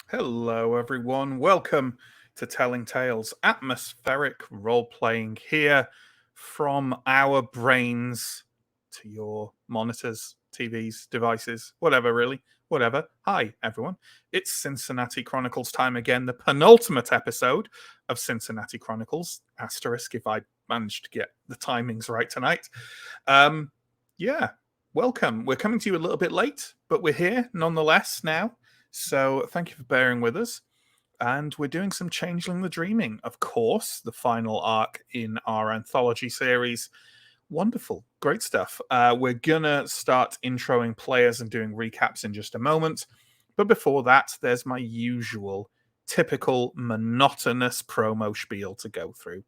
Hello, everyone. Welcome to Telling Tales, atmospheric role playing here from our brains to your monitors, TVs, devices, whatever, really. Whatever. Hi, everyone. It's Cincinnati Chronicles time again, the penultimate episode of Cincinnati Chronicles. Asterisk if I managed to get the timings right tonight. Um, yeah, welcome. We're coming to you a little bit late, but we're here nonetheless now. So thank you for bearing with us. And we're doing some Changeling the Dreaming, of course, the final arc in our anthology series. Wonderful. Great stuff. We're going to start introing players and doing recaps in just a moment. But before that, there's my usual, typical, monotonous promo spiel to go through.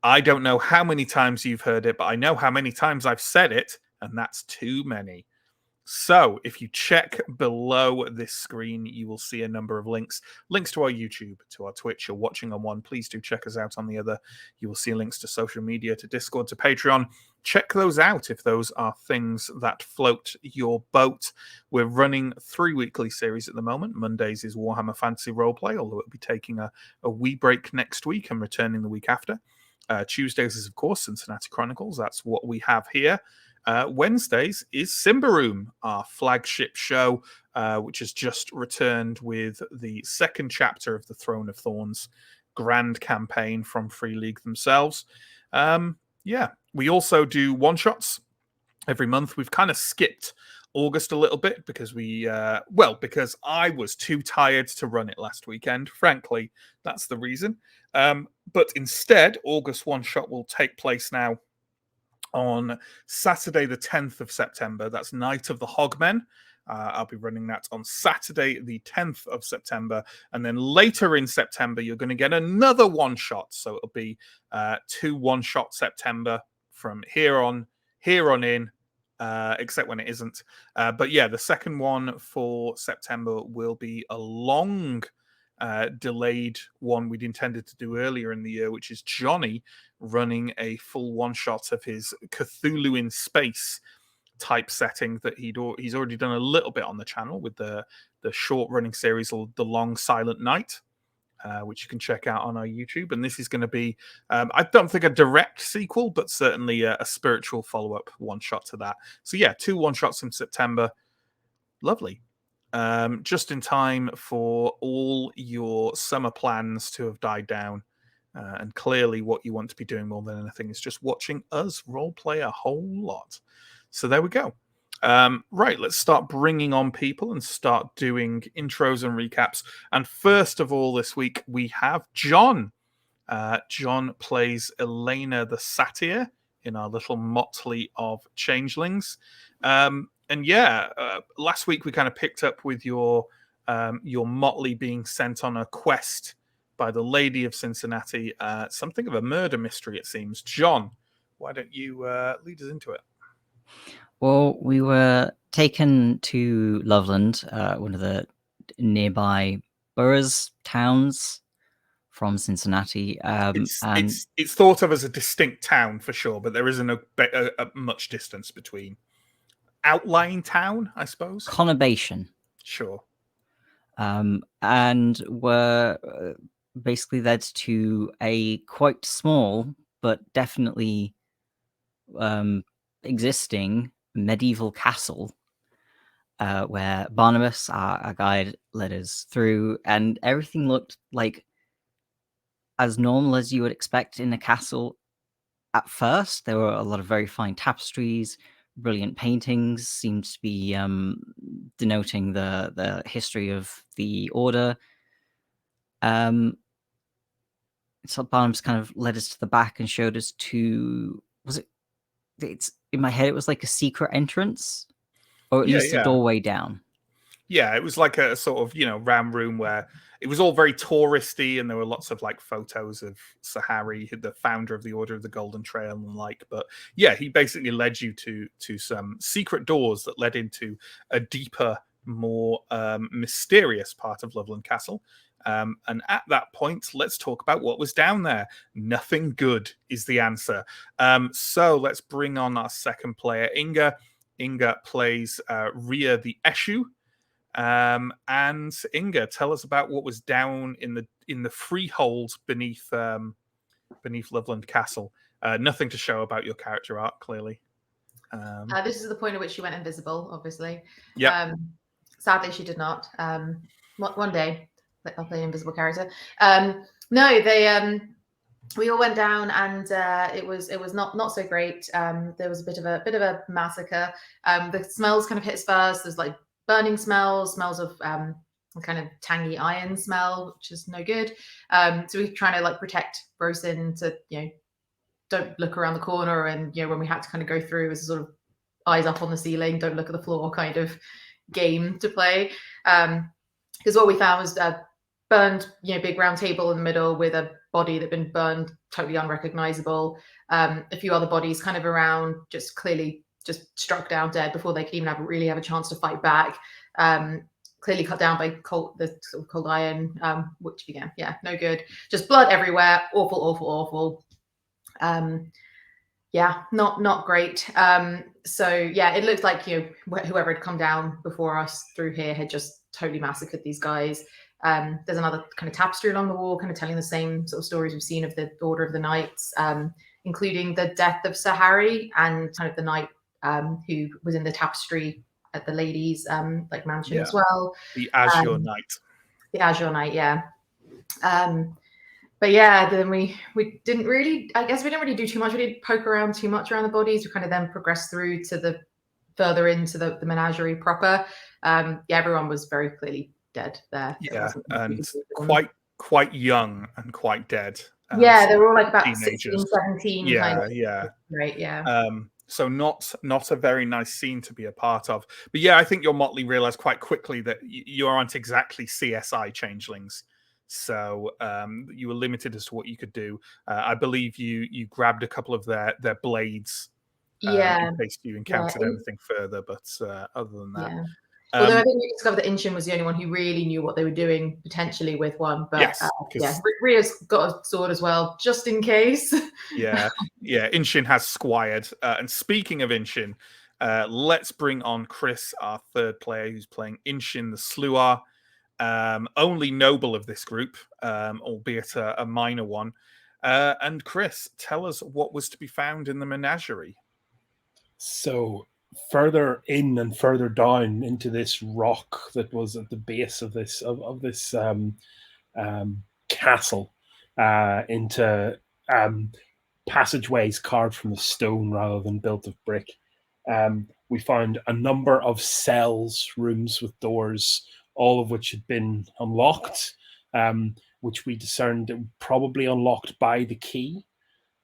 I don't know how many times you've heard it, but I know how many times I've said it, and that's too many. So if you check below this screen, you will see a number of links to our YouTube, to our Twitch. You're watching on one. Please do check us out on the other. You will see links to social media, to Discord, to Patreon. Check those out if those are things that float your boat. We're running 3 weekly series at the moment. Mondays is Warhammer Fantasy Roleplay, although it'll be taking a wee break next week and returning the week after. Tuesdays is, of course, Cincinnati Chronicles. That's what we have here. Wednesdays is Simbaroom, our flagship show, which has just returned with the second chapter of the Throne of Thorns grand campaign from Free League themselves. We also do one-shots every month. We've kind of skipped August a little bit because because I was too tired to run it last weekend. Frankly, that's the reason. But instead, August one-shot will take place now on Saturday, the 10th of September. That's Night of the Hogmen. I'll be running that on Saturday, the 10th of September. And then later in September, you're going to get another one-shot. So it'll be 2 one-shot September from here on in, except when it isn't. But yeah, the second one for September will be a long delayed one we'd intended to do earlier in the year, which is Johnny running a full one-shot of his Cthulhu in Space type setting that he's already done a little bit on the channel with the short running series, The Long Silent Night, which you can check out on our YouTube. And this is going to be, I don't think a direct sequel, but certainly a spiritual follow-up one-shot to that. So yeah, 2 one-shots in September. Lovely. Just in time for all your summer plans to have died down. And clearly what you want to be doing more than anything is just watching us role play a whole lot. So there we go. Right, let's start bringing on people and start doing intros and recaps. And first of all, this week we have John. John plays Elena the Satyr in our little motley of changelings. Last week we kind of picked up with your motley being sent on a quest by the Lady of Cincinnati, something of a murder mystery, it seems. John, why don't you lead us into it? Well, we were taken to Loveland, one of the nearby boroughs, towns from Cincinnati. It's thought of as a distinct town for sure, but there isn't a much distance between. Outlying town, I suppose. Conurbation. Sure. And were basically led to a quite small but definitely existing medieval castle where Barnabas, our guide, led us through, and everything looked like as normal as you would expect in a castle at first. There were a lot of very fine tapestries, brilliant paintings, seemed to be denoting the history of the order. So Barnabas kind of led us to the back and showed us to, it's in my head, it was like a secret entrance, or at least a doorway down. Yeah, it was like a sort of, round room where it was all very touristy and there were lots of like photos of Sahari, the founder of the Order of the Golden Trail and like. But yeah, he basically led you to some secret doors that led into a deeper, more mysterious part of Loveland Castle. And at that point, let's talk about what was down there. Nothing good is the answer. So let's bring on our second player, Inga. Inga plays Rhea the Eshu. And Inga, tell us about what was down in the freehold beneath Loveland Castle. Nothing to show about your character arc, clearly. This is the point at which she went invisible, obviously. Yeah. Sadly, she did not. One day, I'll play an invisible character. No, they. We all went down, and it was not so great. There was a bit of a massacre. The smells kind of hit us first. There's like burning smells of a kind of tangy iron smell, which is no good. So we're trying to like protect Brosin to don't look around the corner, and when we had to kind of go through, it was sort of eyes up on the ceiling, don't look at the floor kind of game to play. Because what we found was a burned, big round table in the middle with a body that had been burned, totally unrecognizable. A few other bodies kind of around, just clearly just struck down dead before they could even really have a chance to fight back. Clearly cut down by the sort of cold iron, which again, no good. Just blood everywhere, awful. Not great. So it looked like whoever had come down before us through here had just totally massacred these guys. There's another kind of tapestry along the wall, kind of telling the same sort of stories we've seen of the Order of the Knights, including the death of Sir Harry and kind of the knight who was in the tapestry at the ladies' mansion as well. The Azure Knight. The Azure Knight, yeah. But then we didn't really, I guess we didn't really do too much. We didn't poke around too much around the bodies. We kind of then progressed through to the further into the menagerie proper. Everyone was very clearly dead there. Yeah, and quite young and quite dead. They were all like about teenagers. 16, 17. Yeah. Right, yeah. So not a very nice scene to be a part of. But I think your motley realized quite quickly that you aren't exactly CSI changelings. So you were limited as to what you could do. I believe you grabbed a couple of their blades in case you encountered anything further. But other than that. Although I think we discovered that Inchin was the only one who really knew what they were doing potentially with one. But Ria's got a sword as well, just in case. Inchin has squired. And speaking of Inchin, let's bring on Chris, our third player, who's playing Inchin the Sluar. Only noble of this group, albeit a minor one. And Chris, tell us what was to be found in the menagerie. So further in and further down into this rock that was at the base of this castle, into passageways carved from the stone rather than built of brick. We found a number of cells, rooms with doors, all of which had been unlocked, which we discerned probably unlocked by the key.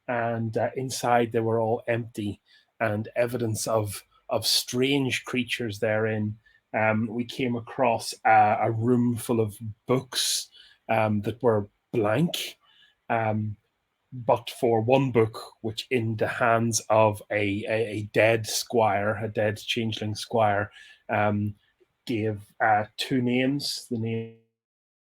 And inside they were all empty, and evidence of strange creatures therein. We came across a room full of books that were blank, but for one book, which in the hands of a dead squire, a dead changeling squire, gave two names, the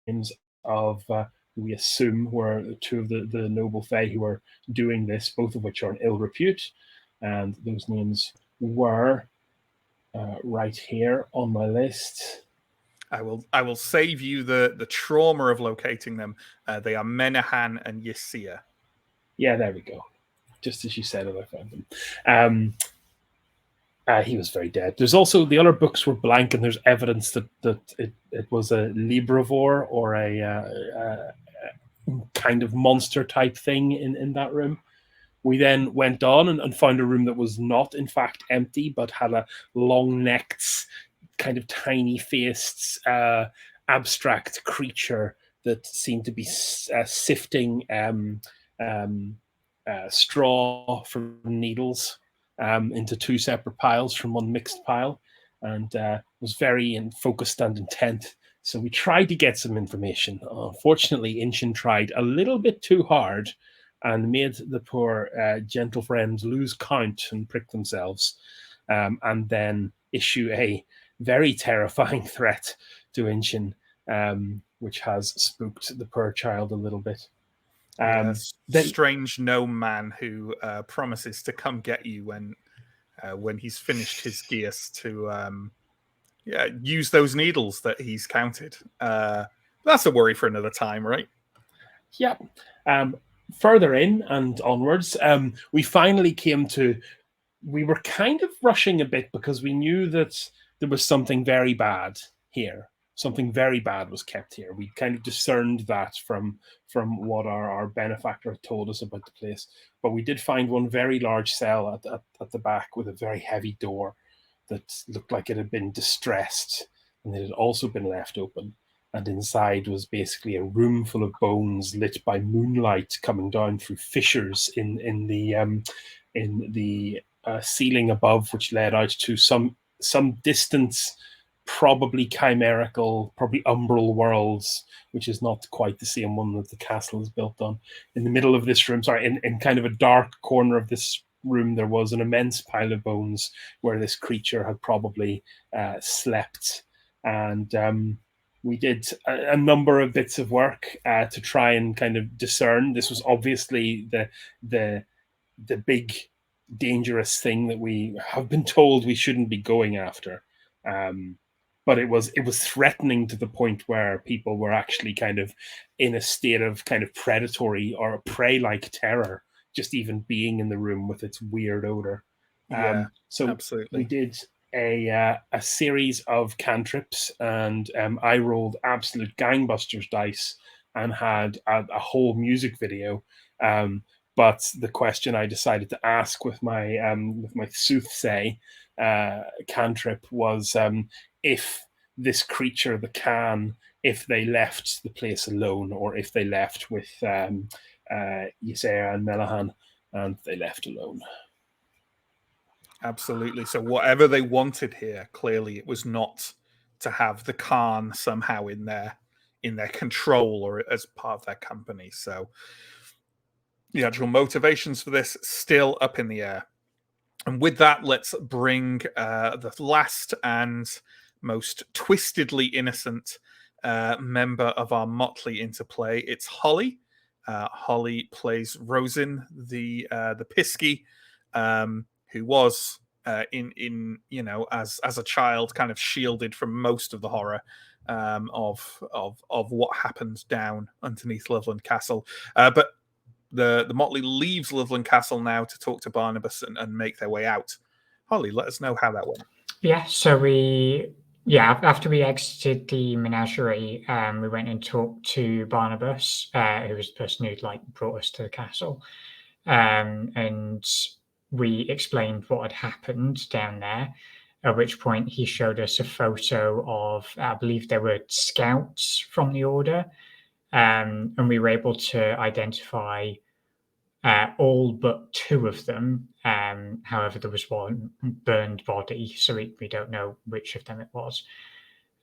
names of who we assume were two of the noble fae who were doing this, both of which are in ill repute. And those names were right here on my list. I will save you the trauma of locating them. They are Menahan and Yesia. Yeah, there we go. Just as you said it, I found them. He was very dead. There's also the other books were blank, and there's evidence that it was a Librivore or a kind of monster type thing in that room. We then went on and found a room that was not, in fact, empty, but had a long-necked, kind of tiny-faced, abstract creature that seemed to be sifting straw from needles into two separate piles from one mixed pile, and was very focused and intent. So we tried to get some information. Unfortunately, Inchin tried a little bit too hard and made the poor gentle friends lose count and prick themselves, and then issue a very terrifying threat to Inchin, which has spooked the poor child a little bit. Strange gnome man who promises to come get you when he's finished his gears to use those needles that he's counted. That's a worry for another time, right? Yeah. Further in and onwards, we finally came to. We were kind of rushing a bit because we knew that there was something very bad here. Something very bad was kept here. We kind of discerned that from what our benefactor told us about the place. But we did find one very large cell at the back with a very heavy door that looked like it had been distressed, and it had also been left open. And inside was basically a room full of bones lit by moonlight coming down through fissures in the ceiling above, which led out to some distance, probably chimerical, probably umbral worlds, which is not quite the same one that the castle is built on. In the middle of this room, in kind of a dark corner of this room, there was an immense pile of bones where this creature had probably slept. And we did a number of bits of work to try and kind of discern. This was obviously the big dangerous thing that we have been told we shouldn't be going after. But it was threatening to the point where people were actually kind of in a state of kind of predatory or prey-like terror, just even being in the room with its weird odor. So absolutely. We did a series of cantrips, and I rolled absolute gangbusters dice and had a whole music video. But the question I decided to ask with my soothsay cantrip was if this creature, the Khan, if they left the place alone, or if they left with Ysera and Melahan, and they left alone. Absolutely. So whatever they wanted here, clearly it was not to have the Khan somehow in their control or as part of their company. So the actual motivations for this still up in the air. And with that, let's bring the last and most twistedly innocent member of our motley into play. It's Holly. Holly plays Rosin, the Pisky, who was in as a child kind of shielded from most of the horror of what happened down underneath Loveland Castle. But the Motley leaves Loveland Castle now to talk to Barnabas and make their way out. Holly, let us know how that went. Yeah, so after we exited the menagerie, we went and talked to Barnabas, who was the person who'd brought us to the castle, and we explained what had happened down there. At which point he showed us a photo of, I believe there were scouts from the order, and we were able to identify all but two of them. However, there was one burned body, so we don't know which of them it was.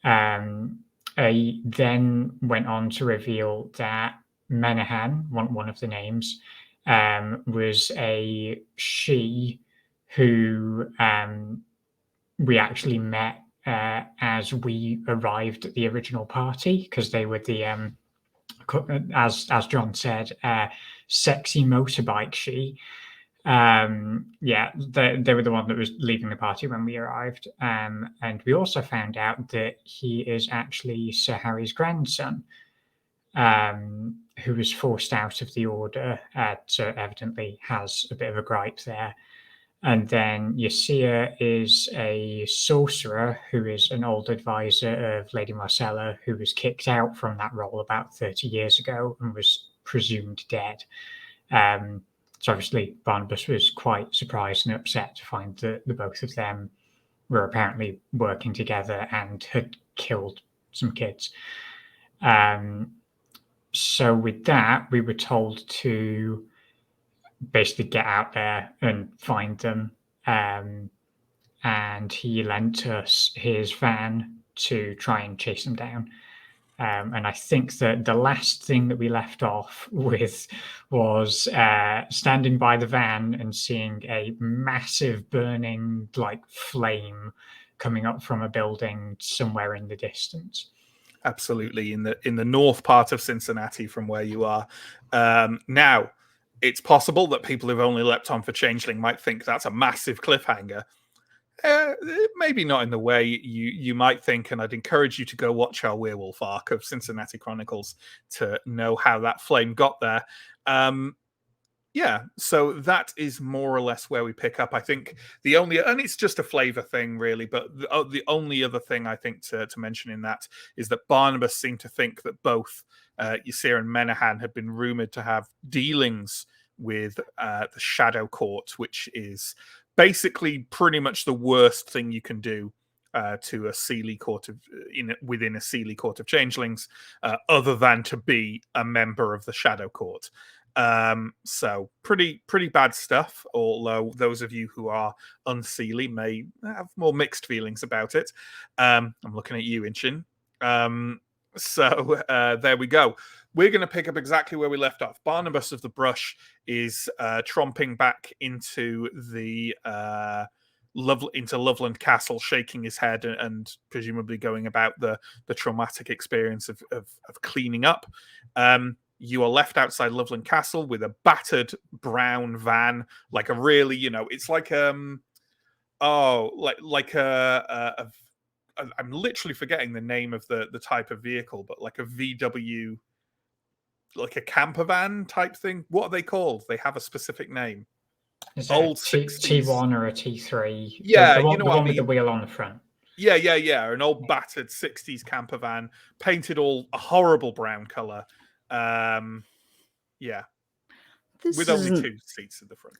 I then went on to reveal that Menahan, one of the names, was a she who we actually met as we arrived at the original party, because they were the as John said, sexy motorbike she. They were the one that was leaving the party when we arrived. And we also found out that he is actually Sir Harry's grandson, who was forced out of the order, so evidently has a bit of a gripe there. And then Yasia is a sorcerer who is an old advisor of Lady Marcella, who was kicked out from that role about 30 years ago and was presumed dead. So obviously Barnabas was quite surprised and upset to find that the both of them were apparently working together and had killed some kids. So with that, we were told to basically get out there and find them. And he lent us his van to try and chase them down. And I think that the last thing that we left off with was standing by the van and seeing a massive burning flame coming up from a building somewhere in the distance. Absolutely, in the north part of Cincinnati from where you are. Now, it's possible that people who've only leapt on for Changeling might think that's a massive cliffhanger. Maybe not in the way you might think, and I'd encourage you to go watch our Werewolf arc of Cincinnati Chronicles to know how that flame got there. Yeah, so that is more or less where we pick up. I think and it's just a flavor thing, really, but the only other thing I think to mention in that is that Barnabas seemed to think that both Ysir and Menahan had been rumored to have dealings with the Shadow Court, which is basically pretty much the worst thing you can do to a Seelie court within a Seelie court of changelings, other than to be a member of the Shadow Court. So pretty bad stuff. Although those of you who are unseelie may have more mixed feelings about it. I'm looking at you, Inchin. So there we go. We're going to pick up exactly where we left off. Barnabas of the Brush is tromping back into the Loveland Castle, shaking his head and presumably going about the traumatic experience of cleaning up. You are left outside Loveland Castle with a battered brown van, like a really, it's like I'm literally forgetting the name of the type of vehicle, but like a VW, like a camper van type thing. What are they called? They have a specific name. Is Old it a 60s. T1 or a T3? Yeah, the one, you know the what one I with the mean. wheel on the front. Yeah. An old battered 60s camper van, painted all a horrible brown color. Yeah. With only 2 seats in the front.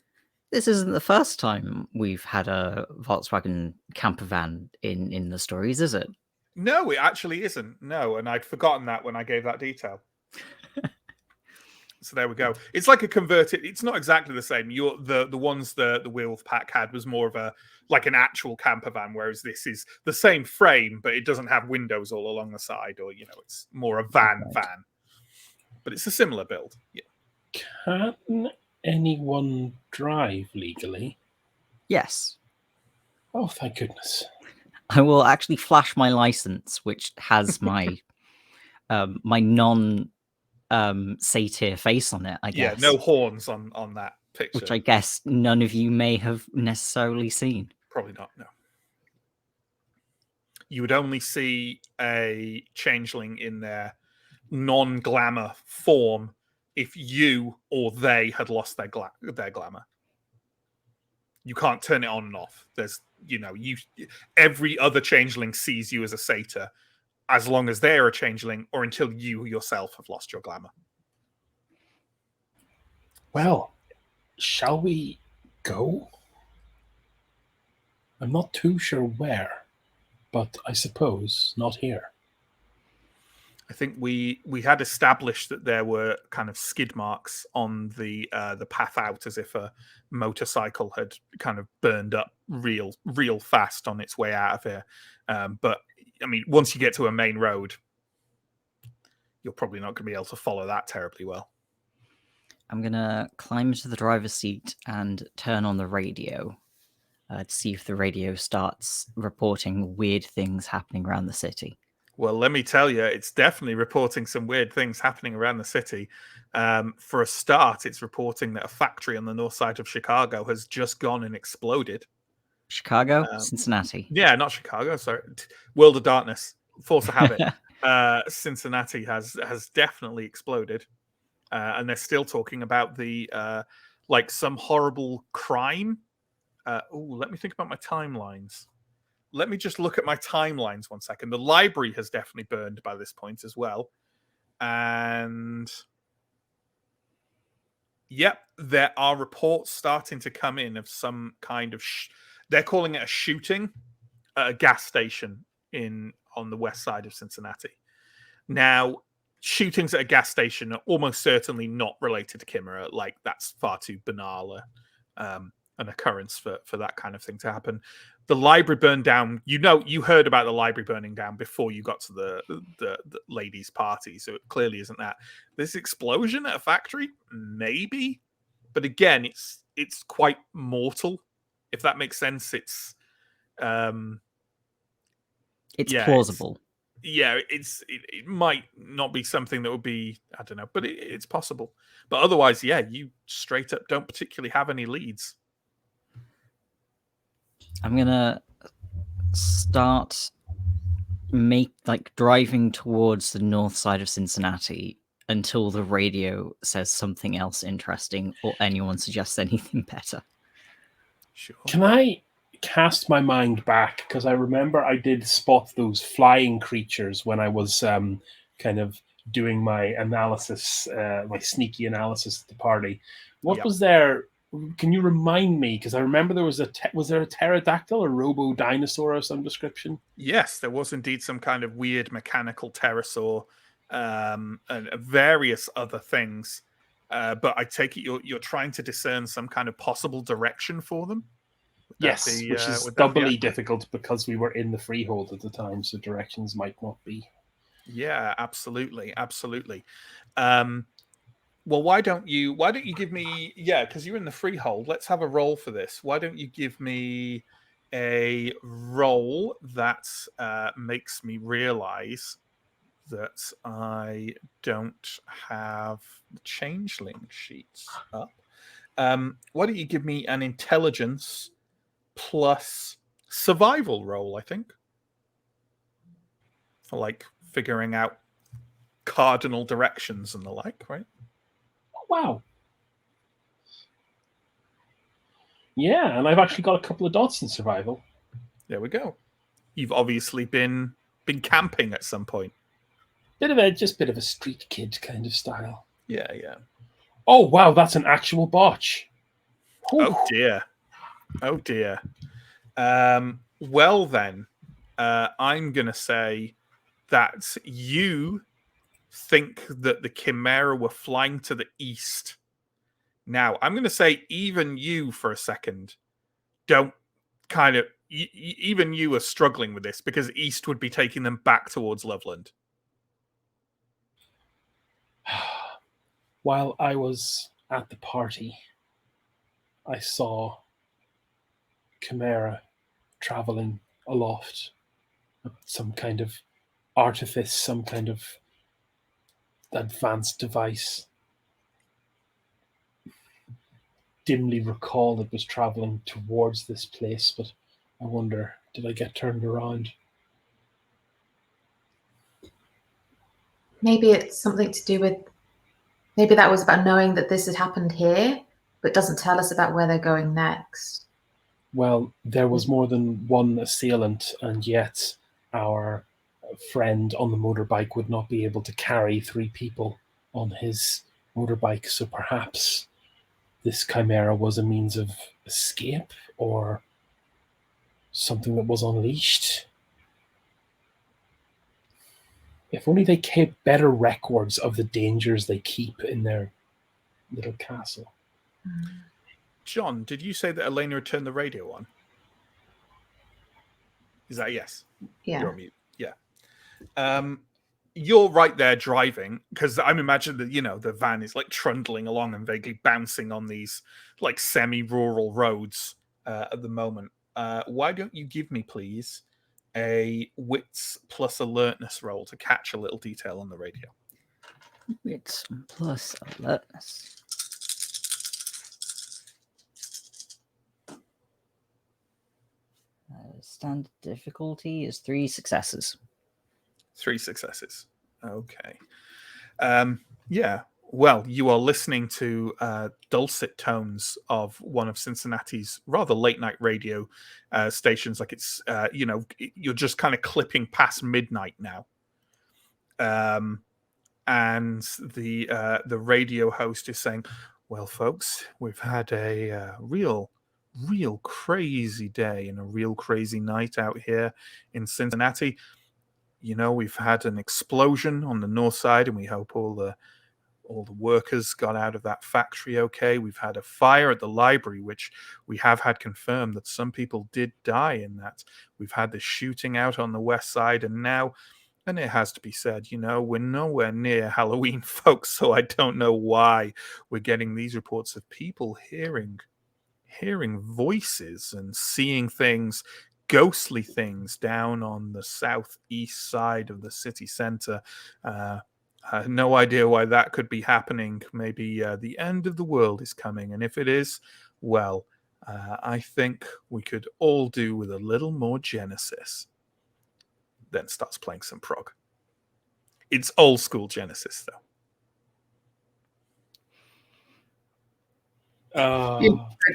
This isn't the first time we've had a Volkswagen camper van in the stories, is it? No, it actually isn't. No, and I'd forgotten that when I gave that detail. So there we go. It's like a converted. It's not exactly the same. The ones the Werewolf pack had was more of an actual camper van, whereas this is the same frame, but it doesn't have windows all along the side, or it's more a van. But it's a similar build. Yeah. Can anyone drive legally? Yes. Oh, thank goodness. I will actually flash my license, which has my my non satyr face on it, I guess. Yeah, no horns on that picture. Which I guess none of you may have necessarily seen. Probably not, no. You would only see a changeling in their non-glamour form if you or they had lost their glamour. You can't turn it on and off. There's, every other changeling sees you as a satyr as long as they're a changeling or until you yourself have lost your glamour. Well, shall we go? I'm not too sure where, but I suppose not here. I think we had established that there were kind of skid marks on the path out, as if a motorcycle had kind of burned up real fast on its way out of here. But I mean, once you get to a main road, you're probably not going to be able to follow that terribly well. I'm going to climb into the driver's seat and turn on the radio to see if the radio starts reporting weird things happening around the city. Well, let me tell you, it's definitely reporting some weird things happening around the city. For a start, it's reporting that a factory on the north side of Chicago has just gone and exploded. Chicago? Cincinnati. Yeah, not Chicago. Sorry. World of Darkness. Force of Habit. Cincinnati has definitely exploded. And they're still talking about the some horrible crime. Let me think about my timelines. Let me just look at my timelines 1 second. The library has definitely burned by this point as well. And yep, there are reports starting to come in of some kind of they're calling it a shooting at a gas station on the west side of Cincinnati. Now, shootings at a gas station are almost certainly not related to Chimera. Like, that's far too banal an occurrence for that kind of thing to happen. The library burned down. You heard about the library burning down before you got to the ladies' party, so it clearly isn't that. This explosion at a factory, maybe, but again, it's quite mortal, if that makes sense. It's plausible. It might not be something that would be, I don't know, but it's possible. But otherwise, you straight up don't particularly have any leads. I'm gonna start driving towards the north side of Cincinnati until the radio says something else interesting or anyone suggests anything better. Sure. Can I cast my mind back? Because I remember I did spot those flying creatures when I was kind of doing my analysis, my sneaky analysis at the party. What was there? Can you remind me? Because I remember there was was there a pterodactyl, a robo dinosaur of some description? Yes, there was indeed some kind of weird mechanical pterosaur, and various other things. But I take it you're trying to discern some kind of possible direction for them. Yes, which is doubly difficult because we were in the freehold at the time, so directions might not be. Yeah, absolutely. Well, why don't you give me, because you're in the freehold. Let's have a roll for this. Why don't you give me a roll that makes me realize that I don't have the changeling sheets up. Why don't you give me an intelligence plus survival roll, I think, for like figuring out cardinal directions and the like, right? Wow. Yeah, and I've actually got a couple of dots in survival. There we go. You've obviously been camping at some point. Bit of a street kid kind of style. Yeah. Oh wow, that's an actual botch. Ooh. Oh dear. Well then, I'm gonna say that you think that the Chimera were flying to the east. Now, I'm going to say even you for a second don't kind of... even you are struggling with this because east would be taking them back towards Loveland. While I was at the party, I saw Chimera traveling aloft. Some kind of artifice, some kind of advanced device. Dimly recall it was traveling towards this place, but I wonder, did I get turned around? Maybe it's something to do with... maybe that was about knowing that this had happened here, but doesn't tell us about where they're going next. Well, there was more than one assailant, and yet our friend on the motorbike would not be able to carry 3 people on his motorbike, so perhaps this chimera was a means of escape or something that was unleashed. If only they kept better records of the dangers they keep in their little castle. John, did you say that Elena had turned the radio on? Is that yes? Yeah. You're on mute. Yeah. You're right there driving, because I'm imagining that, the van is like trundling along and vaguely bouncing on these like semi-rural roads at the moment. Why don't you give me, please, a wits plus alertness roll to catch a little detail on the radio? Wits plus alertness. Standard difficulty is 3 successes. 3 successes. Okay. Yeah. Well, you are listening to dulcet tones of one of Cincinnati's rather late night radio stations. Like it's, you're just kind of clipping past midnight now. And the radio host is saying, well, folks, we've had a real crazy day and a real crazy night out here in Cincinnati. We've had an explosion on the north side, and we hope all the workers got out of that factory okay. We've had a fire at the library, which we have had confirmed that some people did die in that. We've had the shooting out on the west side, and now, and it has to be said, we're nowhere near Halloween, folks, so I don't know why we're getting these reports of people hearing voices and seeing things, ghostly things down on the southeast side of the city center. I have no idea why that could be happening. Maybe the end of the world is coming, and if it is, well, I think we could all do with a little more Genesis. Then starts playing some prog. It's old school Genesis, though.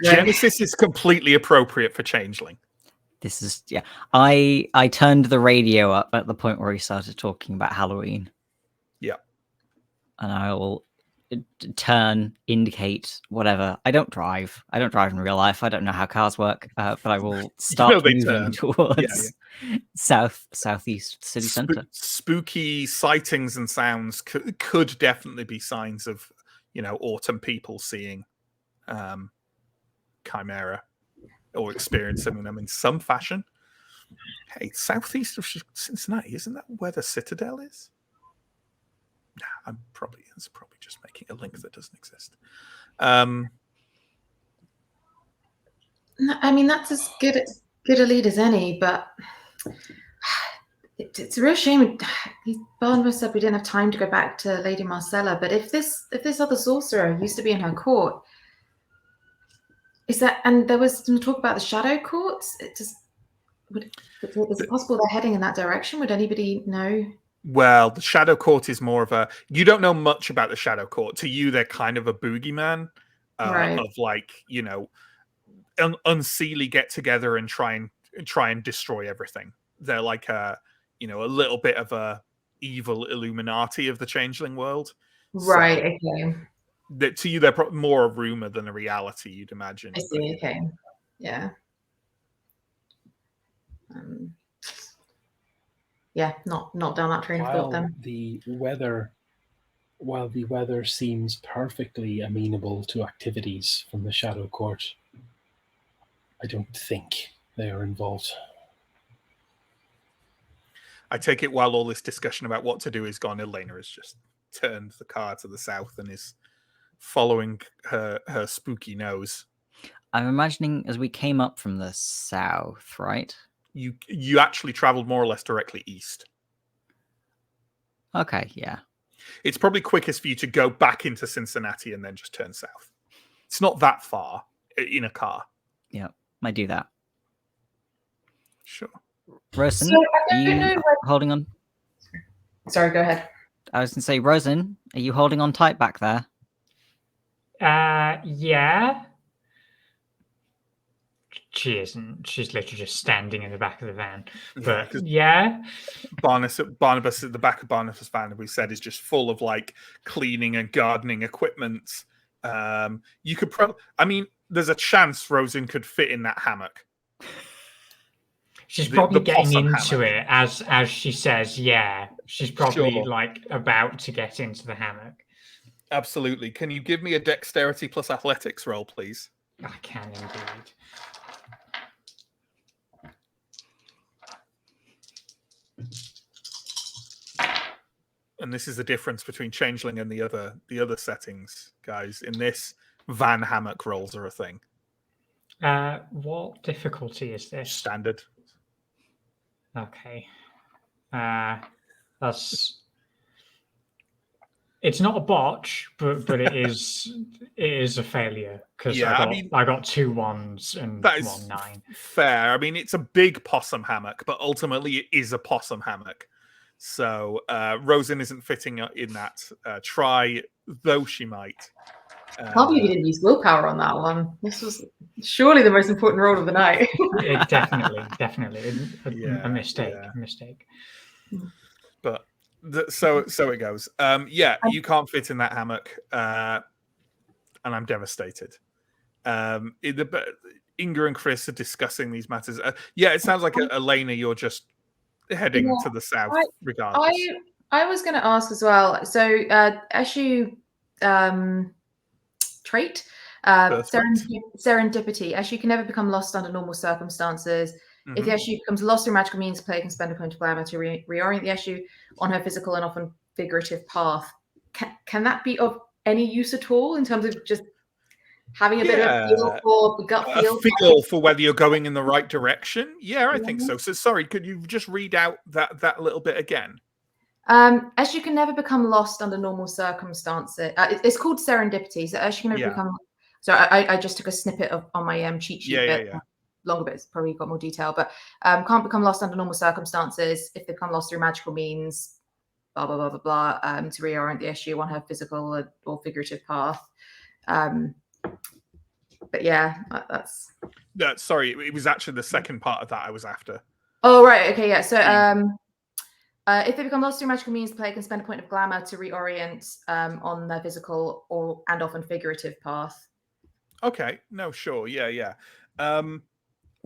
Genesis is completely appropriate for Changeling. This is I turned the radio up at the point where he started talking about Halloween. Yeah. And I will indicate, whatever. I don't drive in real life. I don't know how cars work, but I will start moving towards southeast city center. Spooky sightings and sounds could definitely be signs of, autumn people seeing Chimera or experiencing them in some fashion. Hey, southeast of Cincinnati, isn't that where the Citadel is? Nah, it's probably just making a link that doesn't exist. I mean, that's as good a lead as any, but it's a real shame. Barnabas said we didn't have time to go back to Lady Marcella, but if this other sorcerer used to be in her court, is that? And there was some talk about the shadow courts. Is it possible they're heading in that direction? Would anybody know? Well, the Shadow Court is more of a... You don't know much about the Shadow Court. To you, they're kind of a boogeyman right. of unseelie get together and try and destroy everything. They're like a little bit of a evil Illuminati of the Changeling world. Right. So, okay. That to you, they're more a rumor than a reality. You'd imagine. I see. Okay. Yeah. Yeah, not down that train of thought then. While the weather seems perfectly amenable to activities from the Shadow Court, I don't think they are involved. I take it while all this discussion about what to do is gone, Elena has just turned the car to the south and is following her spooky nose. I'm imagining as we came up from the south, right? You actually traveled more or less directly east. Okay, yeah. It's probably quickest for you to go back into Cincinnati and then just turn south. It's not that far in a car. Yeah, might do that. Sure. Rosen, are you holding on? Sorry, go ahead. I was going to say, Rosen, are you holding on tight back there? Yeah. She isn't. She's literally just standing in the back of the van. But yeah. Barnabas at the back of Barnabas' van, we said, is just full of cleaning and gardening equipment. You could there's a chance Rosen could fit in that hammock. She's probably getting into it as she says, yeah. She's probably about to get into the hammock. Absolutely. Can you give me a dexterity plus athletics roll, please? I can indeed. And this is the difference between Changeling and the other settings, guys. In this, van hammock rolls are a thing. What difficulty is this? Standard. Okay. It's not a botch, but it is a failure because I got 2 1s and 1 9. Fair. I mean, it's a big possum hammock, but ultimately it is a possum hammock. So Rosen isn't fitting in that. Try though she might. Probably you didn't use willpower on that one. This was surely the most important roll of the night. Definitely. A mistake. Yeah. A mistake. But so it goes. You can't fit in that hammock, and I'm devastated. Inga and Chris are discussing these matters. It sounds like Elena, you're just heading to the south, regardless. I was going to ask as well. So, Eshu trait, serendipity. Eshu can never become lost under normal circumstances. Mm-hmm. If the Eshu becomes lost through magical means, the player can spend a point of glamour to reorient the Eshu on her physical and often figurative path. Can that be of any use at all in terms of just having a bit of a feel for the gut feel for whether you're going in the right direction? Yeah, I think so. So sorry, could you just read out that little bit again? Eshu can never become lost under normal circumstances. It's called serendipity. So Eshu can never become. So I just took a snippet on my cheat sheet. Yeah. Longer bits probably got more detail, but can't become lost under normal circumstances. If they become lost through magical means, blah blah blah blah blah. To reorient the issue on her physical or figurative path. But yeah, that's. Sorry, it was actually the second part of that I was after. Oh right, okay, yeah. So if they become lost through magical means, the player can spend a point of glamour to reorient on their physical and often figurative path. Okay, no, sure, yeah. Well,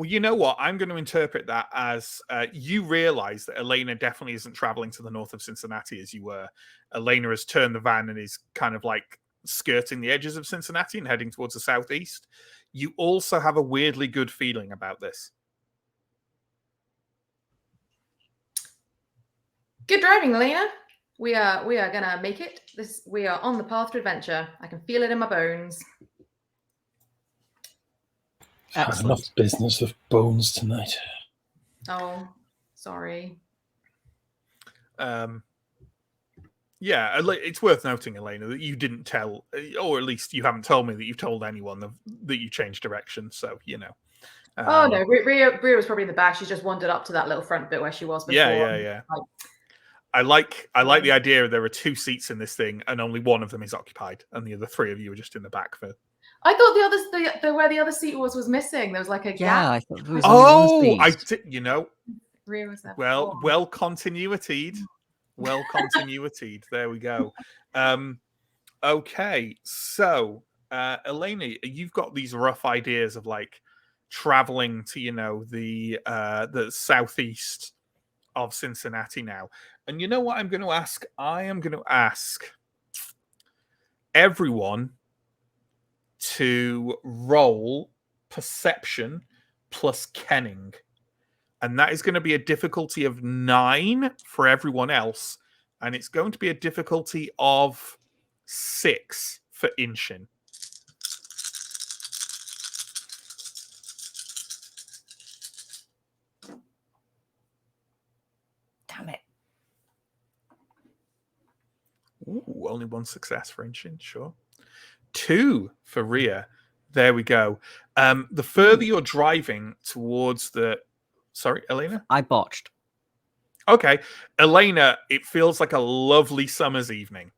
you know what? I'm going to interpret that as you realize that Elena definitely isn't traveling to the north of Cincinnati as you were. Elena has turned the van and is kind of like skirting the edges of Cincinnati and heading towards the southeast. You also have a weirdly good feeling about this. Good driving, Elena. We are gonna make it. We are on the path to adventure. I can feel it in my bones. Had enough business of bones tonight. Oh, sorry. Yeah, it's worth noting, Elena, that you didn't tell, or at least you haven't told me that you've told anyone that you changed direction. So, you know. Oh no, Rhea was probably in the back. She's just wandered up to that little front bit where she was before. Yeah. I like the idea there are 2 seats in this thing and only one of them is occupied, and the other 3 of you are just in the back for. I thought where the other seat was missing. There was like a gap. Yeah, I thought there was only one seat. You know. Rhea was there. Well continuity'd. Well continuity'd. There we go. Okay, so Elena, you've got these rough ideas of like traveling to, you know, the southeast of Cincinnati now. And you know what I'm going to ask? I am going to ask everyone to roll perception plus kenning. And that is going to be a difficulty of 9 for everyone else. And it's going to be a difficulty of 6 for Inshin. Damn it. Ooh, only 1 success for Inshin, sure. 2 for Rhea. There we go. The further you're driving towards the... Sorry, Elena? I botched. Okay. Elena, it feels like a lovely summer's evening.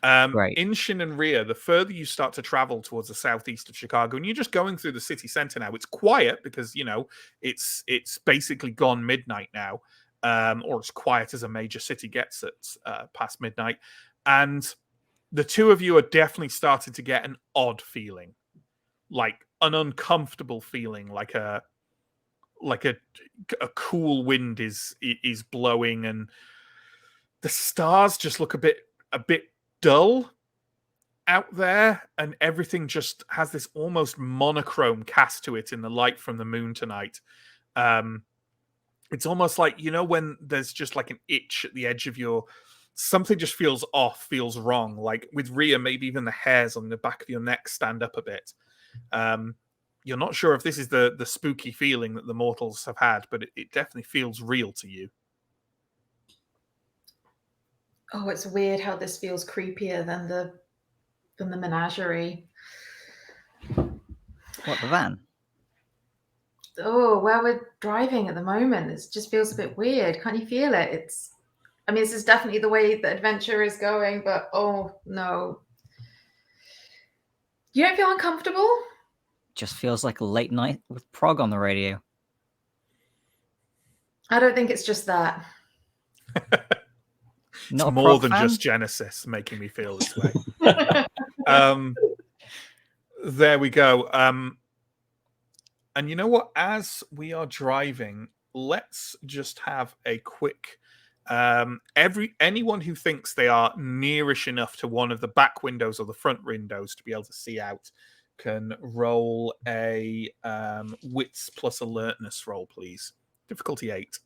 Right. Inshin and Rhea, the further you start to travel towards the southeast of Chicago, and you're just going through the city center now, it's quiet because, you know, it's basically gone midnight now, or as quiet as a major city gets at past midnight. And the 2 of you are definitely starting to get an odd feeling, like an uncomfortable feeling, like a cool wind is blowing, and the stars just look a bit dull out there, and everything just has this almost monochrome cast to it in the light from the moon tonight. It's almost like, you know, when there's just like an itch at the edge of your... Something just feels off, feels wrong. Like with Rhea, maybe even the hairs on the back of your neck stand up a bit. You're not sure if this is the spooky feeling that the mortals have had, but it definitely feels real to you. Oh, it's weird how this feels creepier than the menagerie. What, the van? Oh, where we're driving at the moment, it just feels a bit weird. Can't you feel it? I mean, this is definitely the way the adventure is going, but oh no. You don't feel uncomfortable? Just feels like a late night with prog on the radio. I don't think it's just that. It's more than just Genesis making me feel this way. There we go. And you know what? As we are driving, let's just have a quick... anyone who thinks they are nearish enough to one of the back windows or the front windows to be able to see out can roll a wits plus alertness roll, please. Difficulty 8.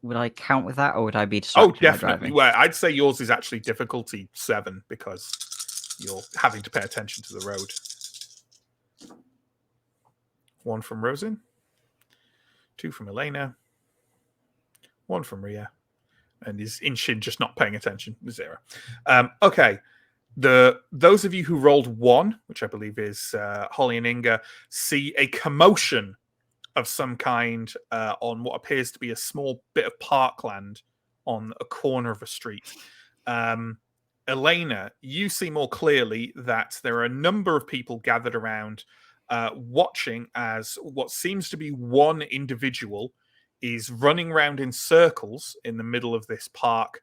Would I count with that, or would I be distracted? Oh, definitely. Well, I'd say yours is actually difficulty 7 because you're having to pay attention to the road. 1 from Rosin, 2 from Elena, 1 from Rhea, and is Inshin just not paying attention? 0. Okay. Those of you who rolled 1, which I believe is Holly and Inga, see a commotion of some kind on what appears to be a small bit of parkland on a corner of a street. Elena, you see more clearly that there are a number of people gathered around watching as what seems to be one individual is running around in circles in the middle of this park,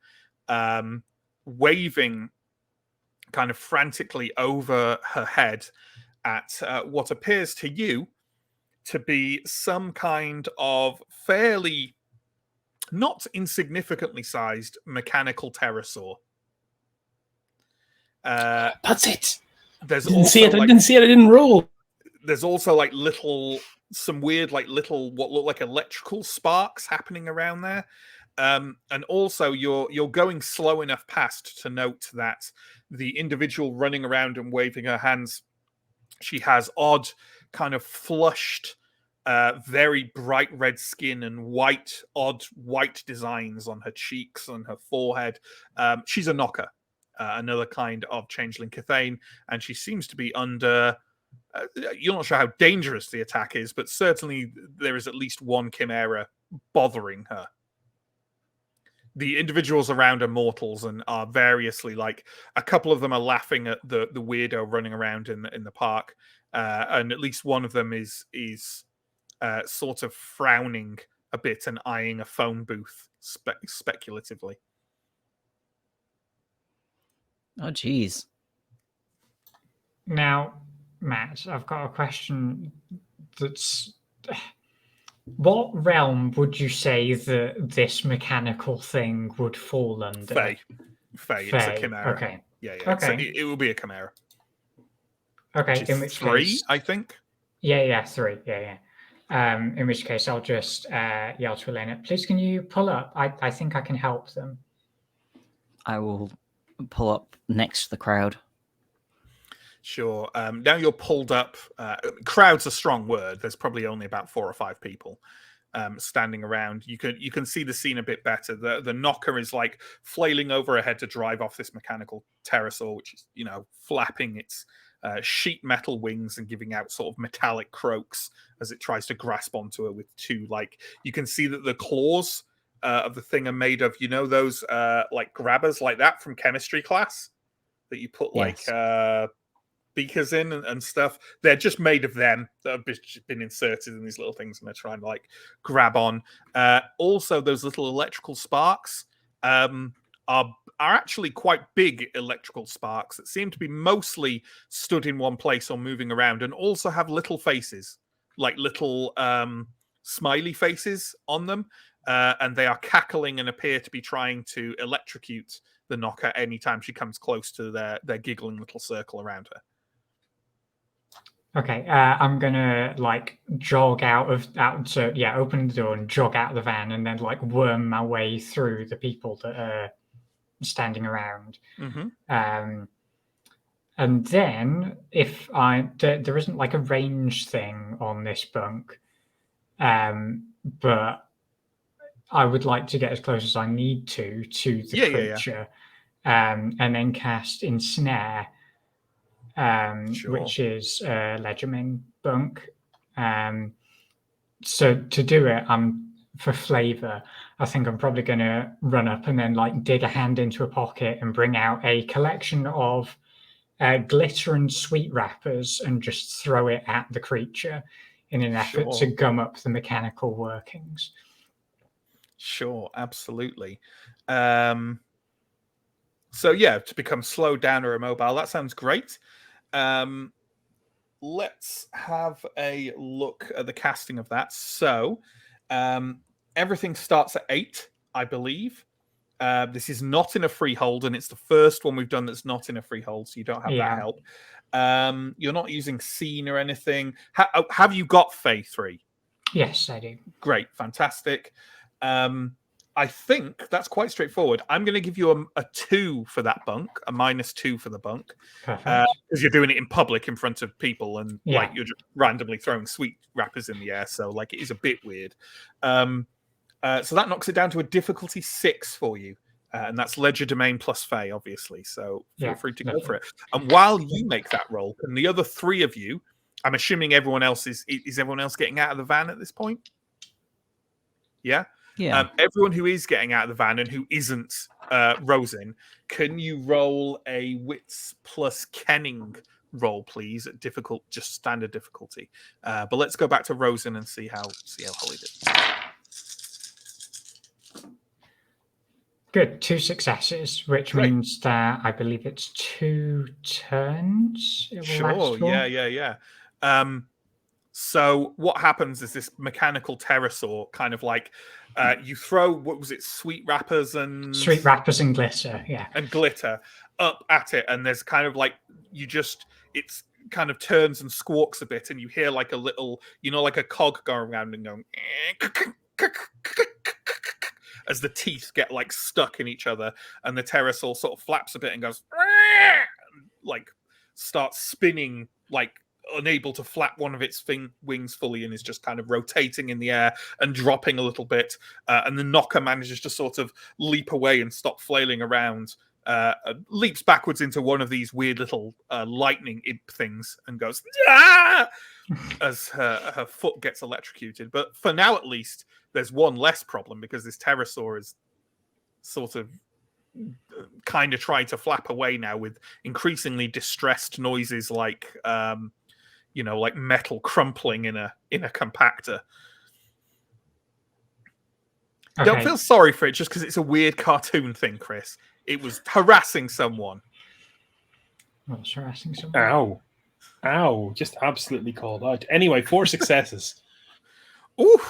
waving kind of frantically over her head at what appears to you to be some kind of fairly not insignificantly sized mechanical pterosaur. That's it. There's I didn't also see it. I like, didn't see it. I didn't roll. there's also like some weird like little what look like electrical sparks happening around there. And also you're going slow enough past to note that the individual running around and waving her hands, she has odd kind of flushed, very bright red skin and odd white designs on her cheeks and her forehead. She's a knocker, another kind of changeling Cathane, and she seems to be under... you're not sure how dangerous the attack is, but certainly there is at least one chimera bothering her. The individuals around are mortals and are variously like a couple of them are laughing at the weirdo running around in the park, and at least one of them is sort of frowning a bit and eyeing a phone booth speculatively. Oh, geez. Now, Matt, I've got a question that's... What realm would you say that this mechanical thing would fall under? Fae. It's a chimera. Okay. Yeah. Okay. It will be a chimera. Okay, Which in is which 3, case... I think. Yeah, 3. Yeah. In which case, I'll just yell to Elena, please can you pull up? I think I can help them. I will pull up next to the crowd. Sure. Now you're pulled up. Crowd's a strong word. There's probably only about 4 or 5 people standing around. You can see the scene a bit better. The knocker is like flailing over her head to drive off this mechanical pterosaur, which is flapping its sheet metal wings and giving out sort of metallic croaks as it tries to grasp onto her with 2 you can see that the claws of the thing are made of those like grabbers like that from chemistry class that you put beakers in and stuff. They're just made of them that have been inserted in these little things, and they're trying to grab on. Also, those little electrical sparks are actually quite big electrical sparks that seem to be mostly stood in one place or moving around, and also have little faces, like little smiley faces on them, and they are cackling and appear to be trying to electrocute the knocker anytime she comes close to their giggling little circle around her. Okay, I'm gonna jog open the door and jog out of the van, and then worm my way through the people that are standing around. Mm-hmm. And then if there isn't a range thing on this bunk, but I would like to get as close as I need to the creature, and then cast Ensnare. Sure. Which is Legerman bunk. So to do it, for flavor, I think I'm probably going to run up and then dig a hand into a pocket and bring out a collection of glitter and sweet wrappers and just throw it at the creature in an effort to gum up the mechanical workings. Sure, absolutely. So to become slowed down or immobile, that sounds great. Let's have a look at the casting of that. So everything starts at 8, I believe. This is not in a freehold, and it's the first one we've done that's not in a freehold, so you don't have that help. You're not using scene or anything. Have you got Fae 3? Yes, I do. Great, fantastic. I think that's quite straightforward. I'm going to give you a 2 for that bunk, a -2 for the bunk, because you're doing it in public in front of people, and you're just randomly throwing sweet wrappers in the air. So it is a bit weird. So that knocks it down to a difficulty 6 for you. and that's Ledger Domain plus Fey, obviously. So feel free to go for lovely. it. And while you make that roll, can the other three of you, I'm assuming everyone else is everyone else getting out of the van at this point? Yeah? Yeah. Everyone who is getting out of the van and who isn't Rosin, can you roll a Wits plus Kenning roll, please, at just standard difficulty? But let's go back to Rosin and see how Holly did. Good, 2 successes, which Great. means that I believe it's 2 turns. It will last Sure, for. yeah. So what happens is this mechanical pterosaur kind of like you throw, what was it, sweet wrappers and glitter, yeah, and glitter up at it, and there's kind of like it's kind of turns and squawks a bit, and you hear like a little, like a cog going around and going as the teeth get like stuck in each other, and the pterosaur sort of flaps a bit and goes like starts spinning, like unable to flap one of its wings fully, and is just kind of rotating in the air and dropping a little bit, and the knocker manages to sort of leap away and stop flailing around, leaps backwards into one of these weird little lightning imp things and goes ah! As her foot gets electrocuted. But for now, at least, there's one less problem, because this pterosaur is sort of kind of trying to flap away now with increasingly distressed noises, like like metal crumpling in a compactor. Okay. Don't feel sorry for it just because it's a weird cartoon thing, Chris. It was harassing someone. Well, it's harassing someone. Ow. Just absolutely called out. Anyway, 4 successes. Ooh.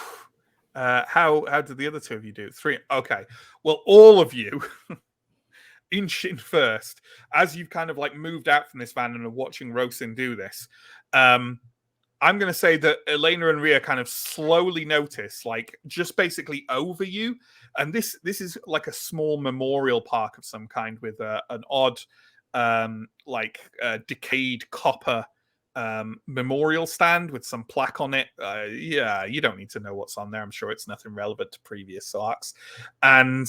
How did the other two of you do? 3. Okay. Well, all of you, Inshin first, as you've kind of like moved out from this van and are watching Rosin do this, I'm going to say that Elena and Rhea kind of slowly notice, like just basically over you, and this is like a small memorial park of some kind with an odd, decayed copper memorial stand with some plaque on it. Yeah, you don't need to know what's on there. I'm sure it's nothing relevant to previous arcs. And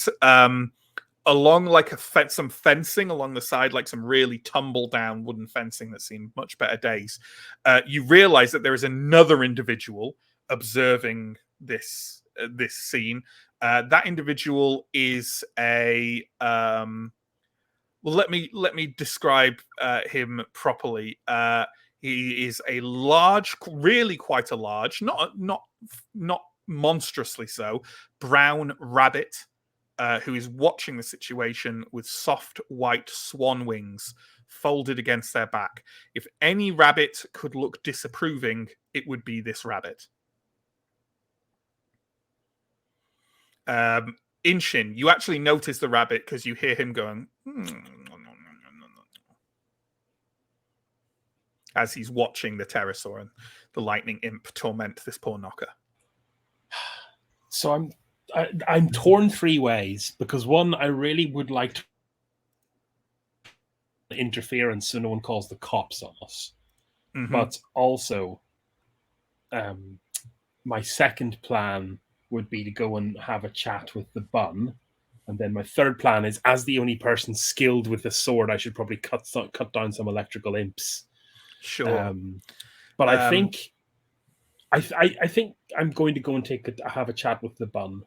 along like some fencing along the side, like some really tumble down wooden fencing that's seen much better days, you realize that there is another individual observing this scene. That individual is a well, let me describe him properly. He is a large, really quite a large, not monstrously so, brown rabbit, who is watching the situation with soft white swan wings folded against their back. If any rabbit could look disapproving, it would be this rabbit. Inshin, you actually notice the rabbit because you hear him going as he's watching the pterosaur and the lightning imp torment this poor knocker. So I'm torn 3 ways, because one, I really would like to interference so no one calls the cops on us. Mm-hmm. But also, my second plan would be to go and have a chat with the bun. And then my third plan is, as the only person skilled with the sword, I should probably cut down some electrical imps. Sure. But I think I'm going to go and have a chat with the bun.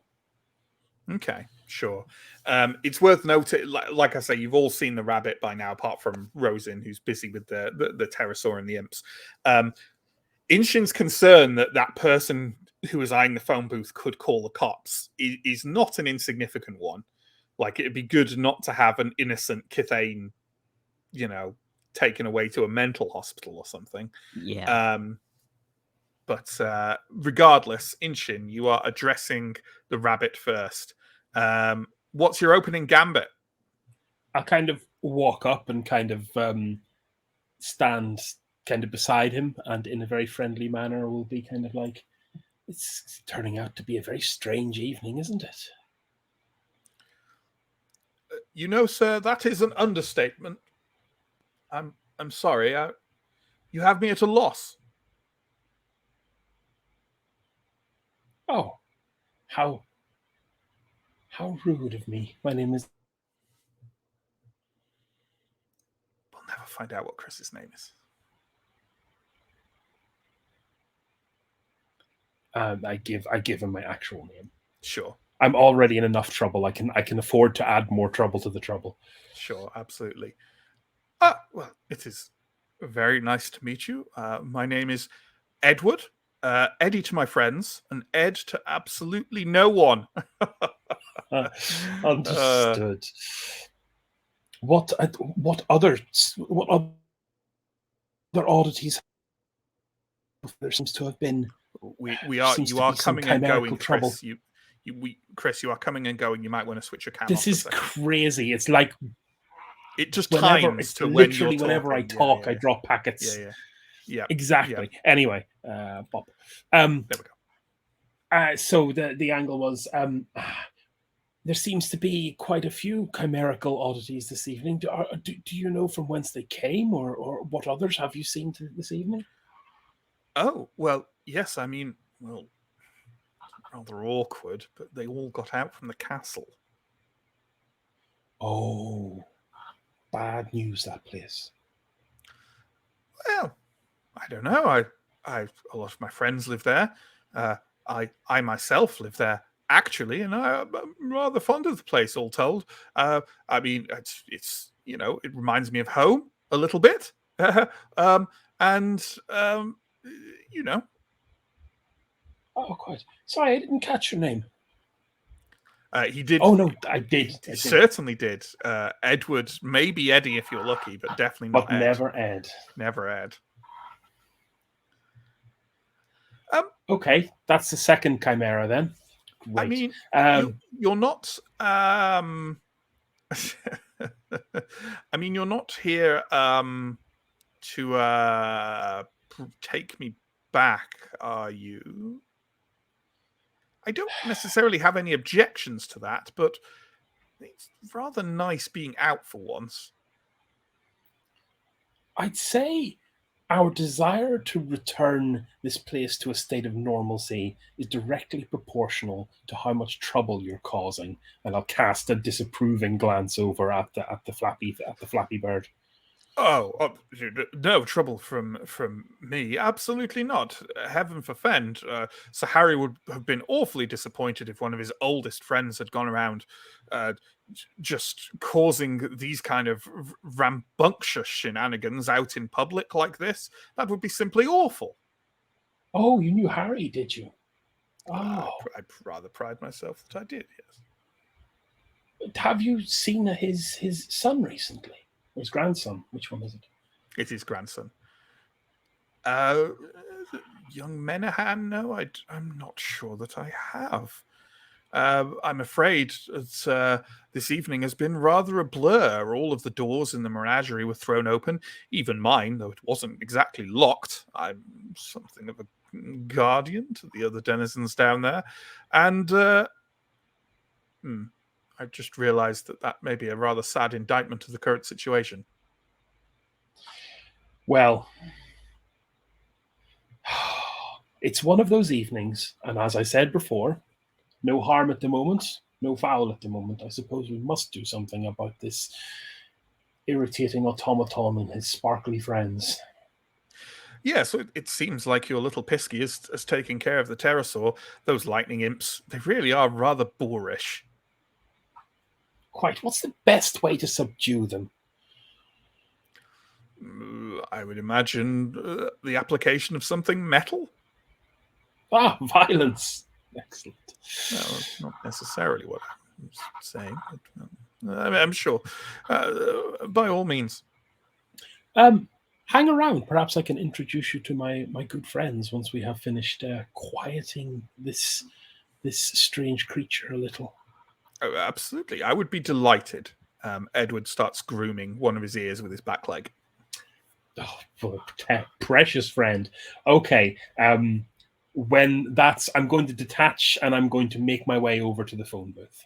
Okay, sure. It's worth noting, like I say, you've all seen the rabbit by now, apart from Rosin, who's busy with the pterosaur and the imps. Inshin's concern that person who is eyeing the phone booth could call the cops is not an insignificant one. Like, it'd be good not to have an innocent Kithane, taken away to a mental hospital or something. Yeah. But regardless, Inshin, you are addressing the rabbit first. What's your opening gambit? I'll kind of walk up and kind of stand kind of beside him, and in a very friendly manner will be kind of like, it's turning out to be a very strange evening, isn't it? Sir, that is an understatement. I'm sorry. You have me at a loss. Oh, how rude of me. My name is find out what Chris's name is. I give him my actual name. Sure. I'm already in enough trouble. I can afford to add more trouble to the trouble. Sure, absolutely. Well, it is very nice to meet you. My name is Edward. Eddie to my friends, and Ed to absolutely no one. Understood. What other oddities? There seems to have been. You are coming and going, Chris. Chris, you are coming and going. You might want to switch your camera. This is crazy. It's like it just times to literally whenever I talk, I drop packets. Yeah. Exactly. Yeah. Anyway, Bob. There we go. So the angle was there seems to be quite a few chimerical oddities this evening. Do you know from whence they came, or what others have you seen this evening? Oh, well, yes. I mean, well, rather awkward, but they all got out from the castle. Oh, bad news, that place. Well, I don't know. A lot of my friends live there. I myself live there, actually, and I'm rather fond of the place, all told. I mean, it's it reminds me of home a little bit. Oh, quite. Sorry, I didn't catch your name. He did. Oh no, I did. He certainly did. Edward, maybe Eddie if you're lucky, but definitely not. But Ed. Never Ed. Never Ed. Okay, that's the second chimera then. Great. I mean, you're not. I mean, you're not here to take me back, are you? I don't necessarily have any objections to that, but it's rather nice being out for once. I'd say our desire to return this place to a state of normalcy is directly proportional to how much trouble you're causing. And I'll cast a disapproving glance over at the flappy bird. Oh, no trouble from me. Absolutely not. Heaven forfend. Sir Harry would have been awfully disappointed if one of his oldest friends had gone around just causing these kind of rambunctious shenanigans out in public like this. That would be simply awful. Oh, you knew Harry, did you? Oh. I rather pride myself that I did, yes. Have you seen his son recently? Or his grandson? Which one is it? It's his grandson. Young Menahan? No, I'm not sure that I have. I'm afraid that this evening has been rather a blur. All of the doors in the menagerie were thrown open, even mine, though it wasn't exactly locked. I'm something of a guardian to the other denizens down there. And I just realized that may be a rather sad indictment of the current situation. Well, it's one of those evenings, and as I said before, no harm at the moment, no foul at the moment. I suppose we must do something about this irritating automaton and his sparkly friends. Yeah, so it seems like your little Pisky is taking care of the pterosaur. Those lightning imps, they really are rather boorish. Quite. What's the best way to subdue them? I would imagine the application of something metal. Ah, violence. Excellent. Well, not necessarily what I'm saying, but I'm sure. By all means. Hang around. Perhaps I can introduce you to my good friends once we have finished quieting this strange creature a little. Oh, absolutely. I would be delighted. Edward starts grooming one of his ears with his back leg. Oh, precious friend. Okay. When that's, I'm going to detach and I'm going to make my way over to the phone booth.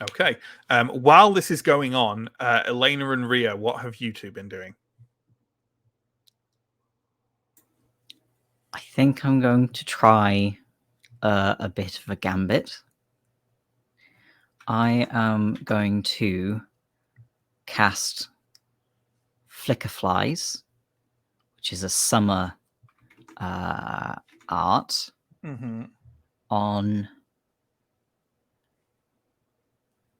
Okay. While this is going on, Elena and Ria, what have you two been doing? I think I'm going to try a bit of a gambit. I am going to cast Flicker Flies, which is a summer art Mm-hmm. on...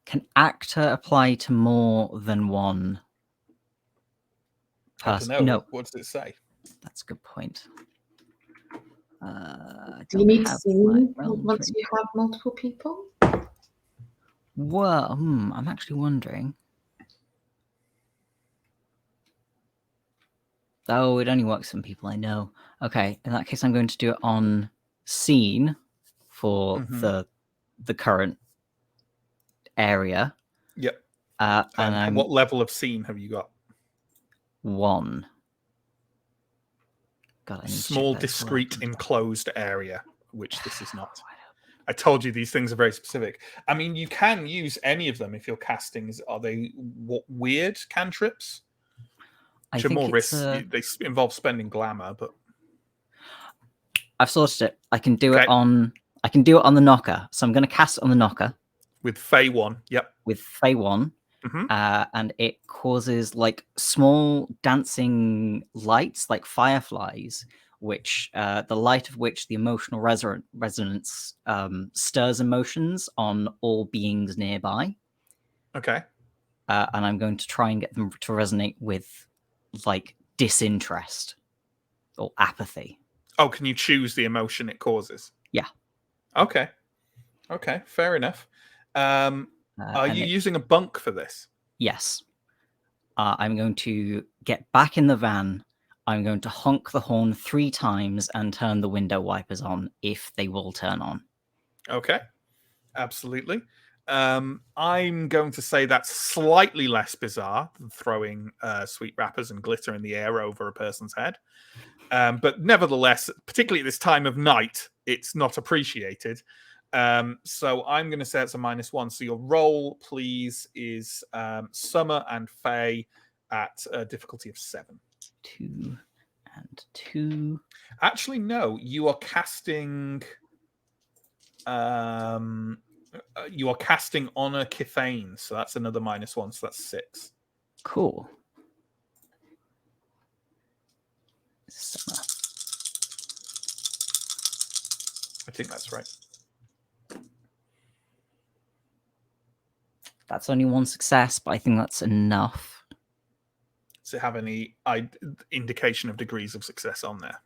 Can actor apply to more than one I don't person? know. No, What does it say? that's a good point. I Do you don't need have scene my realms once written. you have multiple people? Well, I'm actually wondering. Oh, it only works on people I know. Okay, in that case, I'm going to do it on scene for Mhm. the current area. Yep. And I'm What level of scene have you got? 1. God, I need Small, to check that as well. discreet, enclosed area, which this is not. I told you these things are very specific. I mean, you can use any of them if you're casting. Are they weird cantrips? I Which are think more it's risks. They involve spending glamour, but I've sorted it. I can do Okay. it on. I can do it on the knocker. So I'm going to cast it on the knocker with Fey 1. Yep. with Fey 1. Mhm. And it causes like small dancing lights, like fireflies, which the light of which the emotional resonance stirs emotions on all beings nearby. Okay. And I'm going to try and get them to resonate with like disinterest or apathy. Oh, can you choose the emotion it causes? Yeah. Okay. Okay. Fair enough. Are you using a bunk for this? Yes. I'm going to get back in the van. I'm going to honk the horn 3 times and turn the window wipers on if they will turn on. Okay. Absolutely. I'm going to say that's slightly less bizarre than throwing sweet wrappers and glitter in the air over a person's head. But nevertheless, particularly at this time of night, it's not appreciated. So I'm going to say it's a -1. So your roll, please, is Summer and Fae at a difficulty of 7. 2 and 2. Actually, no. You are casting. You are casting Honor Kithane, so that's another -1. So that's 6. Cool. Summer. I think that's right. That's only 1 success, but I think that's enough. Does it have any indication of degrees of success on there?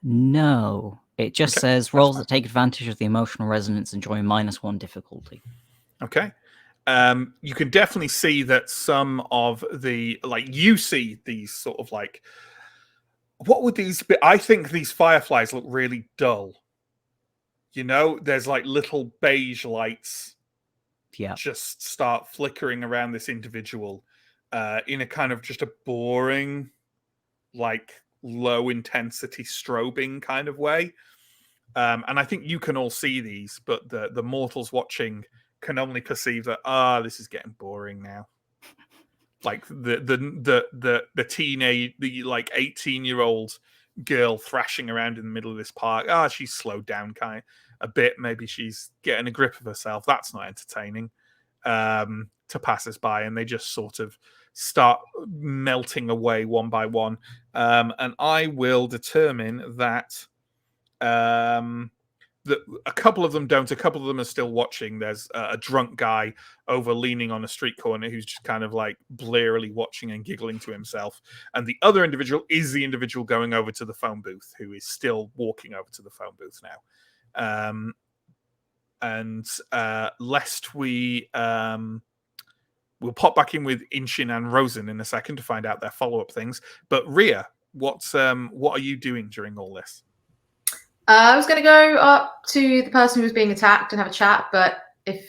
No. It just Okay, says that's rolls fine. that take advantage of the emotional resonance enjoy -1 difficulty. Okay. You can definitely see that some of the, like, you see these sort of like, what would these be? I think these fireflies look really dull. You know, there's like little beige lights Yeah. just start flickering around this individual in a kind of just a boring, like low intensity strobing kind of way. And I think you can all see these, but the mortals watching can only perceive that this is getting boring now. Like the teenage, the like 18-year-old girl thrashing around in the middle of this park. She's slowed down kind a bit. Maybe she's getting a grip of herself. That's not entertaining to passers-by, and they just sort of start melting away one by one. And I will determine that a couple of them don't. A couple of them are still watching. There's a drunk guy over leaning on a street corner who's just kind of like blearily watching and giggling to himself. And the other individual is the individual going over to the phone booth, who is still walking over to the phone booth now. And lest we we'll pop back in with Inchin and Rosen in a second to find out their follow-up things. But Ria, what are you doing during all this? I was going to go up to the person who was being attacked and have a chat, but if,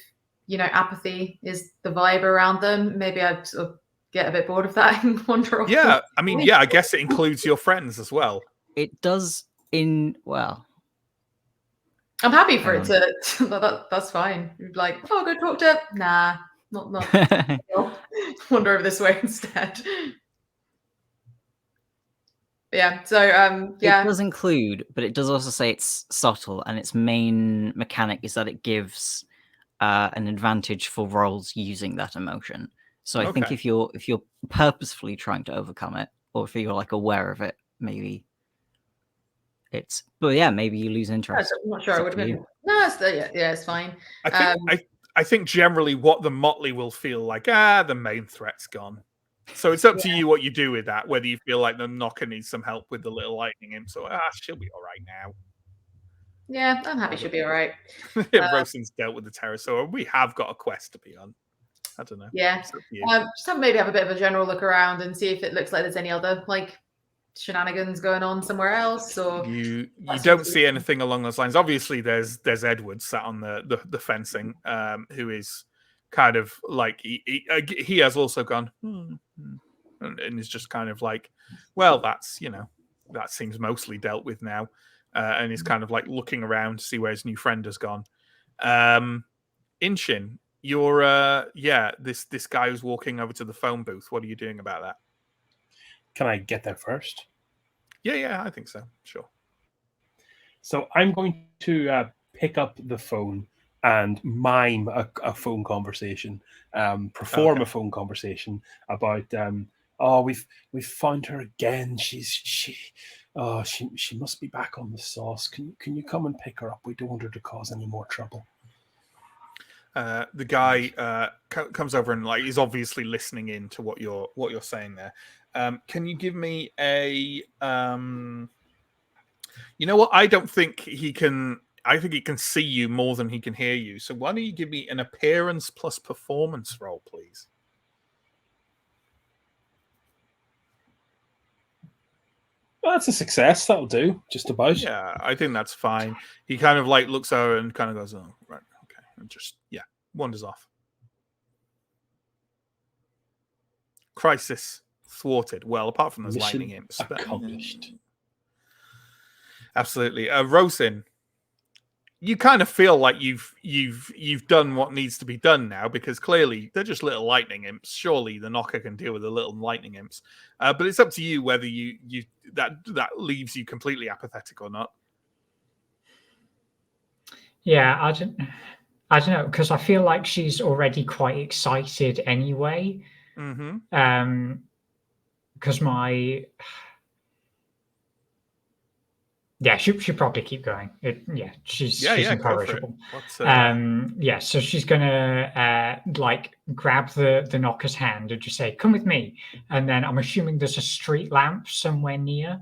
apathy is the vibe around them, maybe I'd sort of get a bit bored of that and wander off. Yeah, I mean, yeah, I guess it includes your friends as well. It does well. I'm happy for it to, that's fine. You'd be like, go talk to, nah, not. Wander over this way instead. Yeah, so yeah. It does include, but it does also say it's subtle, and its main mechanic is that it gives an advantage for rolls using that emotion. So I think Okay. if you're purposefully trying to overcome it, or if you're like aware of it, maybe it's. But yeah, maybe you lose interest. I'm not sure It's I up would to have you. been. No, it's fine. I think generally what the motley will feel like, the main threat's gone. So it's up to you what you do with that, whether you feel like the knocker needs some help with the little lightning imp. So she'll be all right now. Yeah, I'm happy she'll be all right. Rosin's dealt with the pterosaur. We have got a quest to be on. I don't know. Yeah. Just maybe have a bit of a general look around and see if it looks like there's any other like shenanigans going on somewhere else. Or you don't see anything along those lines. Obviously, there's Edward sat on the fencing, who is kind of like he has also gone and is just kind of like, well, that's that seems mostly dealt with now, and he's kind of like looking around to see where his new friend has gone. Inchin, you're this guy who's walking over to the phone booth. What are you doing about that? Can I get there first? Yeah, I think so. Sure. So I'm going to pick up the phone and mime a phone conversation, perform a phone conversation about, we've found her again. She must be back on the sauce. Can you come and pick her up? We don't want her to cause any more trouble. The guy comes over and like is obviously listening in to what you're saying there. Can you give me a you know what? I don't think he can. I think he can see you more than he can hear you. So why don't you give me an appearance plus performance roll, please? Well, that's a success. That'll do. Just about. Yeah, I think that's fine. He kind of like looks over and kind of goes, "Oh, right, okay," and just wanders off. Crisis thwarted. Well, apart from those Mission lightning imps, accomplished. Absolutely. Rosin, you kind of feel like you've done what needs to be done now, because clearly they're just little lightning imps. Surely the knocker can deal with the little lightning imps, but it's up to you whether you that leaves you completely apathetic or not. Yeah, I don't know, because I feel like she's already quite excited anyway. Mm-hmm. Because she'll probably keep going. She's incorrigible. So she's gonna like grab the knocker's hand and just say, "Come with me." And then I'm assuming there's a street lamp somewhere near.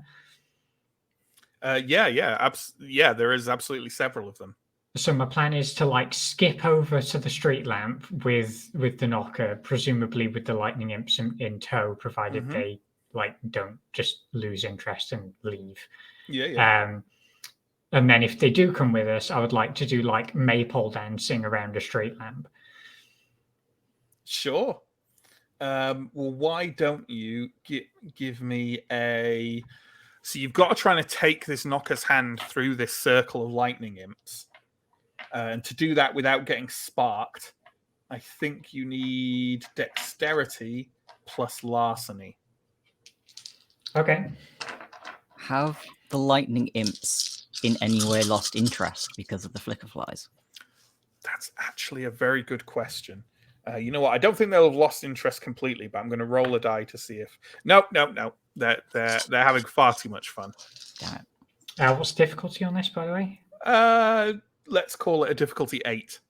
There is absolutely several of them. So my plan is to like skip over to the street lamp with the knocker, presumably with the lightning imps in tow, provided they like don't just lose interest and leave. And then if they do come with us, I would like to do like maypole dancing around a street lamp. Sure. Well, why don't you give me a? So you've got to try to take this knocker's hand through this circle of lightning imps. And to do that without getting sparked, I think you need dexterity plus larceny. Okay. Have the lightning imps in any way lost interest because of the flicker flies? That's actually a very good question. You know what? I don't think they'll have lost interest completely, but I'm going to roll a die to see if. No. They're having far too much fun. Damn it. What's the difficulty on this, by the way? Let's call it a difficulty 8.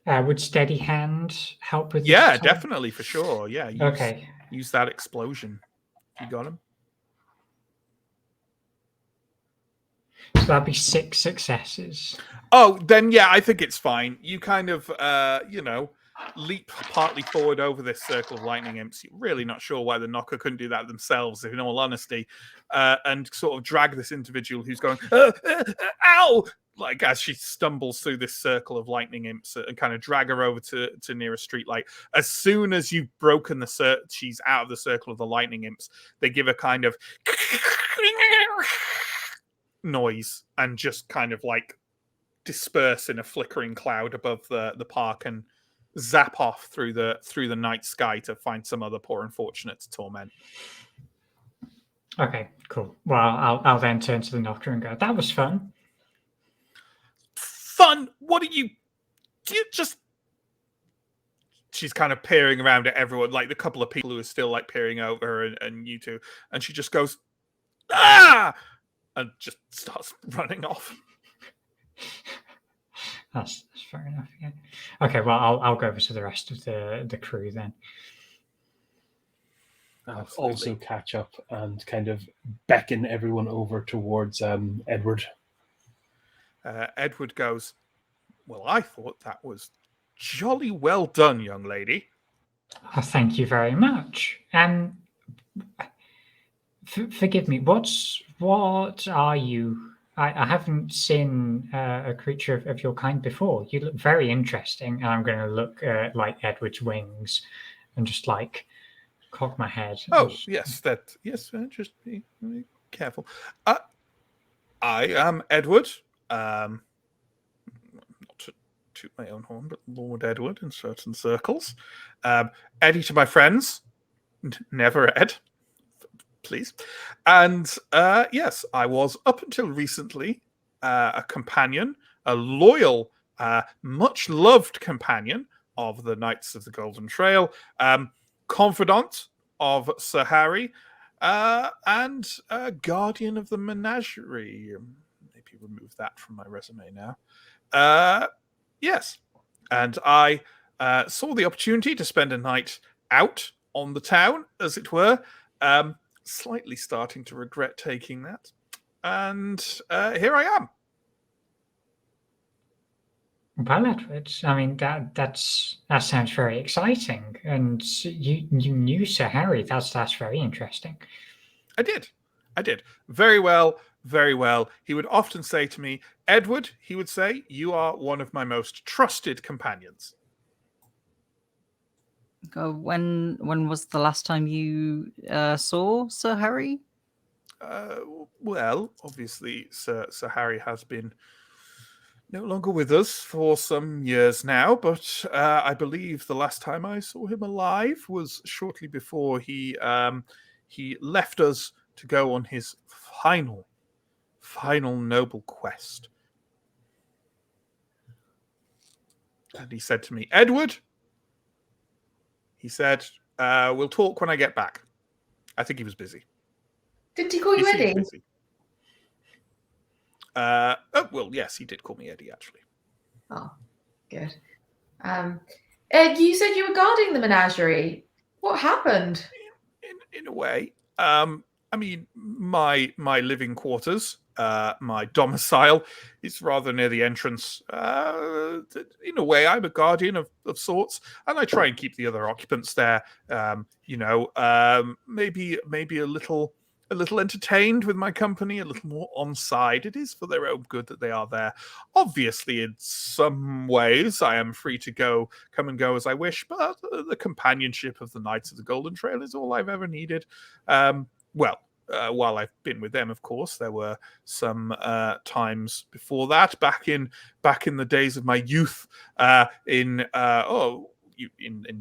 Would steady hand help with this? Yeah, definitely, for sure. Yeah. Use that explosion. You got him? So that'd be 6 successes. Oh, then yeah, I think it's fine. You kind of, leap partly forward over this circle of lightning imps. You're really not sure why the knocker couldn't do that themselves, in all honesty, and sort of drag this individual who's going, ow! Like as she stumbles through this circle of lightning imps, and kind of drag her over to near a street light. As soon as you've broken she's out of the circle of the lightning imps, they give a kind of noise and just kind of like disperse in a flickering cloud above the park and zap off through the night sky to find some other poor unfortunate to torment. Okay, cool. Well, I'll then turn to the knocker and go, "That was fun." fun. What are you just... She's kind of peering around at everyone, like the couple of people who are still like peering over her and you two. And she just goes, ah! And just starts running off. That's fair enough. Yeah. Okay. Well, I'll go over to the rest of the crew then. I'll also catch up and kind of beckon everyone over towards Edward. Edward goes, well, I thought that was jolly well done, young lady. Oh, thank you very much. Forgive me. What are you? I haven't seen a creature of your kind before. You look very interesting, and I'm going to look at like Edward's wings, and just like cock my head. Oh yes, just be careful. I am Edward. Not to toot my own horn, but Lord Edward in certain circles. Eddie to my friends, never Ed. Please. And yes, I was up until recently a companion, a loyal, much loved companion of the Knights of the Golden Trail, confidant of Sir Harry, and guardian of the menagerie. Maybe remove that from my resume now. Yes, and I saw the opportunity to spend a night out on the town, as it were. Slightly starting to regret taking that. And here I am. Well, Edward, I mean that sounds very exciting. And you knew Sir Harry. That's very interesting. I did. Very well, very well. He would often say to me, Edward, he would say, you are one of my most trusted companions. When was the last time you saw Sir Harry? Well, obviously, Sir Harry has been no longer with us for some years now, but I believe the last time I saw him alive was shortly before he left us to go on his final noble quest. And he said to me, Edward, he said, we'll talk when I get back. I think he was busy. Did he call you Eddie? Well, yes, he did call me Eddie, actually. Oh, good. Ed, you said you were guarding the menagerie. What happened? In a way. I mean, my living quarters, my domicile, is rather near the entrance. In a way, I'm a guardian of sorts, and I try and keep the other occupants there. Maybe a little entertained with my company, a little more on side. It is for their own good that they are there. Obviously, in some ways, I am free to come and go as I wish, but the companionship of the Knights of the Golden Trail is all I've ever needed. While I've been with them, of course, there were some times before that, back in the days of my youth, in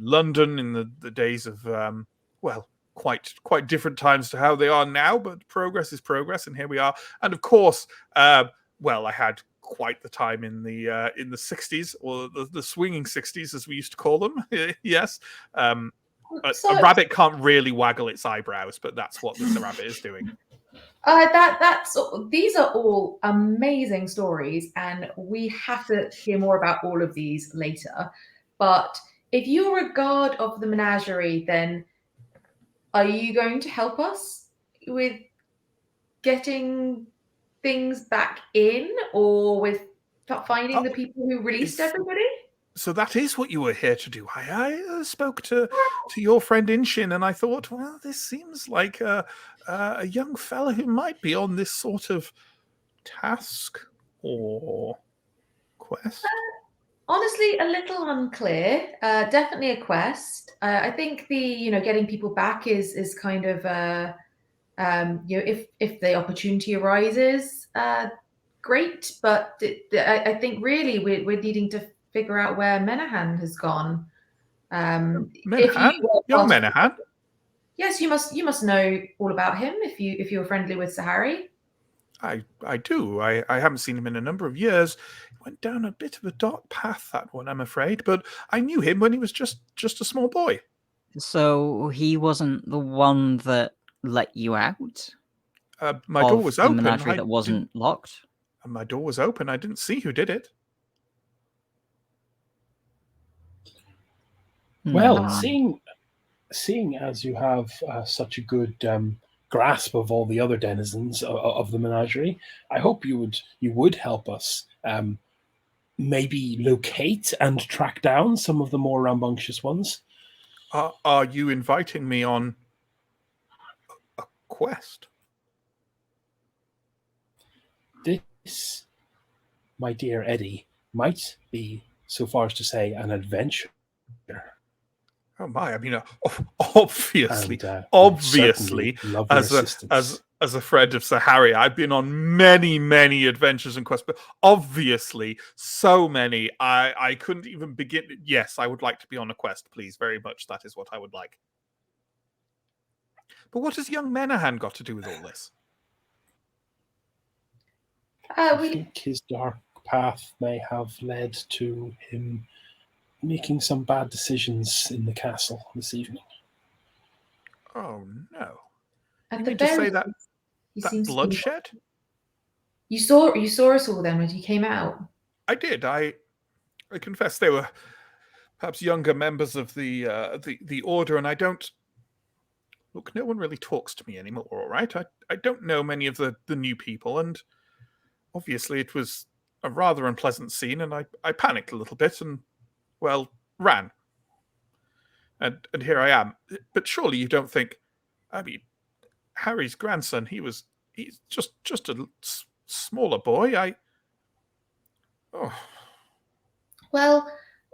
London, in the days of quite different times to how they are now. But progress is progress, and here we are. And of course, I had quite the time in the 60s, or the swinging 60s, as we used to call them. Yes. A rabbit can't really waggle its eyebrows, but that's what this rabbit is doing. These are all amazing stories, and we have to hear more about all of these later. But if you're a guard of the menagerie, then are you going to help us with getting things back in, or with finding the people who released everybody? So that is what you were here to do. I spoke to your friend Inshin, and I thought, well, this seems like a young fella who might be on this sort of task or quest. Honestly, a little unclear. Definitely a quest. I think the getting people back is kind of if the opportunity arises, great. But I think really we're needing to figure out where Menahan has gone. Menahan? Young Menahan? Yes, you must know all about him if you were friendly with Sir Harry. I do. I haven't seen him in a number of years. He went down a bit of a dark path, that one, I'm afraid. But I knew him when he was just a small boy. So he wasn't the one that let you out? My door of was the open. menagerie that wasn't locked? My door was open. I didn't see who did it. Well, Hmm. seeing as you have such a good grasp of all the other denizens of the menagerie, I hope you would help us maybe locate and track down some of the more rambunctious ones. Are you inviting me on a quest? This, my dear Eddie, might be, so far as to say, an adventure. Oh my! I mean, obviously, And obviously, love your as assistance. a friend of Sir Harry, I've been on many adventures and quests, but obviously, so many, I couldn't even begin. Yes, I would like to be on a quest, please, very much. That is what I would like. But what has young Menahan got to do with all this? I We think his dark path may have led to him making some bad decisions in the castle this evening. Oh no! at You the mean to say very that least, he that seems to be. bloodshed? You saw us all then when you came out. I did. I confess they were perhaps younger members of the order, and I don't. Look, no one really talks to me anymore, all right? I don't know many of the new people, and obviously it was a rather unpleasant scene, and I panicked a little bit and, well, ran. And here I am. But surely you don't think, I mean, Harry's grandson, he's just a smaller boy. Oh, Well,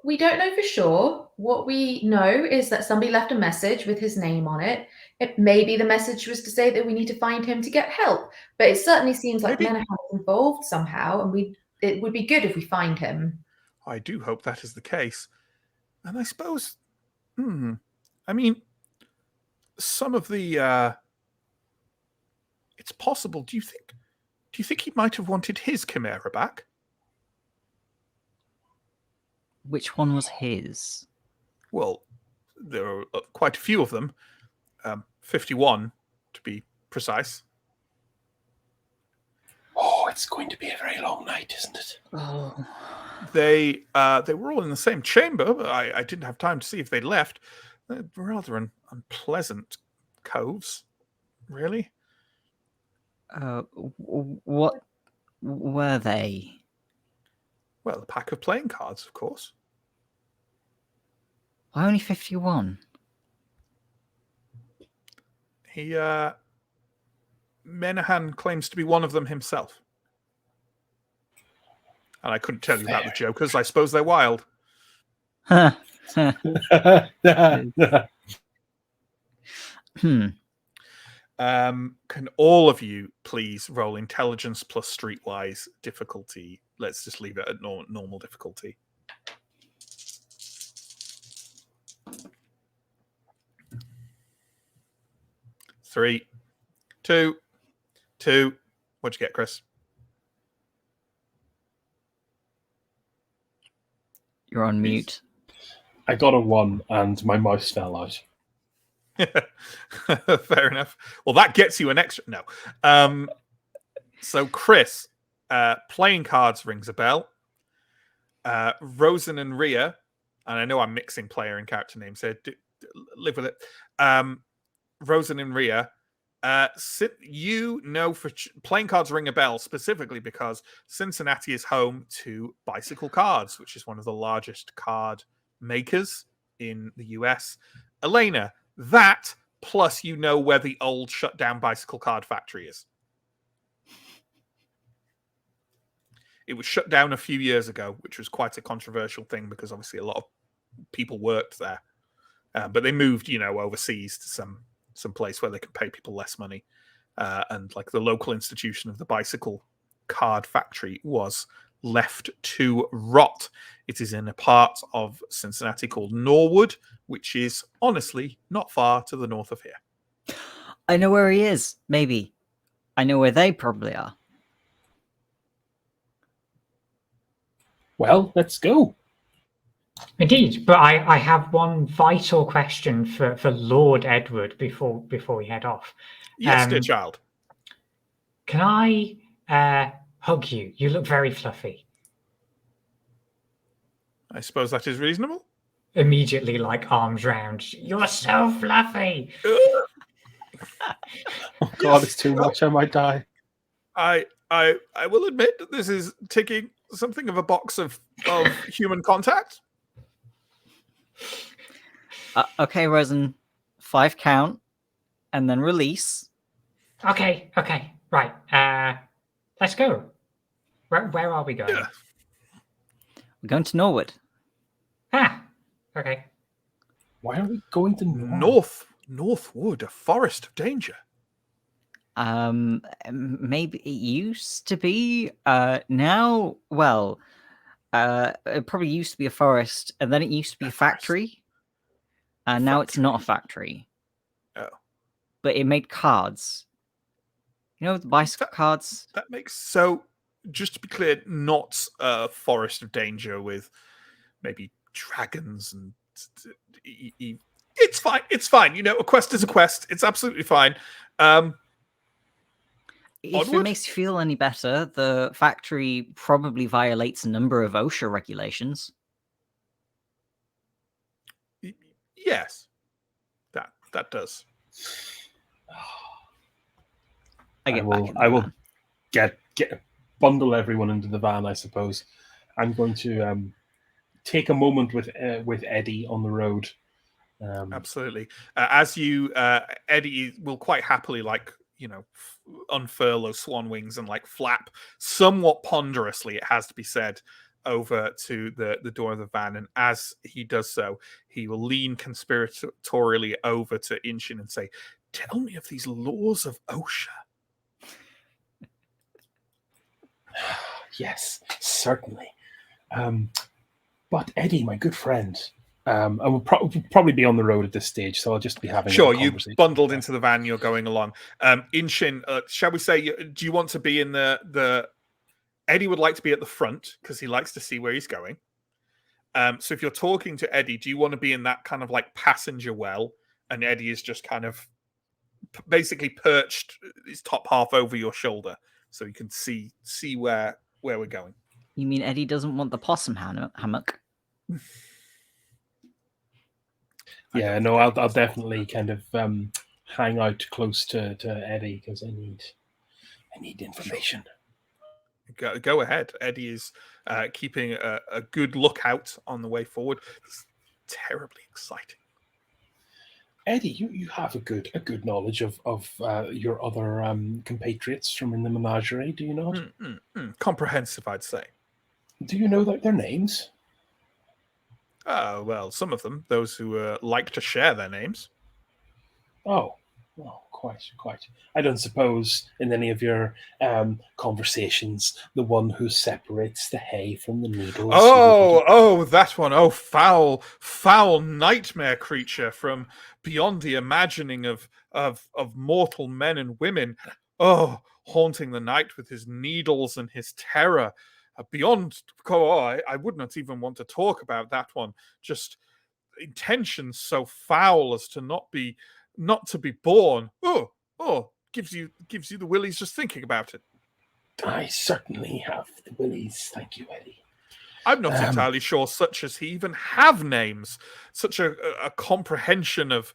we don't know for sure. What we know is that somebody left a message with his name on it. Maybe the message was to say that we need to find him to get help, but it certainly seems like maybe. Menahan is involved somehow, and it would be good if we find him. I do hope that is the case. And I suppose, I mean, some of the it's possible. Do you think he might have wanted his chimera back? Which one was his? Well, there are quite a few of them. 51 to be precise. Oh, it's going to be a very long night, isn't it? Oh. They were all in the same chamber, but I didn't have time to see if they'd left. They're rather unpleasant coves, really. What were they? Well, a pack of playing cards, of course. Why only 51? Menahan claims to be one of them himself. And I couldn't tell you about the jokers. I suppose they're wild. Hmm. Can all of you please roll intelligence plus streetwise difficulty? Let's just leave it at normal difficulty. Three, two. What'd you get, Chris? You're on mute. I got a 1 and my mouse fell out. Fair enough. Well, that gets you an extra. No. So, Chris, playing cards rings a bell. Rosen and Rhea, and I know I'm mixing player and character names here. Live with it. Rosen and Rhea, you know for playing cards ring a bell specifically because Cincinnati is home to Bicycle Cards, which is one of the largest card makers in the US. Elena, that plus you know where the old shut down Bicycle Card factory is. It was shut down a few years ago, which was quite a controversial thing because obviously a lot of people worked there. But they moved, overseas to some place where they can pay people less money. And like the local institution of the Bicycle Card factory was left to rot. It is in a part of Cincinnati called Norwood, which is honestly not far to the north of here. I know where he is, maybe. I know where they probably are. Well, let's go. Indeed, but I have one vital question for Lord Edward before we head off. Yes, dear child. Can I hug you? You look very fluffy. I suppose that is reasonable. Immediately, like arms round. You're so fluffy. Oh God, it's too much. I might die. I will admit that this is ticking something of a box of human contact. Okay, Rosen, 5 count, and then release. Okay, right. Let's go. Where are we going? Yeah. We're going to Norwood. Okay. Why are we going to North? Northwood, a forest of danger. Maybe it used to be. Now, well, it probably used to be a forest, and then it used to be a factory. And now it's not a factory. Oh. But it made cards. You know, the bicycle cards? That makes so, just to be clear, not a forest of danger with maybe dragons and it's fine. It's fine. You know, a quest is a quest. It's absolutely fine. If Onward? it makes you feel any better, the factory probably violates a number of OSHA regulations. Yes, that does. I will get bundle everyone into the van. I suppose I'm going to take a moment with Eddie on the road. Absolutely. As you, Eddie will quite happily, like, you know, unfurl those swan wings and like flap somewhat ponderously, it has to be said, over to the door of the van. And as he does so, he will lean conspiratorially over to Inchin and say, "Tell me of these laws of OSHA." Yes, certainly. But Eddie, my good friend, I will probably be on the road at this stage, so I'll just be having Sure, a you conversation. bundled into the van, you're going along. Inchin, shall we say, do you want to be in the Eddie would like to be at the front because he likes to see where he's going. So if you're talking to Eddie, do you want to be in that kind of like passenger well, and Eddie is just kind of basically perched his top half over your shoulder so you can see where we're going? You mean Eddie doesn't want the possum hammock? Yeah, no, I'll definitely kind of hang out close to Eddie because I need information. Go ahead. Eddie is keeping a good lookout on the way forward. It's terribly exciting. Eddie, you have a good knowledge of your other compatriots from in the menagerie, do you not? Comprehensive, I'd say. Do you know their names? Well, some of them, those who like to share their names. Oh, quite. I don't suppose in any of your conversations, the one who separates the hay from the needles. Oh, that one. Oh, foul nightmare creature from beyond the imagining of mortal men and women. Oh, haunting the night with his needles and his terror. Beyond, I would not even want to talk about that one. Just intentions so foul as to not to be born. Oh, gives you the willies just thinking about it. I certainly have the willies. Thank you, Eddie. I'm not entirely sure such as he even have names. Such a comprehension of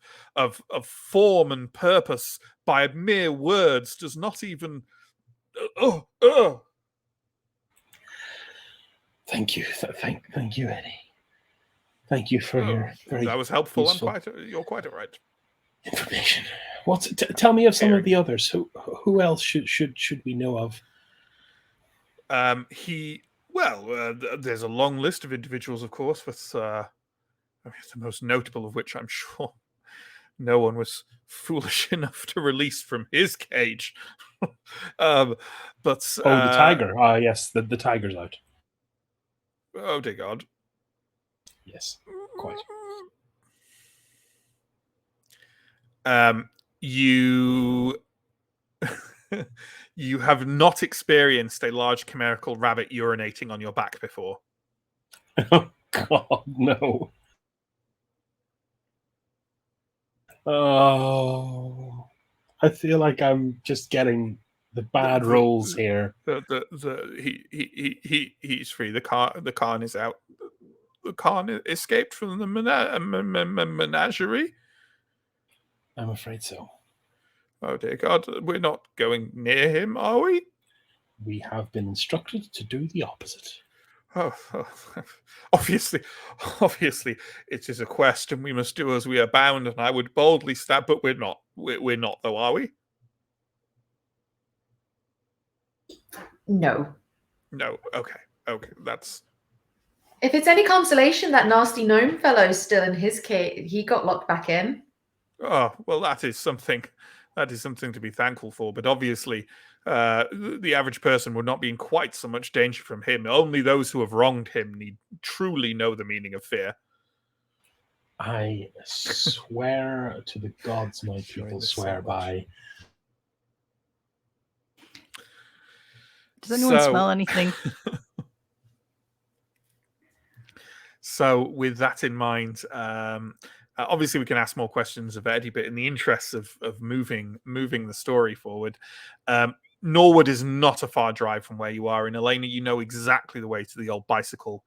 form and purpose by mere words does not even. Thank you, thank you, Eddie. Thank you for your very. That was helpful. Useful You're quite all right. Information. Tell me of some of the others. Who else should we know of? There's a long list of individuals, of course, with the most notable of which I'm sure no one was foolish enough to release from his cage. The tiger. Yes, the tiger's out. Oh dear God. Yes, quite. You you have not experienced a large chimerical rabbit urinating on your back before. Oh God, no. Oh, I feel like I'm just getting the bad rolls here. He's free. The Khan is out. The Khan escaped from the menagerie. I'm afraid so. Oh dear God, we're not going near him, are we? We have been instructed to do the opposite. Oh, obviously, it is a quest, and we must do as we are bound. And I would boldly stab, but we're not. We're not, though, are we? No. No. Okay. That's. If it's any consolation, that nasty gnome fellow's still in his cave. He got locked back in. Oh well, that is something. That is something to be thankful for. But obviously, the average person would not be in quite so much danger from him. Only those who have wronged him need truly know the meaning of fear. I swear to the gods my people swear by. Does anyone smell anything? So, with that in mind, obviously we can ask more questions of Eddie, but in the interests of moving the story forward, Norwood is not a far drive from where you are. In Elena, you know exactly the way to the old bicycle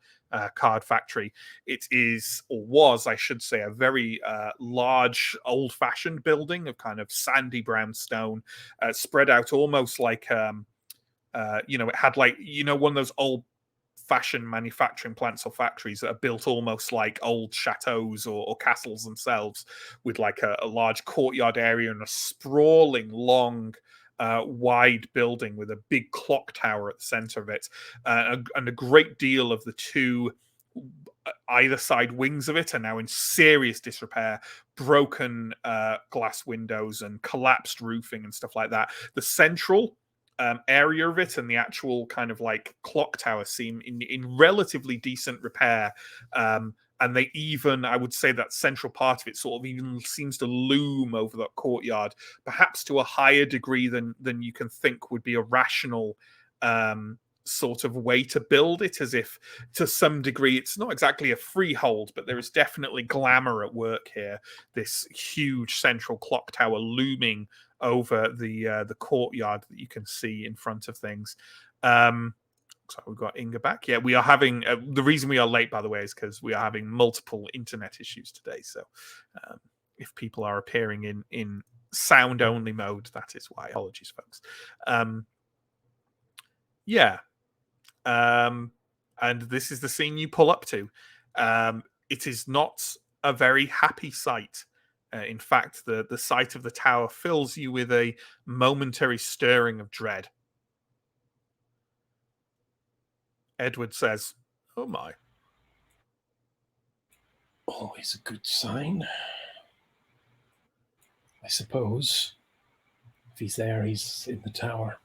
card factory. It is, or was, I should say, a very large, old-fashioned building of kind of sandy brown stone, spread out almost like, it had like, one of those old-fashioned manufacturing plants or factories that are built almost like old chateaus or castles themselves, with like a large courtyard area and a sprawling, long, wide building with a big clock tower at the center of it, and a great deal of the two either side wings of it are now in serious disrepair, broken glass windows and collapsed roofing and stuff like that. The central area of it and the actual kind of like clock tower seem in relatively decent repair, and they even, I would say, that central part of it sort of even seems to loom over that courtyard, perhaps to a higher degree than you can think would be a rational sort of way to build it, as if to some degree it's not exactly a freehold, but there is definitely glamour at work here. This huge central clock tower looming over the courtyard that you can see in front of things. So we've got Inga back. Yeah, we are having the reason we are late, by the way, is because we are having multiple internet issues today. So if people are appearing in sound only mode, that is why. Apologies, folks. And this is the scene you pull up to. It is not a very happy sight. In fact, the sight of the tower fills you with a momentary stirring of dread. Edward says, "Oh my." Always a good sign, I suppose. If he's there, he's in the tower.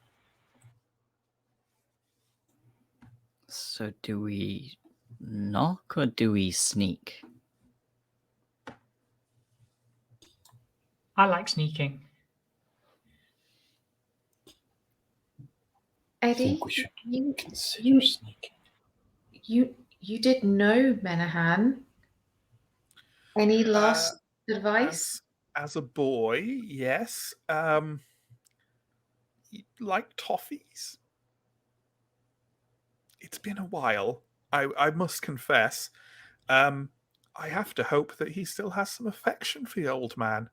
So do we knock or do we sneak? I like sneaking. I Eddie, think we should consider you- sneaking. you did know Menahan. Any last advice? As a boy, yes. Like toffees. It's been a while, I must confess. I have to hope that he still has some affection for the old man.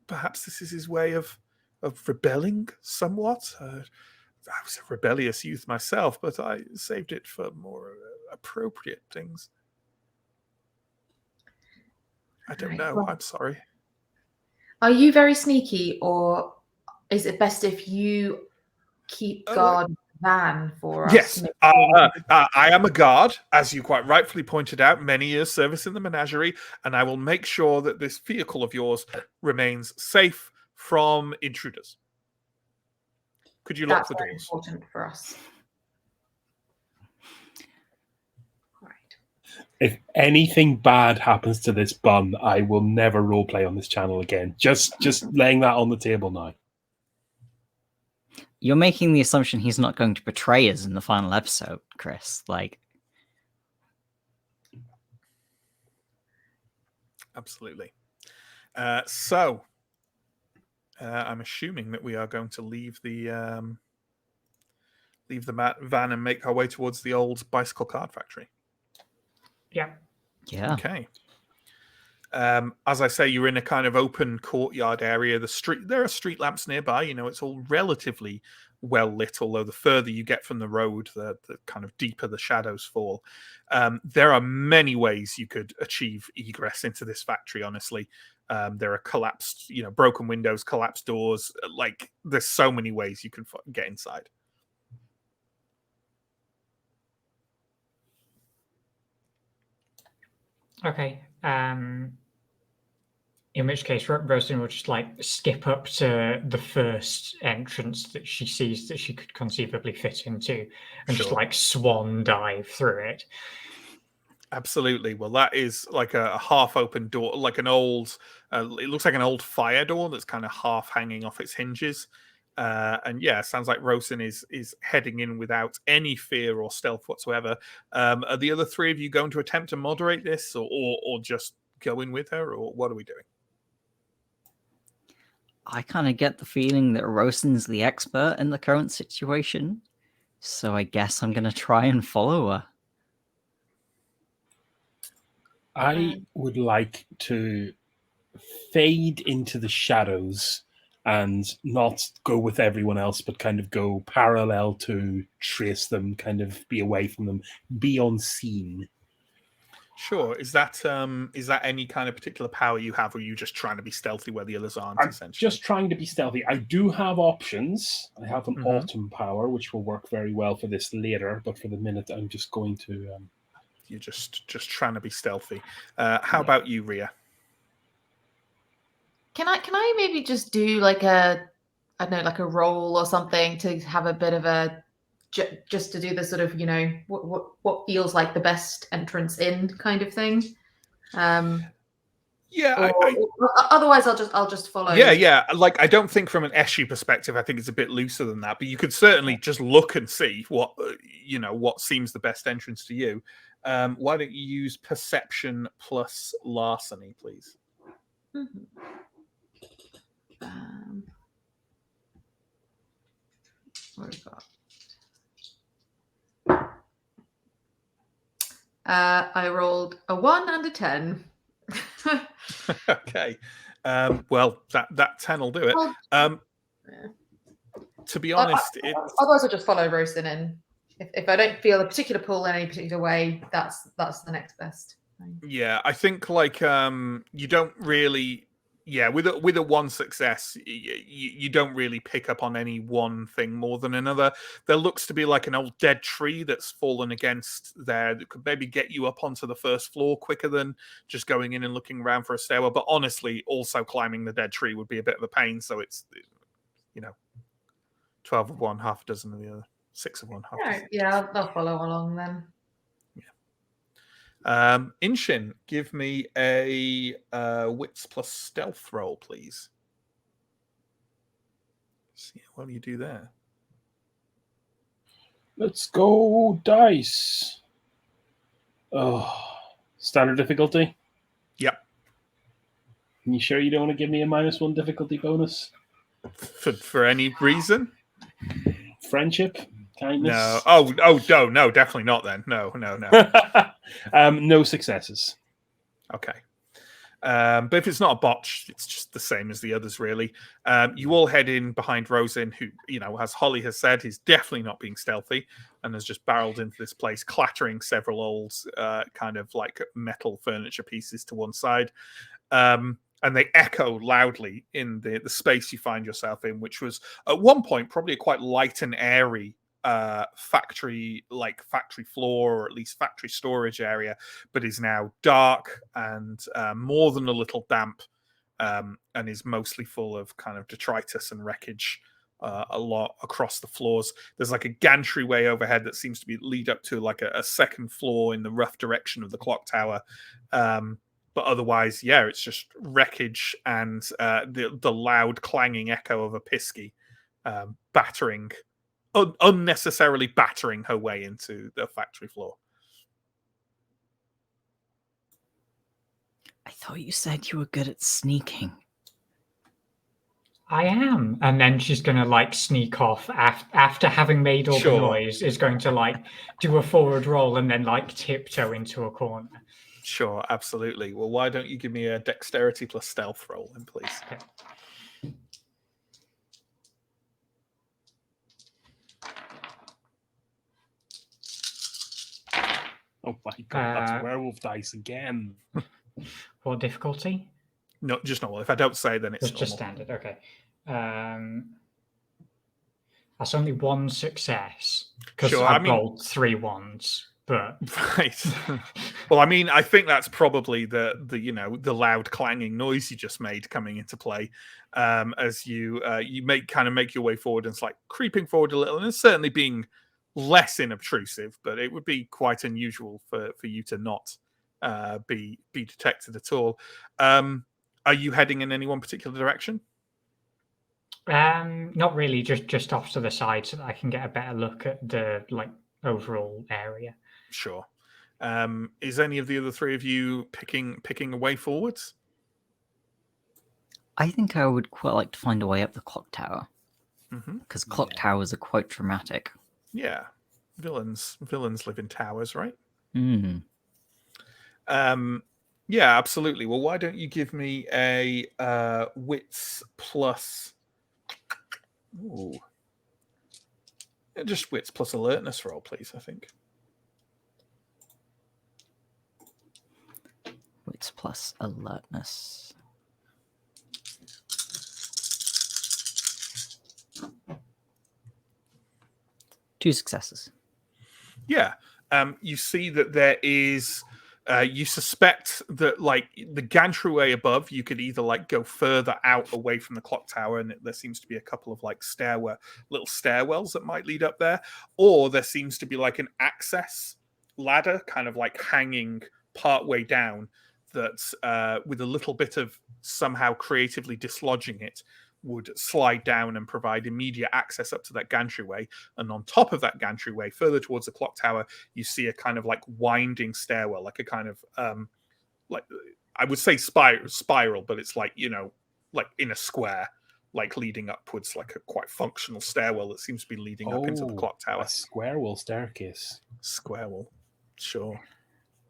Perhaps this is his way of rebelling somewhat. I was a rebellious youth myself, but I saved it for more appropriate things. I don't know. Well, I'm sorry. are you very sneaky, or is it best if you keep guard of the van for us? Yes, I am a guard, as you quite rightfully pointed out, many years service in the menagerie, and I will make sure that this vehicle of yours remains safe from intruders. Could you lock That's the very doors? important for us. All right. If anything bad happens to this bun, I will never roleplay on this channel again. Just laying that on the table now. You're making the assumption he's not going to betray us in the final episode, Chris. Like, Absolutely. So I'm assuming that we are going to leave the van and make our way towards the old bicycle card factory. Yeah. Yeah. Okay. As I say, you're in a kind of open courtyard area. There are street lamps nearby. You know, it's all relatively well lit, although the further you get from the road, the kind of deeper the shadows fall. There are many ways you could achieve egress into this factory, honestly. There are collapsed, broken windows, collapsed doors. Like, there's so many ways you can get inside. Okay. In which case, Rosen will just skip up to the first entrance that she sees that she could conceivably fit into, and Sure. just swan dive through it. Absolutely. Well, that is like a half-open door, like an old. It looks like an old fire door that's kind of half hanging off its hinges. And yeah, sounds like Rosen is heading in without any fear or stealth whatsoever. Are the other three of you going to attempt to moderate this, or just go in with her, or what are we doing? I kind of get the feeling that Rosen's the expert in the current situation, so I guess I'm going to try and follow her. I would like to fade into the shadows and not go with everyone else, but kind of go parallel to trace them, kind of be away from them, be unseen. Sure. Is that any kind of particular power you have, or are you just trying to be stealthy where the others aren't? I'm Essentially, just trying to be stealthy. I do have options. I have an autumn power, which will work very well for this later, but for the minute, I'm just going to. You're just trying to be stealthy. How about you, Ria? Can I maybe just do like a roll or something to have a bit of a just to do the sort of what feels like the best entrance in kind of thing. Yeah. Otherwise, I'll just follow. Yeah. Like, I don't think from an issue perspective, I think it's a bit looser than that. But you could certainly just look and see what what seems the best entrance to you. Why don't you use perception plus larceny, please? Mm-hmm. What have we got? I rolled a 1 and a 10. Okay. Well, that 10 will do it. To be honest, otherwise I'll just follow Rosen in. If I don't feel a particular pull in any particular way, that's the next best. Yeah, I think you don't really. Yeah, with a one success, you don't really pick up on any one thing more than another. There looks to be like an old dead tree that's fallen against there that could maybe get you up onto the first floor quicker than just going in and looking around for a stairwell. But honestly, also climbing the dead tree would be a bit of a pain. So it's 12 of one, half a dozen of the other, 6 of one, half a dozen. Yeah, I'll follow along then. Inshin, give me a wits plus stealth roll, please. See what do you do there? Let's go dice. Oh, standard difficulty? Yep. You sure you don't want to give me a -1 difficulty bonus? For any reason? Friendship? Kindness? No. Oh, no, definitely not then. No. No successes. Okay. But if it's not a botch, it's just the same as the others, really. You all head in behind Rosen, who, as Holly has said, is definitely not being stealthy and has just barreled into this place, clattering several old kind of like metal furniture pieces to one side. And they echo loudly in the space you find yourself in, which was at one point probably a quite light and airy factory floor, or at least factory storage area, but is now dark and more than a little damp, and is mostly full of kind of detritus and wreckage a lot across the floors. There's like a gantry overhead that seems to lead up to like a second floor in the rough direction of the clock tower. But otherwise, yeah, it's just wreckage and the loud clanging echo of a pisky unnecessarily battering her way into the factory floor. I thought you said you were good at sneaking. I am. And then she's going to like sneak off after having made all the Sure. noise, is going to like do a forward roll and then like tiptoe into a corner. Sure, absolutely. Well, why don't you give me a dexterity plus stealth roll, then, please? Okay. Oh my god, that's werewolf dice again. What difficulty? No, just normal. If I don't say, then it's It's normal. just standard. Okay. That's only one success because Sure, I've rolled 3 ones. But right. Well, I mean, I think that's probably the the loud clanging noise you just made coming into play, as you make your way forward, and it's like creeping forward a little, and it's certainly being less inobtrusive, but it would be quite unusual for you to not be detected at all. Are you heading in any one particular direction? not really, just off to the side so that I can get a better look at the like overall area. Sure. Is any of the other three of you picking a way forwards? I think I would quite like to find a way up the clock tower, Mm-hmm. because clock towers are quite dramatic. Yeah, villains live in towers, right? Hmm. Yeah, absolutely. Well, why don't you give me a wits plus? Ooh. Just wits plus alertness roll, please. I think. Wits plus alertness. Two successes. Yeah. You see that there is. You suspect that, like, the gantry above, you could either like go further out away from the clock tower, and there seems to be a couple of like little stairwells that might lead up there, or there seems to be like an access ladder, kind of like hanging partway down, that with a little bit of somehow creatively dislodging it would slide down and provide immediate access up to that gantry. And on top of that gantry, further towards the clock tower, you see a kind of like winding stairwell, like a kind of like, I would say spiral, but it's like, like in a square, like leading upwards, like a quite functional stairwell that seems to be leading up into the clock tower. A square wall staircase. Square wall, sure.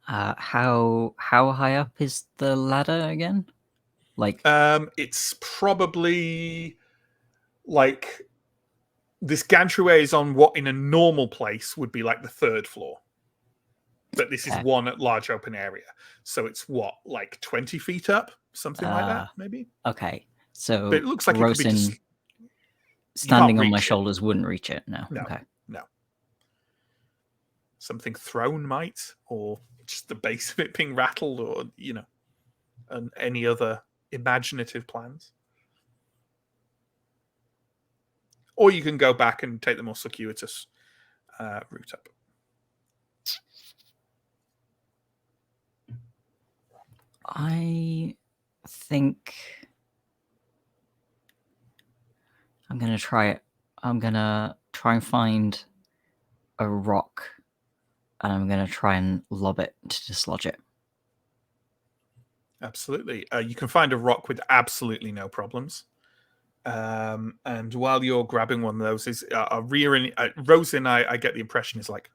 How high up is the ladder again? Like, It's probably like this gantry is on what in a normal place would be like the 3rd floor, but this is one large open area, so it's what, like 20 feet up, something like that, maybe. Okay, so but it looks like Rosin it could be just standing on my reach it. shoulders wouldn't reach it. No. No. Okay. No. Something thrown might, or just the base of it being rattled, or and any other imaginative plans. Or you can go back and take the more circuitous route up. I think I'm gonna try it. I'm gonna try and find a rock, and I'm gonna try and lob it to dislodge it. Absolutely. You can find a rock with absolutely no problems. And while you're grabbing one of those, is Rosin, I get the impression, is like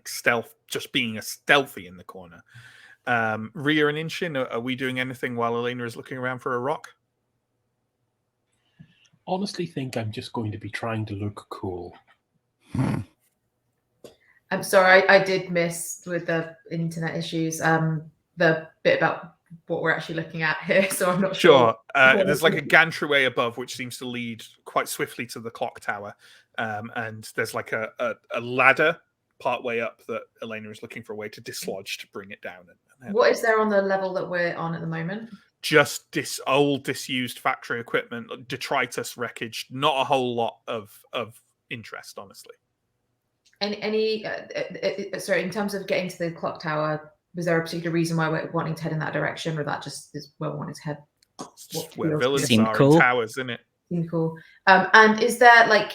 stealth, just being a stealthy in the corner. Rhea and Inshin, are we doing anything while Elena is looking around for a rock? Honestly, think I'm just going to be trying to look cool. I'm sorry, I did miss with the internet issues the bit about what we're actually looking at here, so I'm not sure. There's like a gantry above which seems to lead quite swiftly to the clock tower, and there's like a ladder part way up that Elena is looking for a way to dislodge to bring it down. What is there on the level that we're on at the moment? Just old disused factory equipment, detritus wreckage, not a whole lot of interest, honestly. Any sorry, in terms of getting to the clock tower, was there a particular reason why we're wanting to head in that direction, or that just is where we wanted to head? Where villains Seemed are cool. in towers, isn't it? Seemed cool. And is there like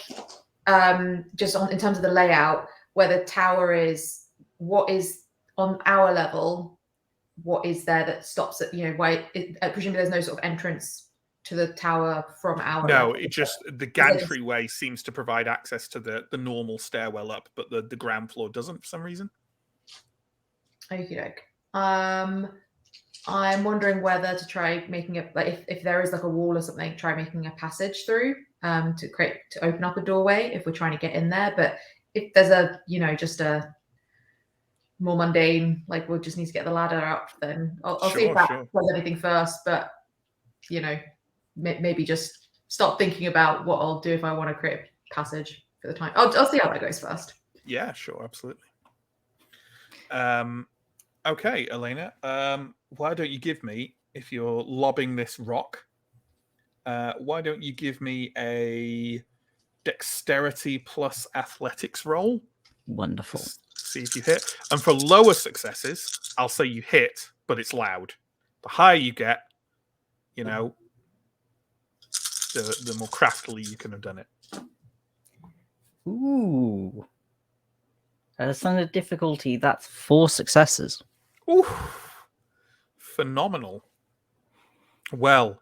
just in terms of the layout, where the tower is, what is on our level what is there that stops it? Why? Presumably, there's no sort of entrance to the tower from our. No, level. it just the gantry-way seems to provide access to the normal stairwell up, but the ground floor doesn't for some reason. Okie doke. I'm wondering whether to try making it like if there is like a wall or something, try making a passage through to open up a doorway if we're trying to get in there. But if there's a just a more mundane, like we'll just need to get the ladder up, then I'll see if that does anything first. But maybe just stop thinking about what I'll do if I want to create a passage for the time. I'll see how that goes first. Yeah, sure, absolutely. Okay, Elena. Why don't you give me, if you're lobbing this rock, why don't you give me a dexterity plus athletics roll? Wonderful. See if you hit. And for lower successes, I'll say you hit, but it's loud. The higher you get, the more craftily you can have done it. Ooh. At a standard difficulty, that's 4 successes. Ooh. Phenomenal. Well,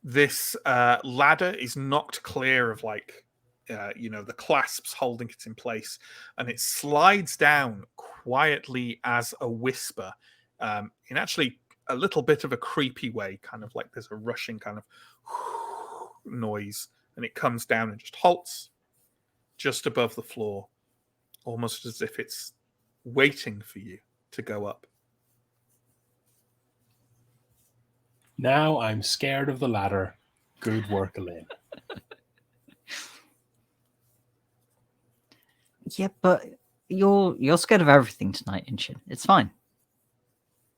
this ladder is knocked clear of the clasps holding it in place, and it slides down quietly as a whisper, in actually a little bit of a creepy way, kind of like there's a rushing kind of noise, and it comes down and just halts just above the floor, almost as if it's waiting for you to go up. Now I'm scared of the ladder. Good work, Elaine. Yeah, but you're scared of everything tonight, Inchin. It's fine.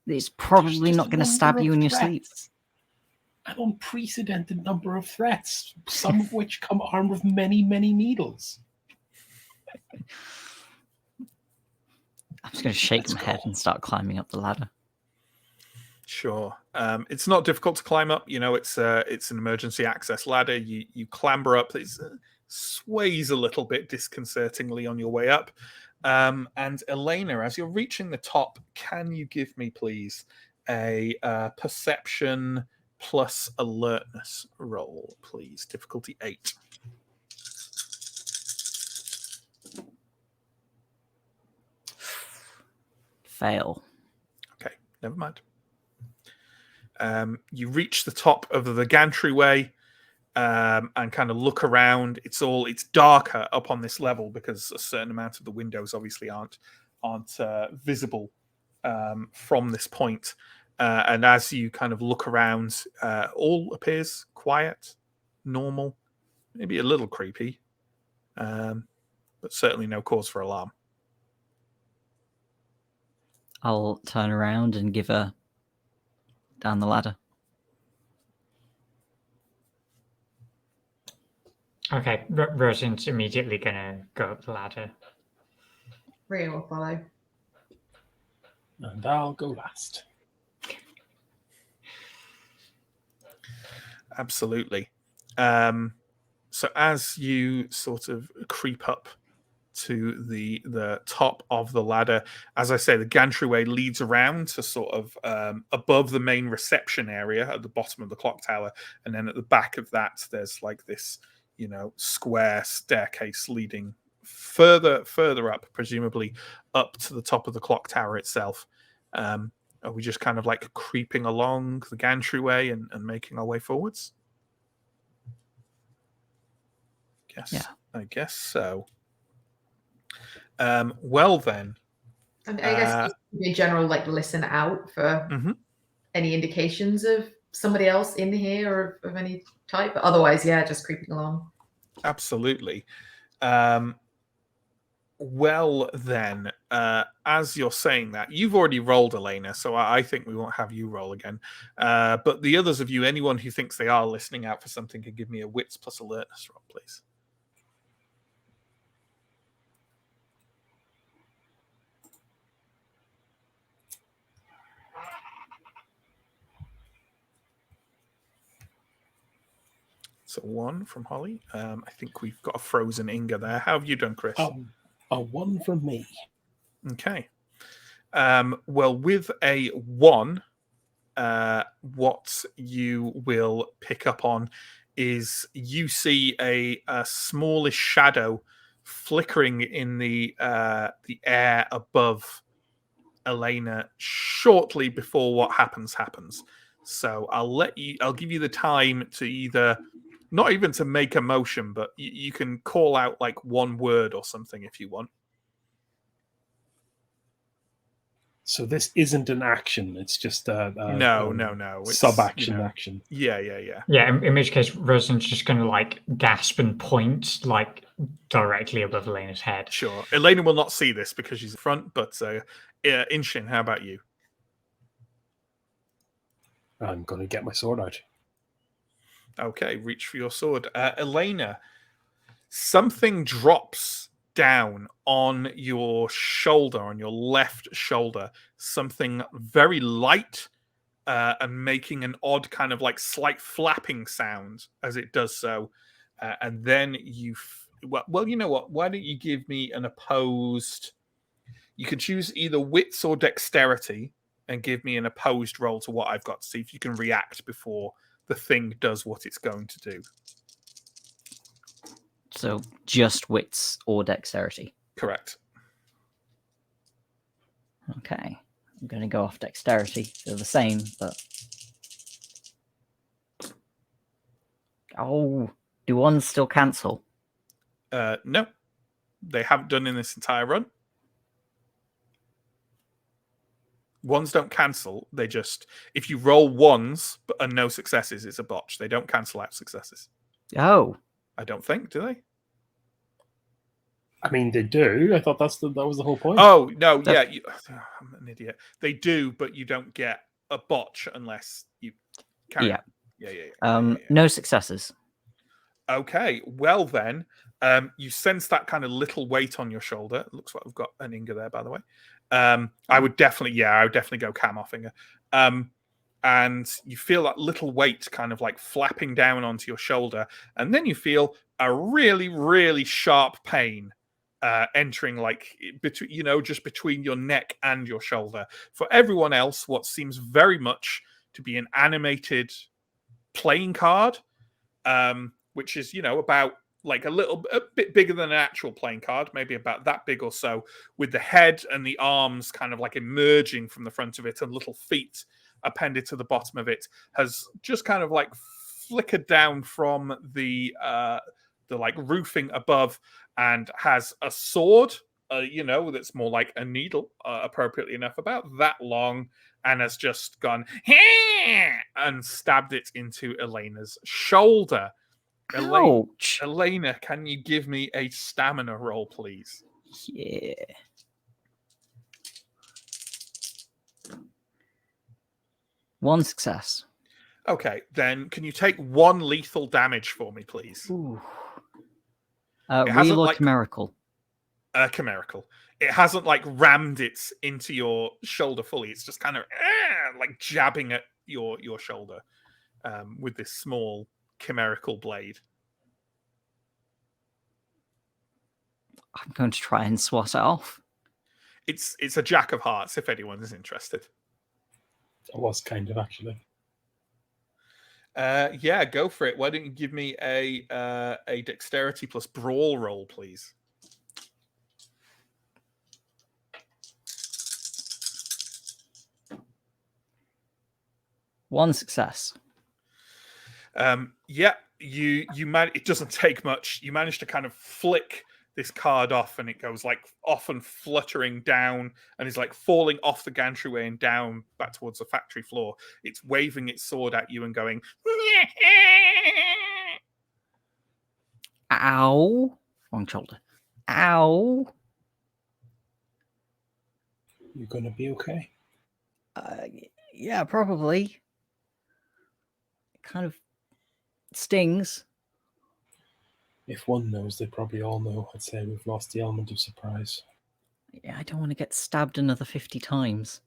It's probably not going to stab you in your sleep. An unprecedented number of threats, some of which come armed with many, many needles. I'm just going to shake my head and start climbing up the ladder. Sure. It's not difficult to climb up. It's an emergency access ladder. You clamber up. It sways a little bit disconcertingly on your way up. And Elena, as you're reaching the top, can you give me, please, a perception plus alertness roll, please? Difficulty 8. Fail. Okay, never mind. You reach the top of the gantry-way and kind of look around. It's darker up on this level because a certain amount of the windows obviously aren't visible from this point. And as you kind of look around, all appears quiet, normal, maybe a little creepy, but certainly no cause for alarm. I'll turn around and give her down the ladder. Okay, Rosin's immediately going to go up the ladder. Ria will follow. And I'll go last. Absolutely. So as you sort of creep up to the top of the ladder, as I say, the gantryway leads around to sort of above the main reception area at the bottom of the clock tower, and then at the back of that there's like this square staircase leading further up, presumably up to the top of the clock tower itself. Are we just kind of like creeping along the gantryway and making our way forwards? I guess so. Well then. I guess just in general, like listen out for any indications of somebody else in here or of any type. But otherwise, yeah, just creeping along. Absolutely. Well then, as you're saying that, you've already rolled, Elena, so I think we won't have you roll again. But the others of you, anyone who thinks they are listening out for something, can give me a wits plus alertness roll, please. So 1 from Holly. I think we've got a frozen Inga there. How have you done, Chris? A 1 from me. Okay. Well, with a 1, what you will pick up on is you see a smallish shadow flickering in the air above Elena shortly before what happens. So I'll give you the time to either, not even to make a motion, but you can call out like one word or something if you want. So this isn't an action; it's just a No. It's, sub-action action. Yeah. Yeah, in which case, Rosalind's just going to like gasp and point like directly above Elena's head. Sure. Elena will not see this because she's in front, but Inshin, how about you? I'm going to get my sword out. Okay, reach for your sword. Elena, something drops down on your shoulder, on your left shoulder. Something very light and making an odd kind of like slight flapping sound as it does so. And then well, you know what? Why don't you give me an opposed... You can choose either wits or dexterity and give me an opposed roll to what I've got to see if you can react before the thing does what it's going to do. So just wits or dexterity. Correct. Okay. I'm going to go off dexterity. They're the same, but... Oh, do ones still cancel? No. They haven't done in this entire run. Ones don't cancel. They just... If you roll ones and no successes, it's a botch. They don't cancel out successes. Oh. I don't think, do they? I mean, they do. I thought that was the whole point. Oh, no, yeah. I'm an idiot. They do, but you don't get a botch unless you carry Yeah. Yeah. No successes. Okay, well then, you sense that kind of little weight on your shoulder. It looks like we've got an Inga there, by the way. I would definitely go cam off Inga. And you feel that little weight kind of like flapping down onto your shoulder, and then you feel a really, really sharp pain entering like between, just between your neck and your shoulder. For everyone else, what seems very much to be an animated playing card, which is about like a bit bigger than an actual playing card, maybe about that big or so, with the head and the arms kind of like emerging from the front of it and little feet appended to the bottom of it, has just kind of like flickered down from the like roofing above, and has a sword, that's more like a needle, appropriately enough, about that long, and has just gone and stabbed it into Elena's shoulder. Ouch. Elena, can you give me a stamina roll, please? Yeah. One success. Okay, then can you take 1 lethal damage for me, please? Ooh. It Real or like, chimerical? Chimerical. It hasn't like rammed it into your shoulder fully. It's just kind of like jabbing at your shoulder with this small chimerical blade. I'm going to try and swat it off. It's a Jack of Hearts, if anyone is interested. It was kind of, actually. Yeah, go for it. Why don't you give me a dexterity plus brawl roll, please? One success. Yeah, you it doesn't take much. You manage to kind of flick this card off, and it goes like off and fluttering down, and is like falling off the gantry and down back towards the factory floor. It's waving its sword at you and going, Ow. Wrong shoulder. Ow. You're going to be okay? Yeah, probably. It kind of stings. If one knows, they probably all know. I'd say we've lost the element of surprise. Yeah, I don't want to get stabbed another 50 times.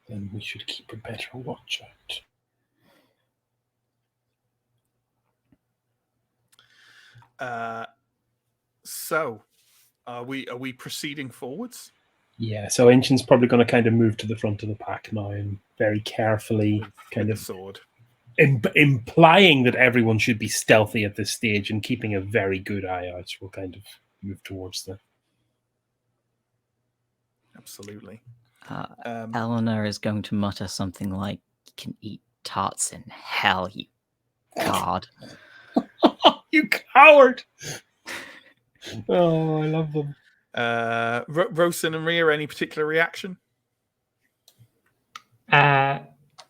Then we should keep a better watch out. So, are we proceeding forwards? Yeah, so Ancient's probably going to kind of move to the front of the pack now and very carefully kind with of the sword. Implying that everyone should be stealthy at this stage and keeping a very good eye out. We'll kind of move towards the... Absolutely. Eleanor is going to mutter something like, "You can eat tarts in hell, you card." You coward! Oh, I love them. Rosen and Rhea, any particular reaction?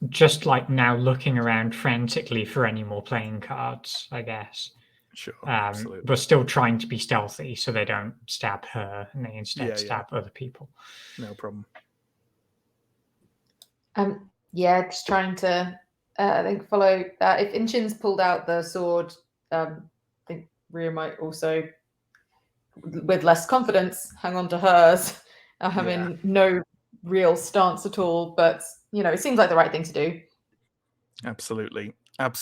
Just like now looking around frantically for any more playing cards, I guess. Sure, absolutely. But still trying to be stealthy so they don't stab her and they instead Yeah, stab other people. No problem. Yeah, just trying to I think follow. If Inchin's pulled out the sword, I think Rhea might also, with less confidence, hang on to hers. Having no real stance at all, but it seems like the right thing to do. Absolutely. Oh,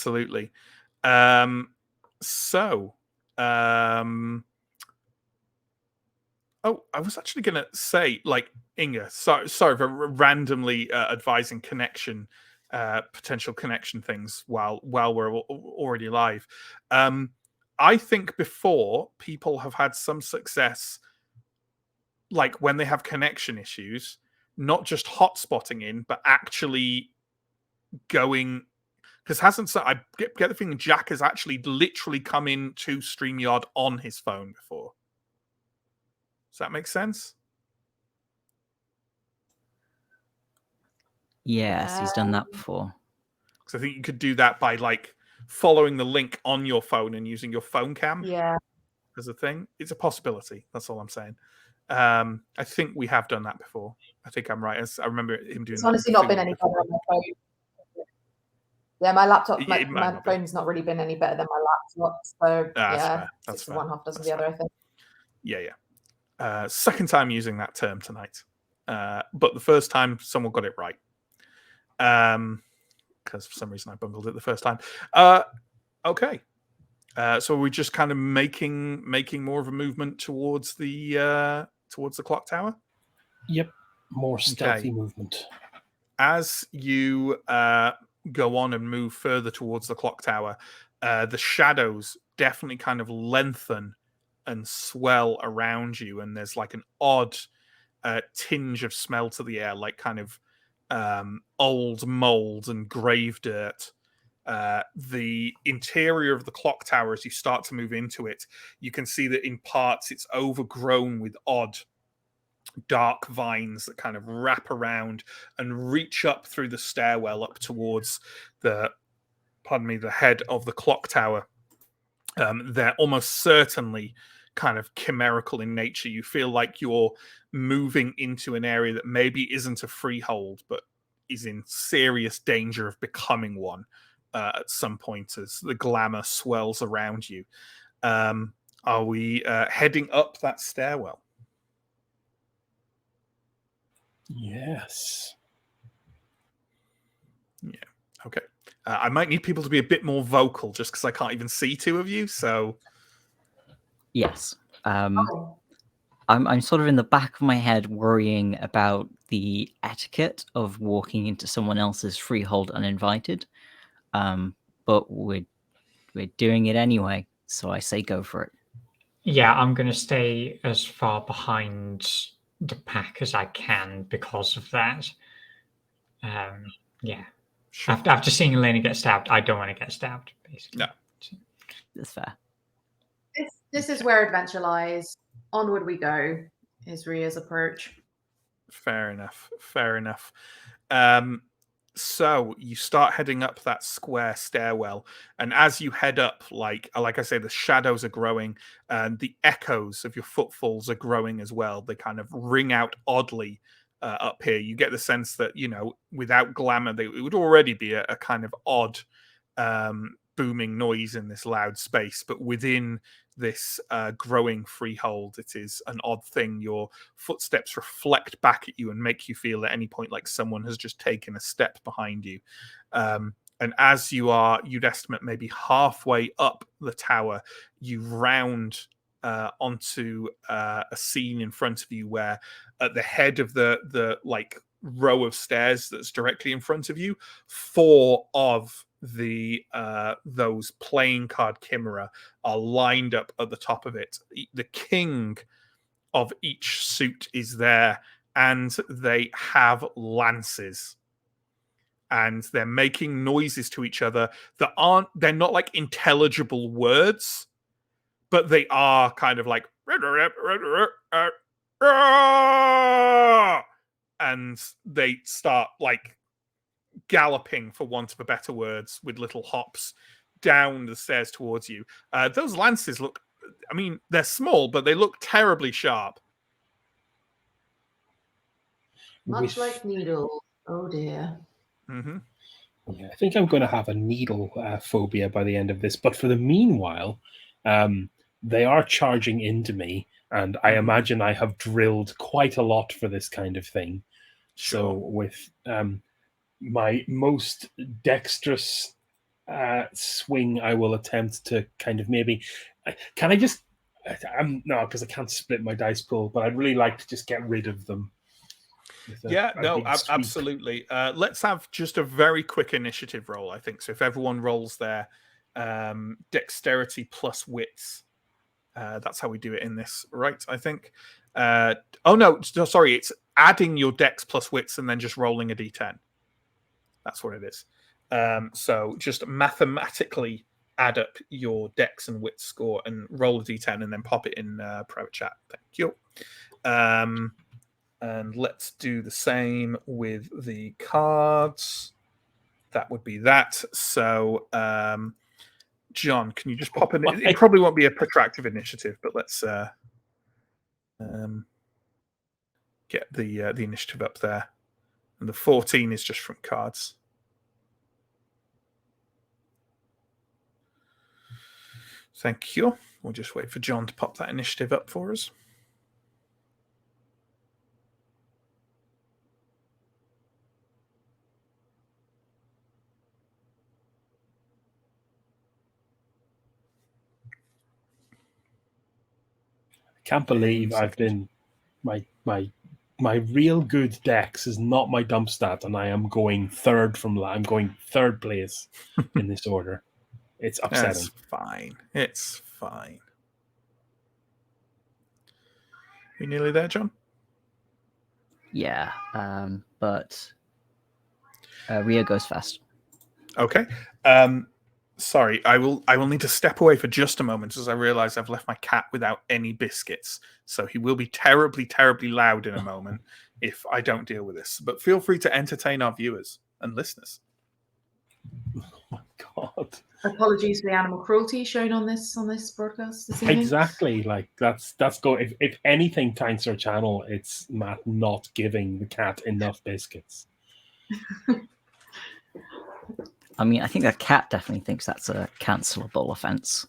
I was actually going to say, like, Inga, sorry for randomly advising potential connection things while we're already live. I think before, people have had some success, like when they have connection issues, not just hotspotting in, but actually going, because I get the feeling Jack has actually literally come into StreamYard on his phone before. Does that make sense? Yes, he's done that before. Because I think you could do that by like following the link on your phone and using your phone cam as a thing. It's a possibility. That's all I'm saying. I think we have done that before. I think I'm right. I remember him doing It's that. honestly not been any better on my phone. Yeah, my laptop, my phone's not really been any better than my laptop. So that's fair. One half dozen the other, I think. Yeah. Second time using that term tonight. But the first time someone got it right. Because for some reason I bungled it the first time. Okay. So we're just kind of making more of a movement towards the clock tower. Yep, more stealthy movement. As you go on and move further towards the clock tower, the shadows definitely kind of lengthen and swell around you, and there's like an odd tinge of smell to the air, like kind of old mold and grave dirt. The interior of the clock tower, as you start to move into it, you can see that in parts it's overgrown with odd dark vines that kind of wrap around and reach up through the stairwell up towards the head of the clock tower. They're almost certainly kind of chimerical in nature. You feel like you're moving into an area that maybe isn't a freehold, but is in serious danger of becoming one at some point as the glamour swells around you. Are we heading up that stairwell? Yes. Yeah. Okay. I might need people to be a bit more vocal just because I can't even see two of you. So. Yes. I'm sort of in the back of my head worrying about the etiquette of walking into someone else's freehold uninvited. But we're doing it anyway, so I say go for it. Yeah, I'm going to stay as far behind the pack as I can because of that. Yeah. Sure. After seeing Elena get stabbed, I don't want to get stabbed, basically. No. That's fair. This is where adventure lies. Onward we go, is Rhea's approach. Fair enough. So you start heading up that square stairwell, and as you head up, like I say, the shadows are growing, and the echoes of your footfalls are growing as well. They kind of ring out oddly up here. You get the sense that, without glamour, it would already be a kind of odd booming noise in this loud space, but within this growing freehold, it is an odd thing. Your footsteps reflect back at you and make you feel at any point like someone has just taken a step behind you. And as you are, you'd estimate maybe halfway up the tower, you round onto a scene in front of you where at the head of the like row of stairs that's directly in front of you, 4 of the those playing card chimera are lined up at the top of it. The king of each suit is there, and they have lances, and they're making noises to each other that they're not like intelligible words, but they are kind of like, and they start like galloping, for want of a better words, with little hops down the stairs towards you. Those lances look, I mean, they're small, but they look terribly sharp. Much like needles. Oh dear. Mm-hmm. Yeah, I think I'm going to have a needle phobia by the end of this. But for the meanwhile, they are charging into me, and I imagine I have drilled quite a lot for this kind of thing. Sure. So with my most dexterous swing, I will attempt to kind of maybe... Can I just... No, because I can't split my dice pool, but I'd really like to just get rid of them. Absolutely. Let's have just a very quick initiative roll, I think. So if everyone rolls their dexterity plus wits, that's how we do it in this, right? I think. Sorry, it's adding your dex plus wits and then just rolling a d10. That's what it is. So just mathematically add up your dex and wit score and roll a d10 and then pop it in private chat. Thank you. And let's do the same with the cards. That would be that. So, John, can you just pop in? It probably won't be a protractive initiative, but let's get the initiative up there. And the 14 is just from cards. Thank you. We'll just wait for John to pop that initiative up for us. Can't believe I've been my real good dex is not my dump stat, and I am going third I'm going third place in this order. It's upsetting. It's fine. You nearly there, John? Yeah, but Ria goes first. Okay. Sorry, I will need to step away for just a moment as I realize I've left my cat without any biscuits. So he will be terribly, terribly loud in a moment if I don't deal with this. But feel free to entertain our viewers and listeners. Oh my God. Apologies for the animal cruelty shown on this broadcast this evening. Exactly. Like that's going. If anything taints our channel, it's Matt not giving the cat enough biscuits. I mean, I think the cat definitely thinks that's a cancelable offense.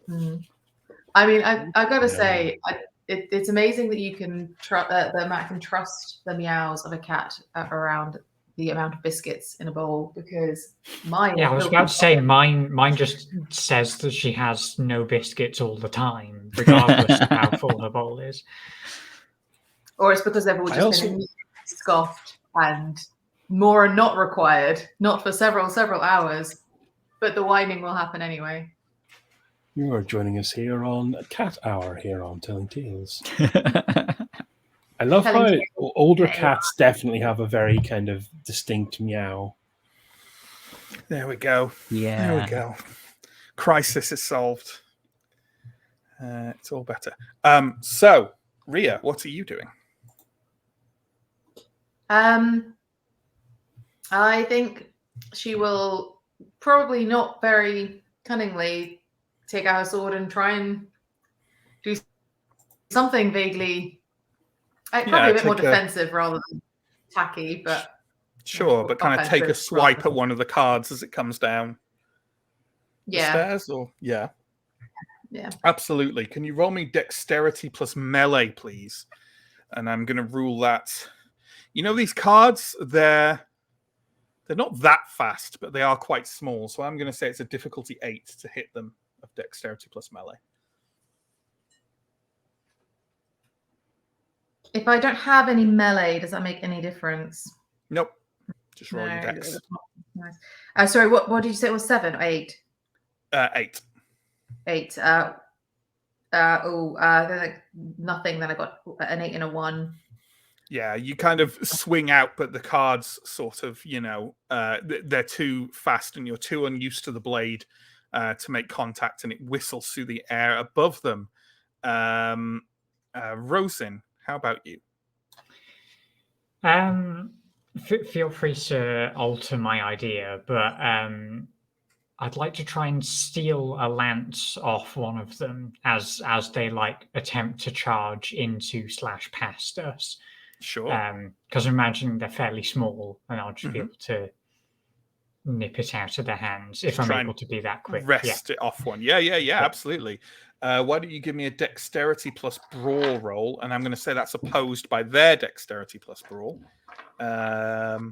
I mean, I got to say, it's amazing that you can that Matt can trust the meows of a cat around the amount of biscuits in a bowl, because mine. Yeah, I was about to say mine just says that she has no biscuits all the time, regardless of how full her bowl is. Or it's because they've all just been scoffed and more are not required, not for several hours, but the whining will happen anyway. You are joining us here on Cat Hour here on Telling Tales. I love how older cats definitely have a very kind of distinct meow. There we go. Yeah. There we go. Crisis is solved. It's all better. So, Ria, what are you doing? I think she will probably not very cunningly take out her sword and try and do something vaguely, probably a bit more defensive rather than tacky, but sure, but kind of take a swipe at one of the cards as it comes down the stairs, or yeah, absolutely. Can you roll me dexterity plus melee, please? And I'm going to rule that. You know, these cards, they're not that fast, but they are quite small. So I'm going to say it's a difficulty 8 to hit them of dexterity plus melee. If I don't have any melee, does that make any difference? Nope. Just roll your No, dex. Nice. Sorry, what did you say? It was 7 or 8? 8. 8. Then like nothing. Then I got an 8 and a 1. Yeah, you kind of swing out, but the cards sort of, they're too fast and you're too unused to the blade to make contact, and it whistles through the air above them. Rosin, how about you? Feel free to alter my idea, but I'd like to try and steal a lance off one of them as they like attempt to charge into / past us. Sure. Because I'm imagining they're fairly small, and I'll just be able to nip it out of their hands if I'm able to be that quick. Wrest it off one. Yeah, absolutely. Why don't you give me a dexterity plus brawl roll? And I'm going to say that's opposed by their dexterity plus brawl. Yeah.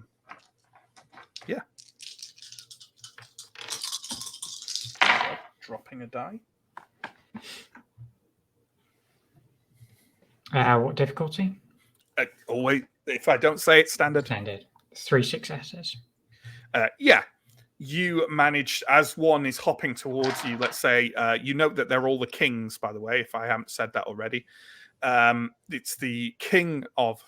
Dropping a die. What difficulty? Wait, if I don't say it, standard. Standard. 3 successes. Yeah. You managed, as one is hopping towards you, let's say, you note that they're all the kings, by the way, if I haven't said that already. It's the king of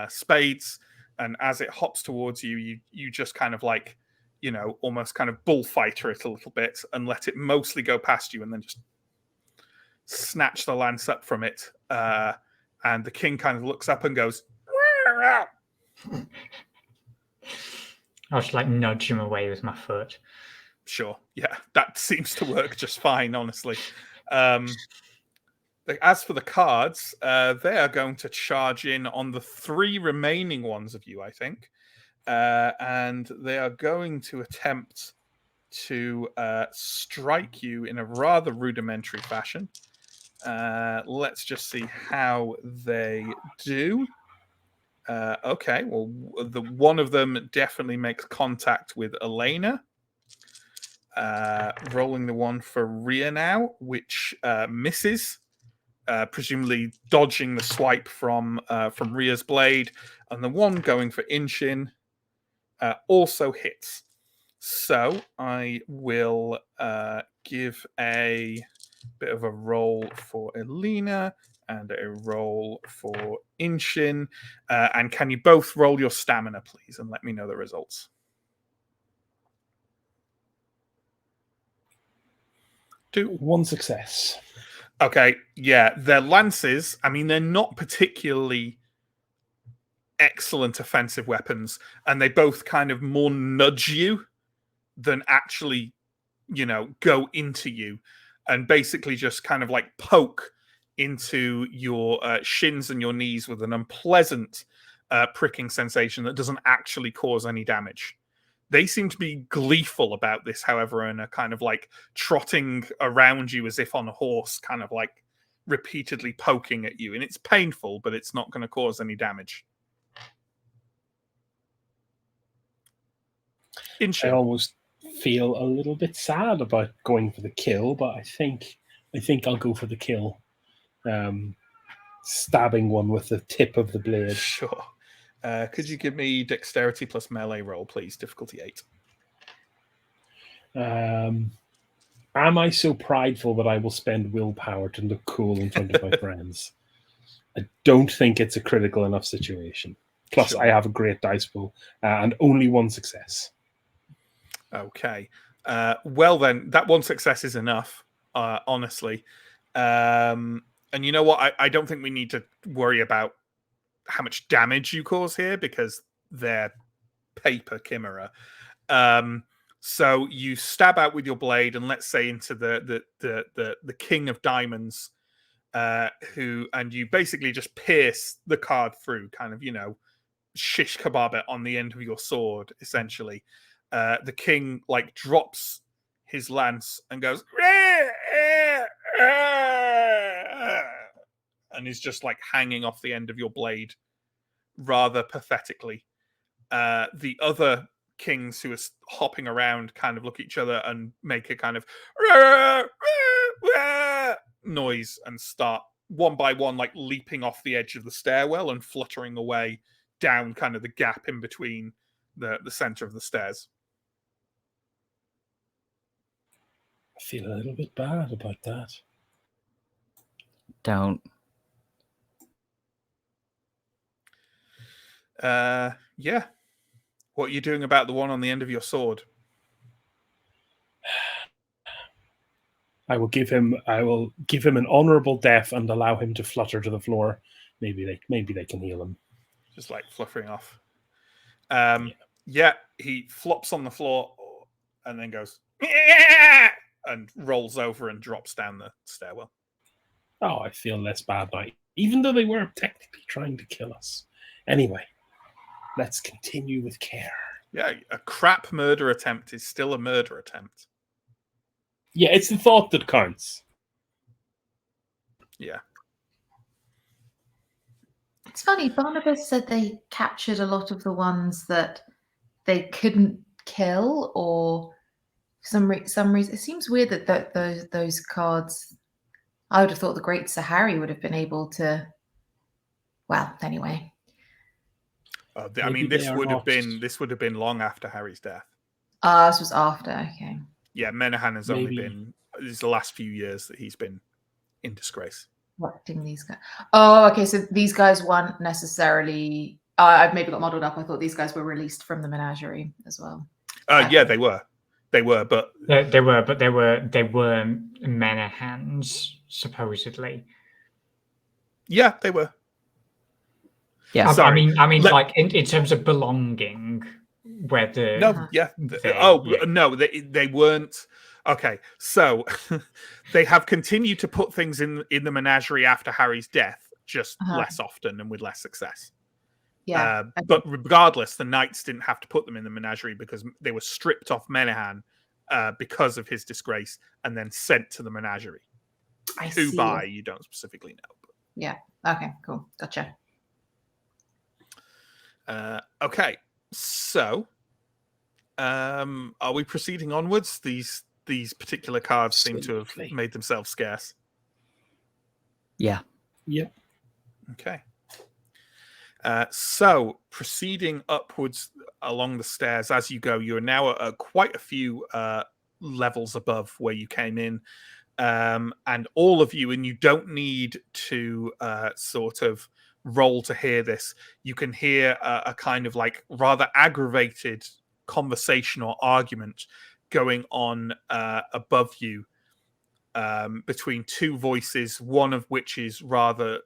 spades, and as it hops towards you, you just kind of like, almost kind of bullfighter it a little bit and let it mostly go past you, and then just snatch the lance up from it. And the king kind of looks up and goes, I'll just like nudge him away with my foot. Sure. Yeah, that seems to work just fine, honestly. As for the cards, they are going to charge in on the 3 remaining ones of you, I think. And they are going to attempt to strike you in a rather rudimentary fashion. Let's just see how they do. Okay, well, the one of them definitely makes contact with Elena. Rolling the one for Rhea now, which misses, presumably dodging the swipe from Rhea's blade, and the one going for Inshin also hits. So I will give a bit of a roll for Elena and a roll for Inshin. And can you both roll your stamina, please, and let me know the results? One success. Okay, yeah. Their lances, I mean, they're not particularly excellent offensive weapons, and they both kind of more nudge you than actually, go into you, and basically just kind of like poke into your shins and your knees with an unpleasant pricking sensation that doesn't actually cause any damage. They seem to be gleeful about this, however, and are kind of like trotting around you as if on a horse, kind of like repeatedly poking at you. And it's painful, but it's not going to cause any damage. I almost feel a little bit sad about going for the kill, but I think I'll go for the kill. Stabbing one with the tip of the blade. Sure. Could you give me dexterity plus melee roll, please? Difficulty 8. Am I so prideful that I will spend willpower to look cool in front of my friends? I don't think it's a critical enough situation. Plus, sure. I have a great dice pool and only 1 success. Okay. Well, then, that 1 success is enough, honestly. And you know what? I don't think we need to worry about how much damage you cause here, because they're paper chimera. So you stab out with your blade, and let's say into the king of diamonds, and you basically just pierce the card through, kind of, shish kebab it on the end of your sword, essentially. The king like drops his lance and goes, and is just like hanging off the end of your blade rather pathetically. The other kings who are hopping around kind of look at each other and make a kind of noise and start one by one, like leaping off the edge of the stairwell and fluttering away down kind of the gap in between the center of the stairs. I feel a little bit bad about that. Don't. Yeah. What are you doing about the one on the end of your sword? I will give him an honorable death and allow him to flutter to the floor. Maybe they can heal him. Just like fluttering off. Yeah, he flops on the floor and then goes and rolls over and drops down the stairwell. Oh, I feel less bad now, even though they were technically trying to kill us. Anyway, let's continue with care. Yeah, a crap murder attempt is still a murder attempt. Yeah, it's the thought that counts. Yeah. It's funny, Barnabas said they captured a lot of the ones that they couldn't kill, or some reason. It seems weird that those cards. I would have thought the Great Sahari would have been able to. Well, anyway. I mean, this would have been long after Harry's death. This was after. Okay. Yeah, Menahan has only been. It's the last few years that he's been in disgrace. Watching these guys. Oh, okay. So these guys weren't necessarily. I've maybe got muddled up. I thought these guys were released from the menagerie as well. Yeah, they were. They were, but they were Menahans supposedly. Yeah, they were. Yeah, I mean, like in terms of belonging, whether no, yeah, no, they weren't. Okay, so they have continued to put things in the menagerie after Harry's death, just less often and with less success. Yeah, but regardless, the knights didn't have to put them in the menagerie because they were stripped off Menahan because of his disgrace and then sent to the menagerie. Who by you don't specifically know. But. Yeah. Okay. Cool. Gotcha. Okay, so are we proceeding onwards? These particular cards seem to have made themselves scarce. Yeah. Yep. Okay. So proceeding upwards along the stairs as you go, you're now at quite a few levels above where you came in, and all of you, and you don't need to sort of roll to hear this. You can hear a kind of like rather aggravated conversation or argument going on above you between two voices, one of which is rather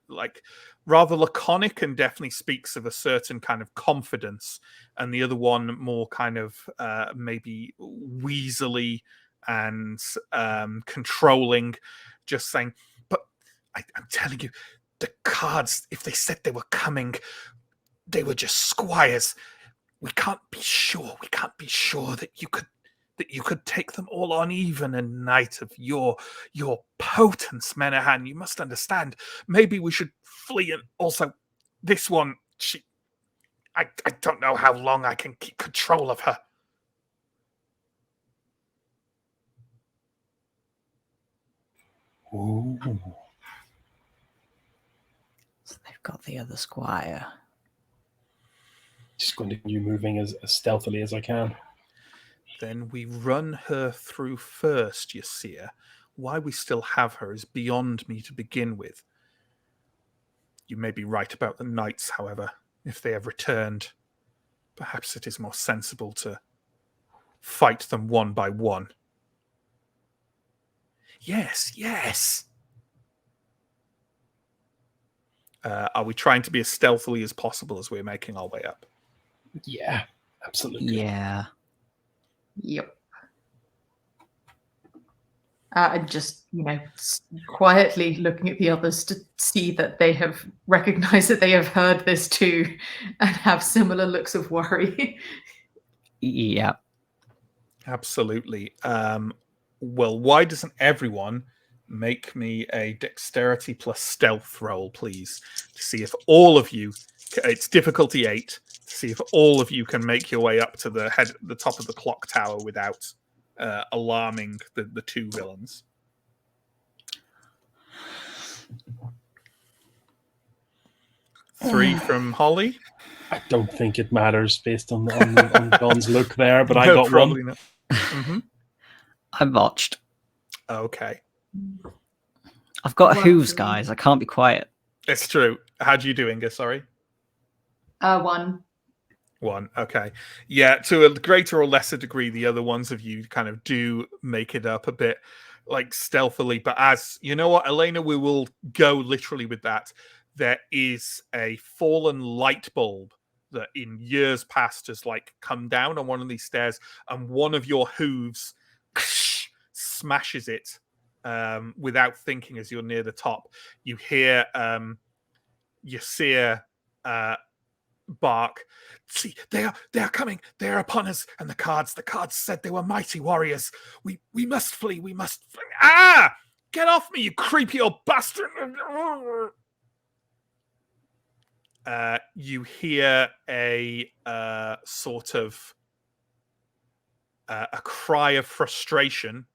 laconic and definitely speaks of a certain kind of confidence, and the other one more kind of maybe weaselly and controlling, just saying, but I'm telling you, the cards, if they said they were coming, they were just squires. We can't be sure that you could take them all on even a night of your potence, Menahan. You must understand. Maybe we should flee. And also, this one, I don't know how long I can keep control of her. Ooh. So they've got the other squire. Just going to continue moving as stealthily as I can. Then we run her through first, Yasir. Why we still have her is beyond me to begin with. You may be right about the knights, however. If they have returned, perhaps it is more sensible to fight them one by one. Yes. Are we trying to be as stealthily as possible as we're making our way up? Yeah, absolutely. Yeah. Yep. Just, quietly looking at the others to see that they have recognized that they have heard this too and have similar looks of worry. Yeah. Absolutely. Well, why doesn't everyone make me a dexterity plus stealth roll, please, to see if all of you, it's difficulty 8, to see if all of you can make your way up to the top of the clock tower without alarming the two villains. 3 from Holly. I don't think it matters based on John's look there, but I No, got probably one. not. Mm-hmm. I botched. Okay, I've got One hooves, for me. guys. I can't be quiet. it's true. How do you do, Inga? Sorry. 1. 1. Okay. Yeah, to a greater or lesser degree, the other ones of you kind of do make it up a bit, like stealthily. But as you know what, Elena, we will go literally with that. There is a fallen light bulb that in years past has like come down on one of these stairs, and one of your hooves smashes it without thinking as you're near the top. You hear Yasir bark, "See, they are coming, they are upon us, and the cards said they were mighty warriors. We must flee, we must flee. Ah! Get off me, you creepy old bastard!" You hear a sort of a cry of frustration,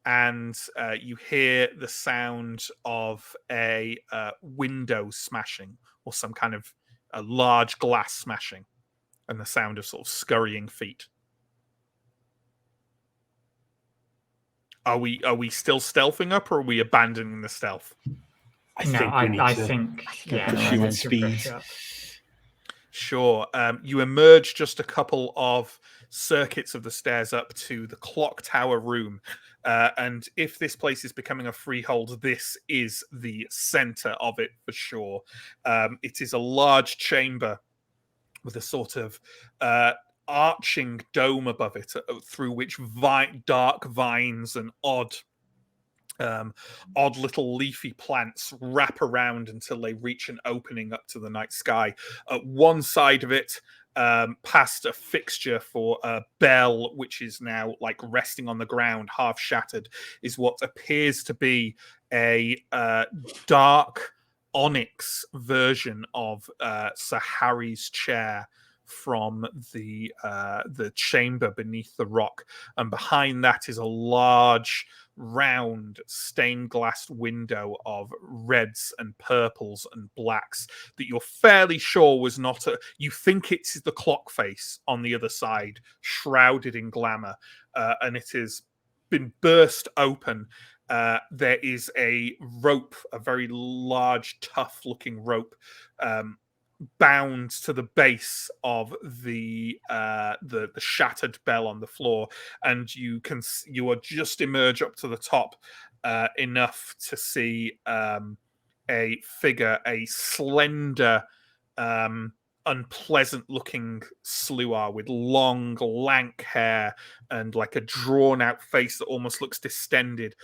and you hear the sound of a window smashing or some kind of a large glass smashing, and the sound of sort of scurrying feet. Are we still stealthing up, or are we abandoning the stealth? I think we need to yeah, pursue we with need to speed. push up. Sure. You emerge just a couple of circuits of the stairs up to the clock tower room. And if this place is becoming a freehold, this is the center of it for sure. It is a large chamber with a sort of arching dome above it, through which dark vines and odd little leafy plants wrap around until they reach an opening up to the night sky. At one side of it, past a fixture for a bell, which is now like resting on the ground, half shattered, is what appears to be a dark onyx version of Sir Harry's chair from the chamber beneath the rock, and behind that is a large round stained glass window of reds and purples and blacks that you're fairly sure was not you think it's the clock face on the other side, shrouded in glamour, and it has been burst open. There is a rope, a very large, tough looking rope, bound to the base of the shattered bell on the floor, and you are just emerge up to the top enough to see a figure, a slender, unpleasant looking sluar with long, lank hair and like a drawn out face that almost looks distended.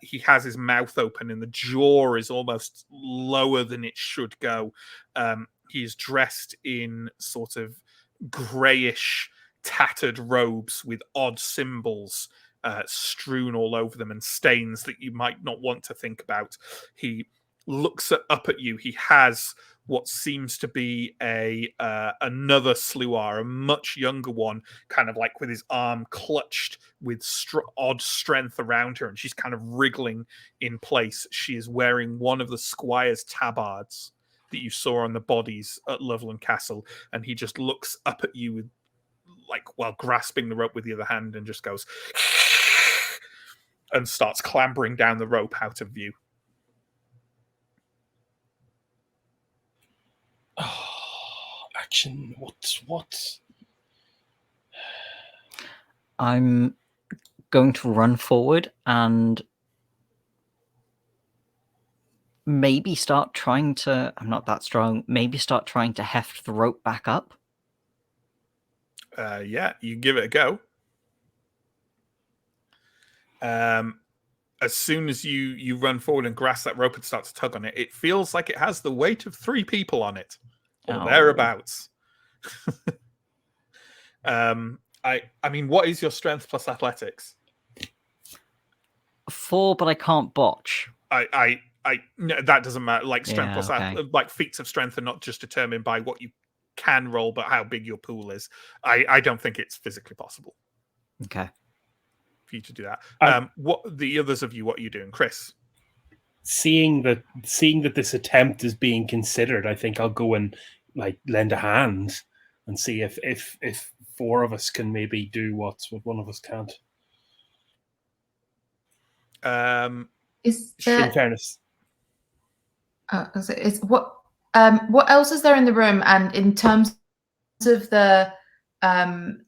He has his mouth open and the jaw is almost lower than it should go. He is dressed in sort of greyish, tattered robes with odd symbols strewn all over them and stains that you might not want to think about. He looks up at you. He has what seems to be another sluar, a much younger one, kind of like with his arm clutched with odd strength around her, and she's kind of wriggling in place. She is wearing one of the squire's tabards that you saw on the bodies at Loveland Castle, and he just looks up at you with, like, while grasping the rope with the other hand, and just goes and starts clambering down the rope out of view. Action. What? I'm going to run forward and maybe start trying to... I'm not that strong. Maybe start trying to heft the rope back up. Yeah, you give it a go. As soon as you run forward and grasp that rope and start to tug on it, it feels like it has the weight of 3 people on it, or thereabouts. I mean, what is your strength plus athletics? 4, but I can't botch. No, that doesn't matter. Like strength Yeah, plus okay. like feats of strength are not just determined by what you can roll, but how big your pool is. I don't think it's physically possible Okay. for you to do that. What the others of you? What are you doing, Chris? seeing that this attempt is being considered, I think I'll go and like lend a hand and see if 4 of us can maybe do what one of us can't. Is In there, fairness, what else is there in the room? And in terms of the other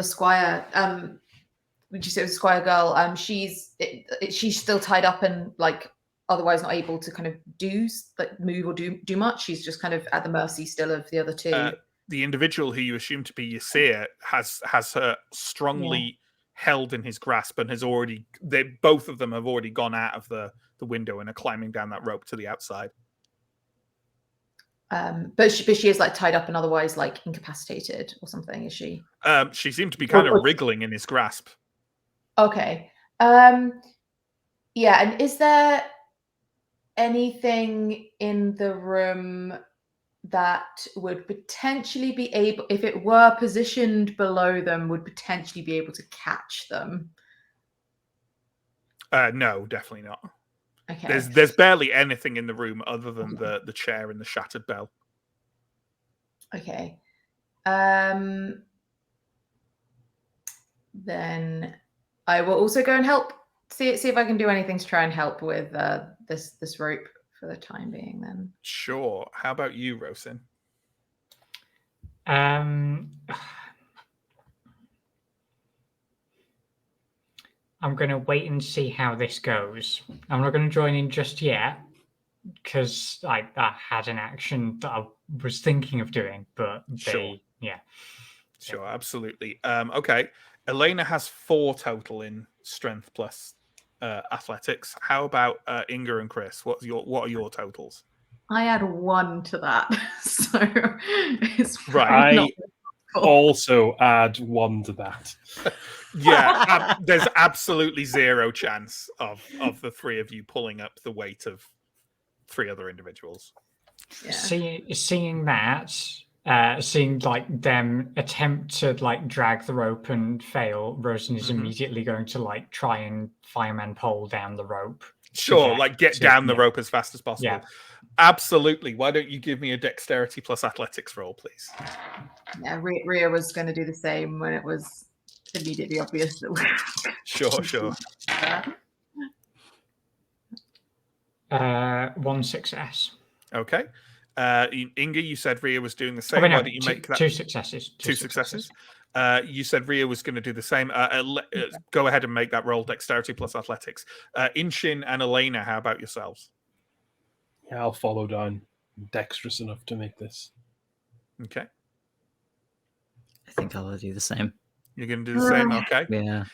squire, would you say it was Squire girl? She's still tied up and like otherwise not able to kind of move or do much. She's just kind of at the mercy still of the other 2. The individual who you assume to be Ysir has her strongly held in his grasp and has already. Both of them have already gone out of the window and are climbing down that rope to the outside. But she is like tied up and otherwise like incapacitated or something. Is she? She seemed to be kind of wriggling in his grasp. Okay. Yeah. And is there anything in the room that would potentially be able, if it were positioned below them, would potentially be able to catch them? No, definitely not. Okay. There's barely anything in the room other than the chair and the shattered bell. Okay. Then I will also go and help. See if I can do anything to try and help with this rope for the time being. Then. Sure. How about you, Rosin? I'm going to wait and see how this goes. I'm not going to join in just yet because I had an action that I was thinking of doing, but Sure, absolutely. Okay, Elena has 4 total in strength plus athletics. How about Inga and Chris? What are your totals? I add 1 to that, so it's right. I also add 1 to that. Yeah, there's absolutely 0 chance of the 3 of you pulling up the weight of 3 other individuals. Yeah. Seeing that, seeing like them attempt to like drag the rope and fail, Rosin is immediately going to like try and fireman pole down the rope. Sure, like get down the rope as fast as possible. Yeah. Absolutely. Why don't you give me a dexterity plus athletics roll, please? Yeah, Rhea was going to do the same when it was immediately obvious that we. Sure. 1 success. Okay. Inga, you said Rhea was doing the same. Why don't you make that 2 successes? 2 successes. You said Rhea was going to do the same. Go ahead and make that roll, dexterity plus athletics. Inshin and Elena, how about yourselves? Yeah, I'll follow down. I'm dexterous enough to make this. Okay. I think I'll do the same. You're going to do the same? Okay. Yeah.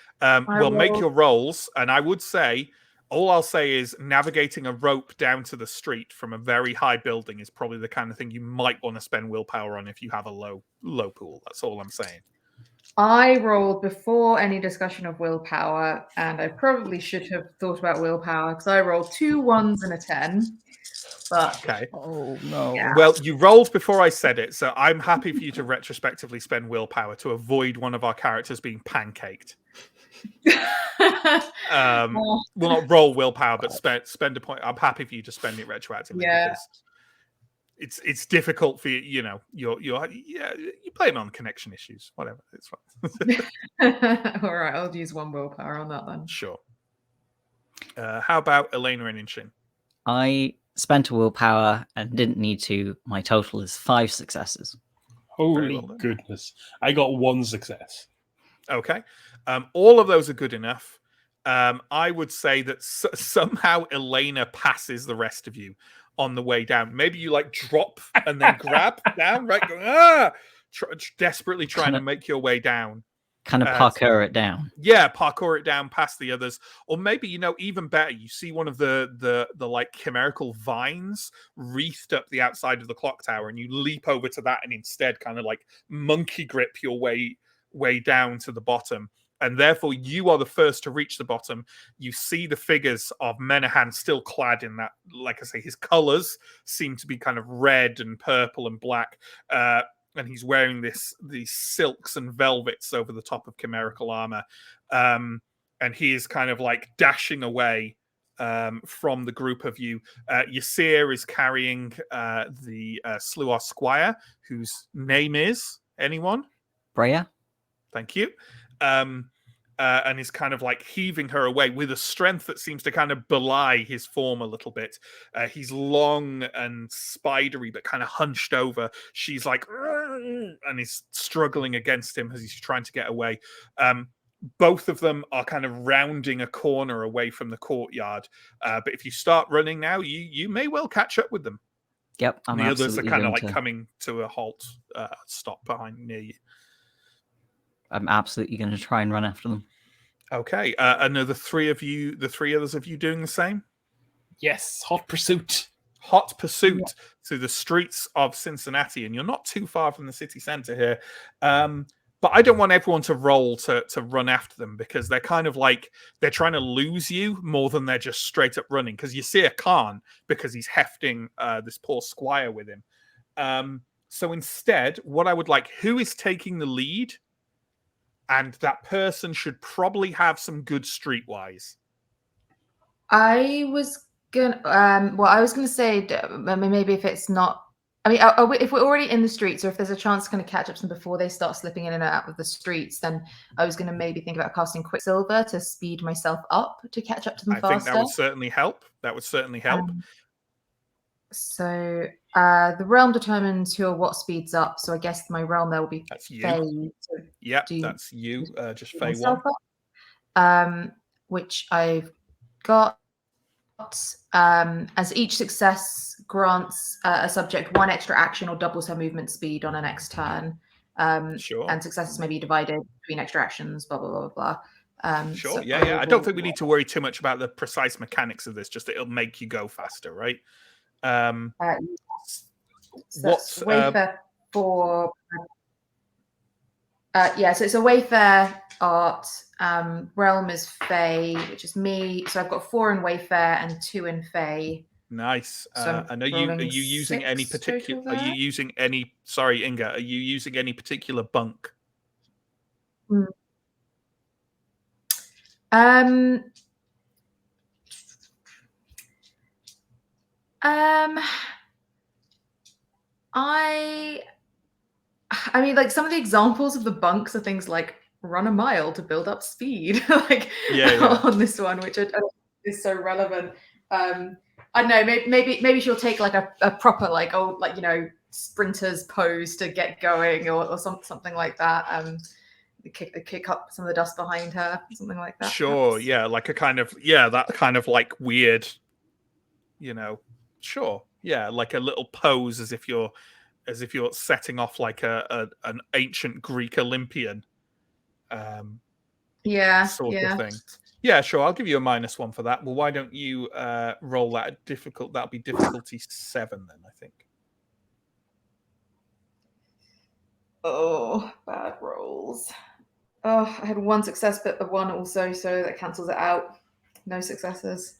Well, make your rolls. And I would say, all I'll say is navigating a rope down to the street from a very high building is probably the kind of thing you might want to spend willpower on if you have a low pool. That's all I'm saying. I rolled before any discussion of willpower, and I probably should have thought about willpower because I rolled 2 1s and a 10. But okay. Oh no. Yeah. Well, you rolled before I said it, so I'm happy for you to retrospectively spend willpower to avoid one of our characters being pancaked. Well, not roll willpower, but spend a point. I'm happy for you to spend it retroactively because it's difficult for you. You know, you blame it on connection issues, whatever. It's fine. All right, I'll use 1 willpower on that then. Sure. How about Elena and Inshin? I spent a willpower and didn't need to. My total is 5 successes. Holy goodness. I got 1 success. Okay. All of those are good enough. I would say that somehow Elena passes the rest of you on the way down. Maybe you like drop and then grab down, right? Going, desperately trying to make your way down. Kind of parkour it down. Yeah, parkour it down past the others. Or maybe, even better, you see one of the like chimerical vines wreathed up the outside of the clock tower and you leap over to that and instead kind of like monkey grip your way down to the bottom. And therefore you are the first to reach the bottom. You see the figures of Menahan still clad in that, like I say, his colors seem to be kind of red and purple and black. And he's wearing these silks and velvets over the top of chimerical armor. And he is kind of like dashing away from the group of you. Ysir is carrying the Sluar Squire, whose name is anyone? Breya? Thank you. And is kind of like heaving her away with a strength that seems to kind of belie his form a little bit. He's long and spidery, but kind of hunched over. She's like, and is struggling against him as he's trying to get away. Both of them are kind of rounding a corner away from the courtyard. But if you start running now, you may well catch up with them. Yep, And the others are kind of like coming to a halt, stop behind near you. I'm absolutely going to try and run after them. Okay. And are the three others of you doing the same? Yes, hot pursuit. Hot pursuit through the streets of Cincinnati. And you're not too far from the city center here. But I don't want everyone to roll to run after them, because they're kind of like, they're trying to lose you more than they're just straight up running. Because Ysir can't, because he's hefting this poor squire with him. So instead, what I would like, who is taking the lead? And that person should probably have some good streetwise. I was gonna say, maybe if it's not, I mean, if we're already in the streets, or if there's a chance to kind of catch up to them before they start slipping in and out of the streets, then I was going to maybe think about casting Quicksilver to speed myself up to catch up to them faster. I think that would certainly help. So the realm determines who or what speeds up. So I guess my realm there will be that's you. Fae. Yep, that's you. Just Fae 1. Which I've got. As each success grants a subject 1 extra action or doubles her movement speed on a next turn. Sure. And successes may be divided between extra actions, blah, blah, blah, blah. Sure, so yeah. I don't think we need to worry too much about the precise mechanics of this, just that it'll make you go faster, right? What's Wayfair for... so it's a Wayfair art. Realm is Fae, which is me. So I've got 4 in Wayfair and 2 in Fae. Nice. So and are you using any particular? Are you using any? Sorry, Inga. Are you using any particular bunk? I mean, like, some of the examples of the bunks are things like run a mile to build up speed, on this one, which I don't think is so relevant. I don't know. Maybe she'll take like a proper sprinter's pose to get going, or something like that. Kick up some of the dust behind her, something like that. Sure, perhaps. yeah, like a kind of that kind of like weird, sure, yeah, like a little pose as if you're setting off like an ancient Greek Olympian, sort of thing. Yeah, sure. I'll give you a -1 for that. Well, why don't you roll that difficult? That'll be difficulty 7 then, I think. Oh, bad rolls. Oh, I had 1 success, but a 1 also, so that cancels it out. No successes.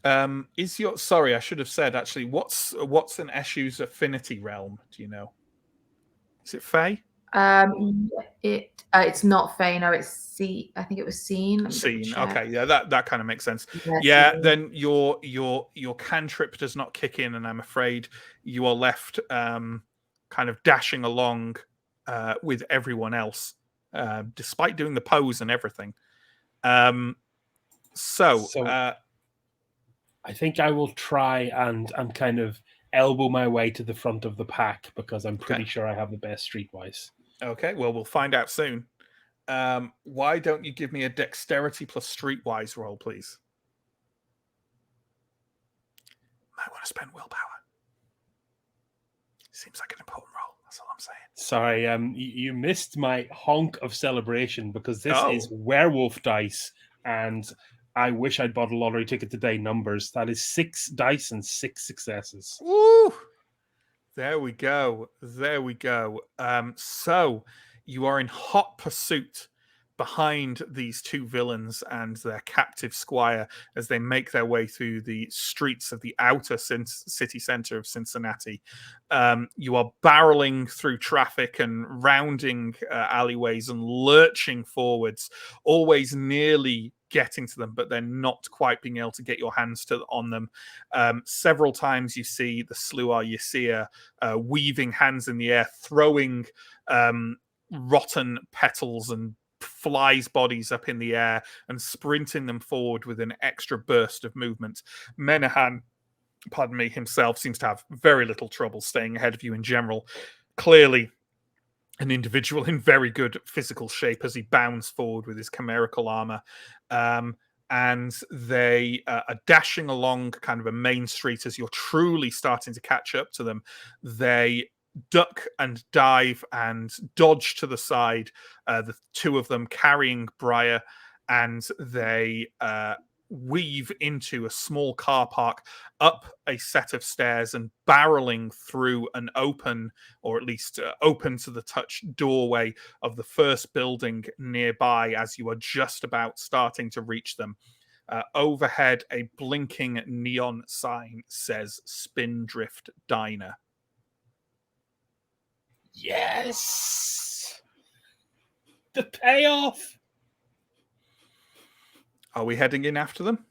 Sorry, I should have said actually. What's an Eshu's affinity realm? Do you know? Is it Fae? It's not Fae. No, it's C. I think it was Seen. Seen. Okay, yeah, that kind of makes sense. Yeah, then your cantrip does not kick in, and I'm afraid you are left kind of dashing along with everyone else, despite doing the pose and everything. So I think I will try and kind of elbow my way to the front of the pack, because I'm pretty sure I have the best streetwise. Okay, well, we'll find out soon. Why don't you give me a dexterity plus streetwise roll, please? Might want to spend willpower. Seems like an important role. That's all I'm saying. Sorry, you missed my honk of celebration, because this is werewolf dice, and I wish I'd bought a lottery ticket today. Numbers. That is 6 dice and 6 successes. Woo! There we go. So you are in hot pursuit behind these 2 villains and their captive squire as they make their way through the streets of the outer city center of Cincinnati. You are barreling through traffic and rounding alleyways and lurching forwards, always nearly getting to them, but they're not quite being able to get your hands on them. Several times you see the Sluar Ysir weaving hands in the air, throwing rotten petals and flies bodies up in the air and sprinting them forward with an extra burst of movement. Menahan, pardon me, himself seems to have very little trouble staying ahead of you in general. Clearly an individual in very good physical shape as he bounds forward with his chimerical armor. And they are dashing along kind of a main street as you're truly starting to catch up to them. They duck and dive and dodge to the side, the two of them carrying Briar, and they weave into a small car park, up a set of stairs, and barreling through an open, or at least open to the touch doorway of the first building nearby as you are just about starting to reach them. Overhead, a blinking neon sign says Spindrift Diner. Yes! The payoff! Are we heading in after them?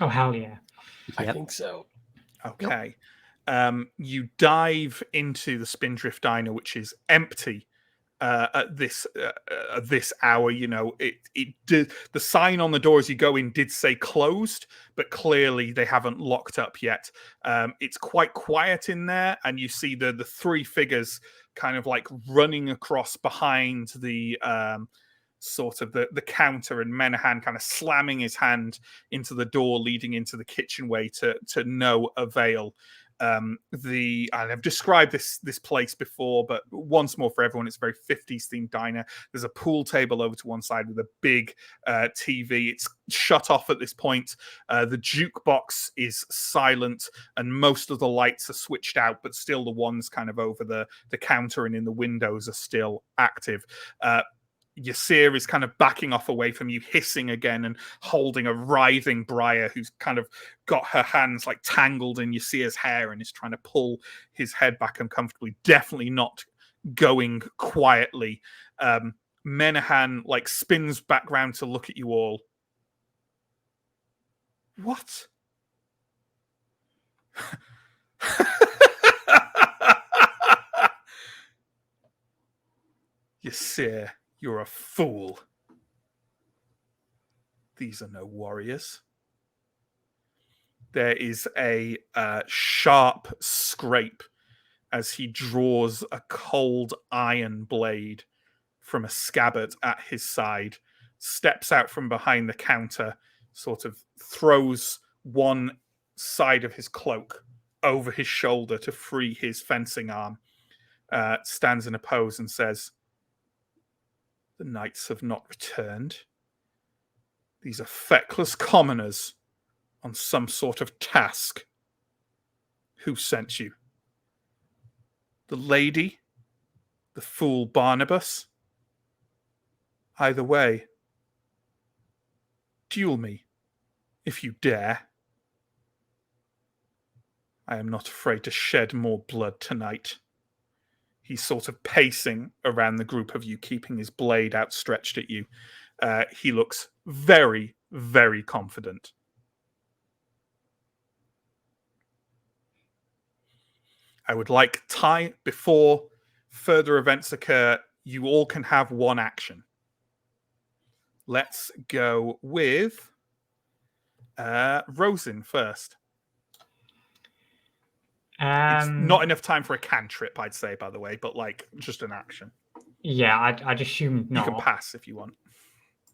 Oh, hell yeah. I think so. Okay. You dive into the Spindrift Diner, which is empty at this hour. You know, it did, the sign on the door as you go in did say closed, but clearly they haven't locked up yet. It's quite quiet in there, and you see the three figures kind of like running across behind the sort of the counter, and Menahan kind of slamming his hand into the door leading into the kitchenway to no avail. And I've described this place before, but once more for everyone, it's a very 50s themed diner. There's a pool table over to one side with a big TV. It's shut off at this point. The jukebox is silent, and most of the lights are switched out, but still the ones kind of over the counter and in the windows are still active. Ysir is kind of backing off away from you, hissing again and holding a writhing Briar who's kind of got her hands like tangled in Ysir's hair and is trying to pull his head back uncomfortably. Definitely not going quietly. Menahan like spins back round to look at you all. What? Ysir, you're a fool. These are no warriors. There is a sharp scrape as he draws a cold iron blade from a scabbard at his side, steps out from behind the counter, sort of throws one side of his cloak over his shoulder to free his fencing arm, stands in a pose and says, "The knights have not returned. These are feckless commoners on some sort of task. Who sent you? The lady? The fool Barnabas? Either way, duel me, if you dare. I am not afraid to shed more blood tonight." He's sort of pacing around the group of you, keeping his blade outstretched at you. He looks very, very confident. I would like Ty, before further events occur, you all can have one action. Let's go with Rosin first. It's not enough time for a cantrip, I'd say, by the way, but like just an action. Yeah, I'd assume not. You can pass if you want.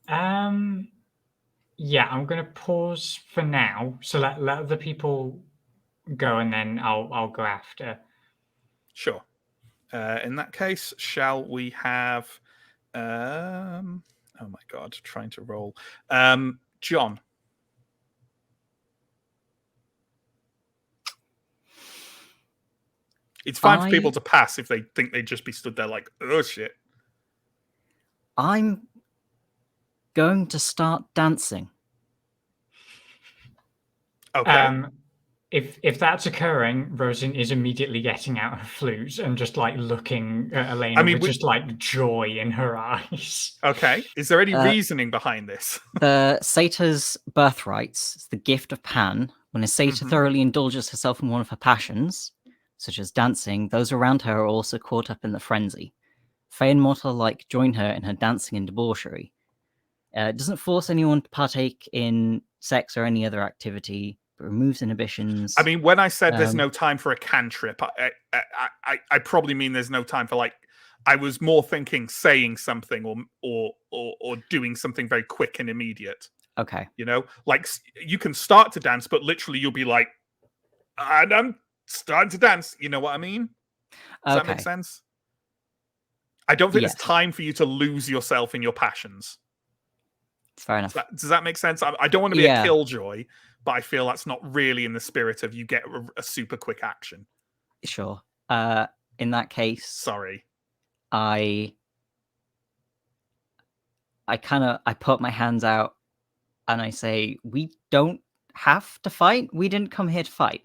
Yeah, I'm gonna pause for now. So let other people go, and then I'll go after. Sure. In that case, shall we have? Oh my god, trying to roll. John. It's fine for people to pass if they think they'd just be stood there like, oh shit. I'm going to start dancing. Okay. if that's occurring, Rosen is immediately getting out her flute and just like looking at Elena with just like joy in her eyes. Okay. Is there any reasoning behind this? The satyr's birthrights, the gift of Pan, when a satyr thoroughly indulges herself in one of her passions, such as dancing, those around her are also caught up in the frenzy. Fae and mortal alike join her in her dancing and debauchery. It doesn't force anyone to partake in sex or any other activity, but removes inhibitions. I mean, when I said there's no time for a cantrip, I probably mean there's no time for like. I was more thinking saying something or doing something very quick and immediate. Okay. You know, like you can start to dance, but literally you'll be like, and I'm starting to dance. You know what I mean? Does that make sense? I don't think there's time for you to lose yourself in your passions. Fair enough. Does that make sense? I don't want to be a killjoy, but I feel that's not really in the spirit of you get a super quick action. Sure. In that case, sorry. I put my hands out and I say, we don't have to fight. We didn't come here to fight.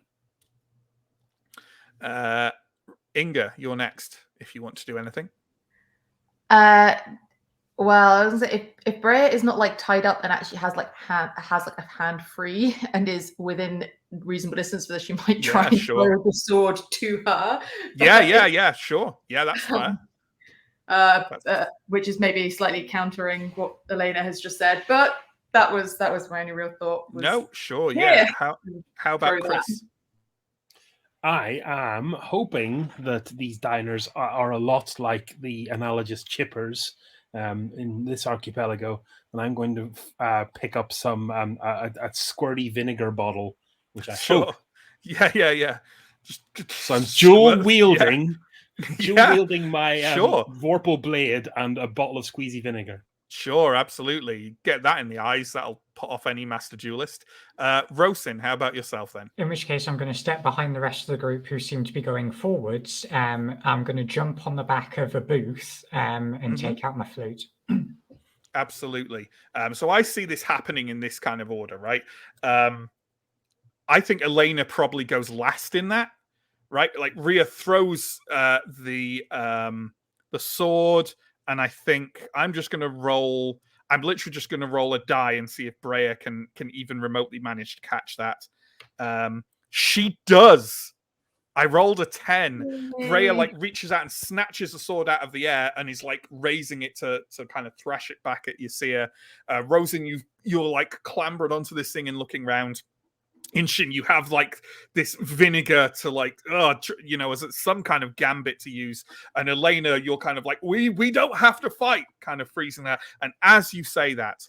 Inga, you're next if you want to do anything. Well, I was gonna say if Brea is not like tied up and actually has a hand free and is within reasonable distance, that she might try and throw the sword to her. Yeah, sure. Yeah, that's fair. Which is maybe slightly countering what Elena has just said, but that was my only real thought. No, sure, yeah. How about Chris? I am hoping that these diners are a lot like the analogous chippers in this archipelago, and I'm going to pick up some a squirty vinegar bottle, which I hope. Yeah. So I'm dual wielding my Vorpal blade and a bottle of squeezy vinegar. Sure, absolutely. Get that in the eyes. That'll put off any master duelist. Rosin, how about yourself then? In which case, I'm going to step behind the rest of the group who seem to be going forwards. I'm going to jump on the back of a booth and take out my flute. Absolutely. So I see this happening in this kind of order, right? I think Elena probably goes last in that, right? Like Rhea throws the sword, and I think I'm just going to roll. I'm literally just going to roll a die and see if Brea can even remotely manage to catch that. She does. I rolled a 10. Brea like reaches out and snatches the sword out of the air and is like raising it to kind of thrash it back at Yasir. Rosin, you're like clambered onto this thing and looking around. Inshin, you have like this vinegar to like, as some kind of gambit to use. And Elena, you're kind of like, we don't have to fight, kind of freezing that. And as you say that,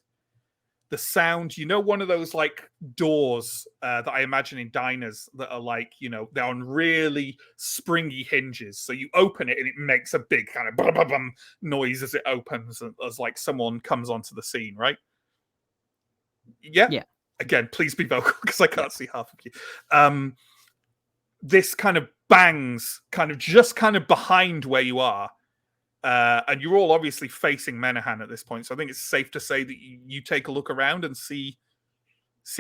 the sound, one of those like doors that I imagine in diners that are like, they're on really springy hinges. So you open it and it makes a big kind of bum noise as it opens, as like someone comes onto the scene, right? Yeah. Again, please be vocal because I can't see half of you. This kind of bangs just behind where you are. And you're all obviously facing Menahan at this point. So I think it's safe to say that you take a look around and see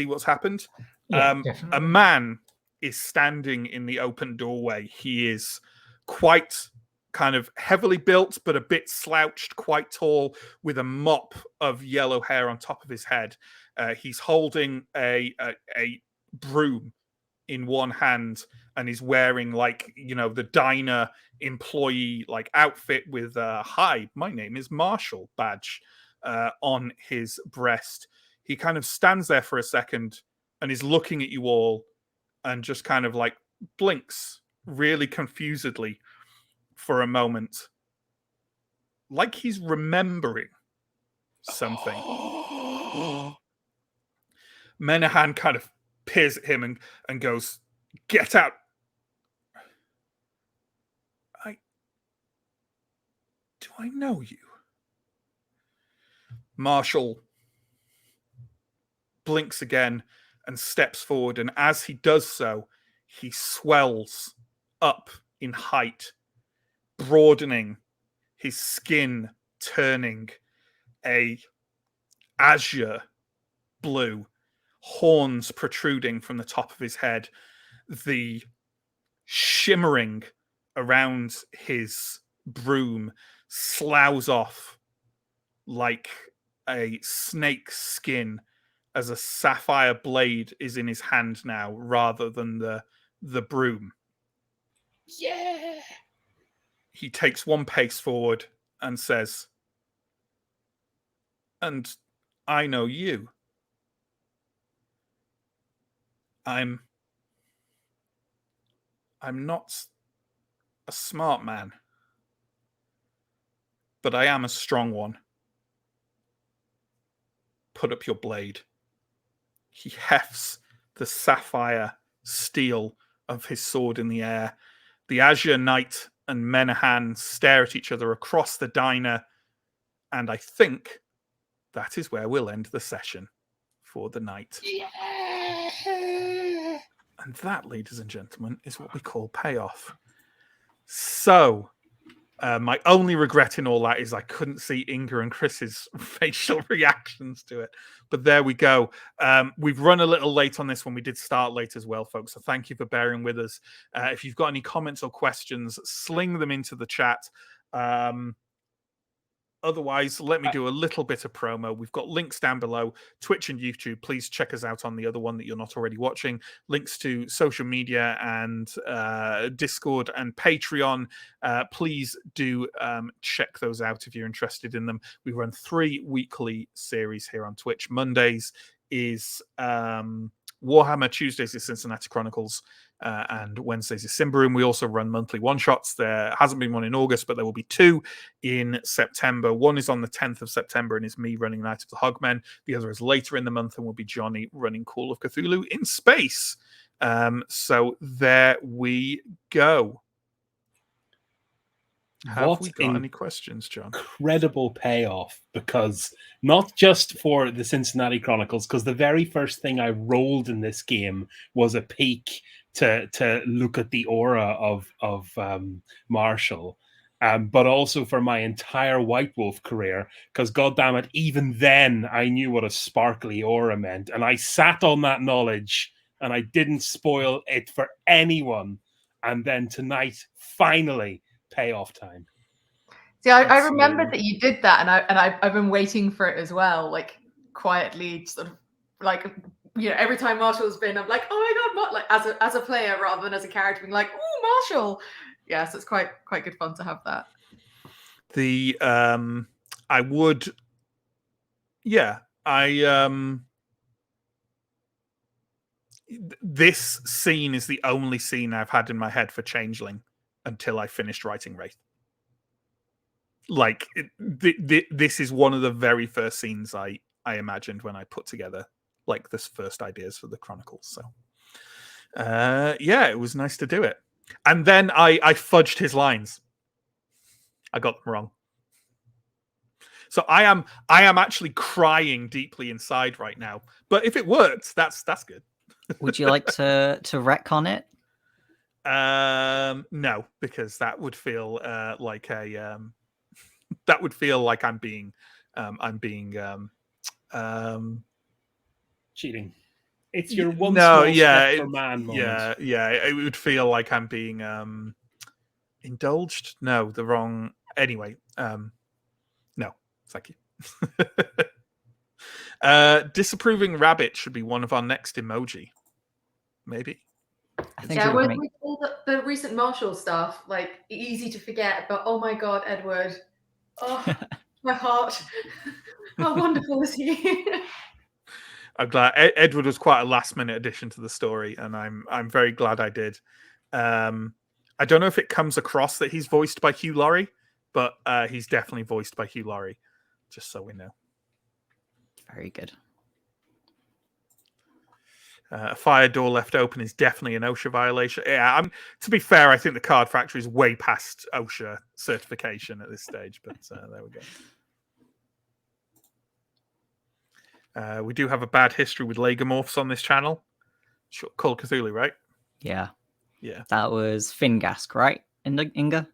what's happened. A man is standing in the open doorway. He is quite kind of heavily built, but a bit slouched, quite tall, with a mop of yellow hair on top of his head. He's holding a broom in one hand, and he's wearing like the diner employee like outfit with "Hi, my name is Marshall" badge on his breast. He kind of stands there for a second and is looking at you all, and just kind of like blinks really confusedly for a moment, like he's remembering something. Menahan kind of peers at him and goes, "Get out." Do I know you? Marshall blinks again and steps forward, and as he does so, he swells up in height, broadening, his skin turning a azure blue, horns protruding from the top of his head. the shimmering around his broom sloughs off like a snake's skin as a sapphire blade is in his hand now rather than the broom. Yeah. He takes one pace forward and says, "And I know you. I'm not a smart man, but I am a strong one. Put up your blade." He hefts the sapphire steel of his sword in the air. The Azure Knight and Menahan stare at each other across the diner, and I think that is where we'll end the session for the night. Yeah. And that, ladies and gentlemen, is what we call payoff. So, my only regret in all that is I couldn't see Inga and Chris's facial reactions to it. But there we go. We've run a little late on this one. We did start late as well, folks. So thank you for bearing with us. If you've got any comments or questions, sling them into the chat. Otherwise, let me do a little bit of promo. We've got links down below, Twitch and YouTube. Please check us out on the other one that you're not already watching. Links to social media and Discord and Patreon. Please do check those out if you're interested in them. We run 3 weekly series here on Twitch. Mondays is Warhammer, Tuesdays is Cincinnati Chronicles, and Wednesdays is Simbaroom. We also run monthly one-shots. There hasn't been one in August, but there will be 2 in September. One is on the 10th of September and is me running Night of the Hogmen. The other is later in the month and will be Johnny running Call of Cthulhu in space. So there we go. Have we got any questions, John? Incredible payoff, because not just for the Cincinnati Chronicles, because the very first thing I rolled in this game was a peek to look at the aura of Marshall, but also for my entire White Wolf career, because goddammit, even then I knew what a sparkly aura meant, and I sat on that knowledge and I didn't spoil it for anyone. And then tonight, finally, payoff time. See, I remembered that you did that, and I've been waiting for it as well, like quietly, sort of like, you know, every time Marshall's been, I'm like, oh my god, like as a player rather than as a character, being like, oh, Marshall. Yeah, so it's quite good fun to have that. I would, yeah, this scene is the only scene I've had in my head for Changeling until I finished writing Wraith. Like, this is one of the very first scenes I imagined when I put together, like, this first ideas for the Chronicles. So, yeah, it was nice to do it. And then I fudged his lines. I got them wrong. So I am actually crying deeply inside right now. But if it works, that's good. Would you like to retcon it? No, because that would feel like a that would feel like I'm being cheating. It's your one no, small yeah, step for man moment. Yeah. It would feel like I'm being indulged. No, the wrong. Anyway, no, thank you. Disapproving rabbit should be one of our next emoji. Maybe. I think yeah, with all the recent Marshall stuff, like, easy to forget, but oh my god, Edward. Oh, my heart. How wonderful is he? I'm glad Edward was quite a last-minute addition to the story, and I'm very glad I did. I don't know if it comes across that he's voiced by Hugh Laurie, but he's definitely voiced by Hugh Laurie, just so we know. Very good. A fire door left open is definitely an OSHA violation. Yeah, to be fair, I think the Card Factory is way past OSHA certification at this stage, but there we go. We do have a bad history with Legomorphs on this channel. Call of Cthulhu, right? Yeah. Yeah. That was Fingask, right? Inga?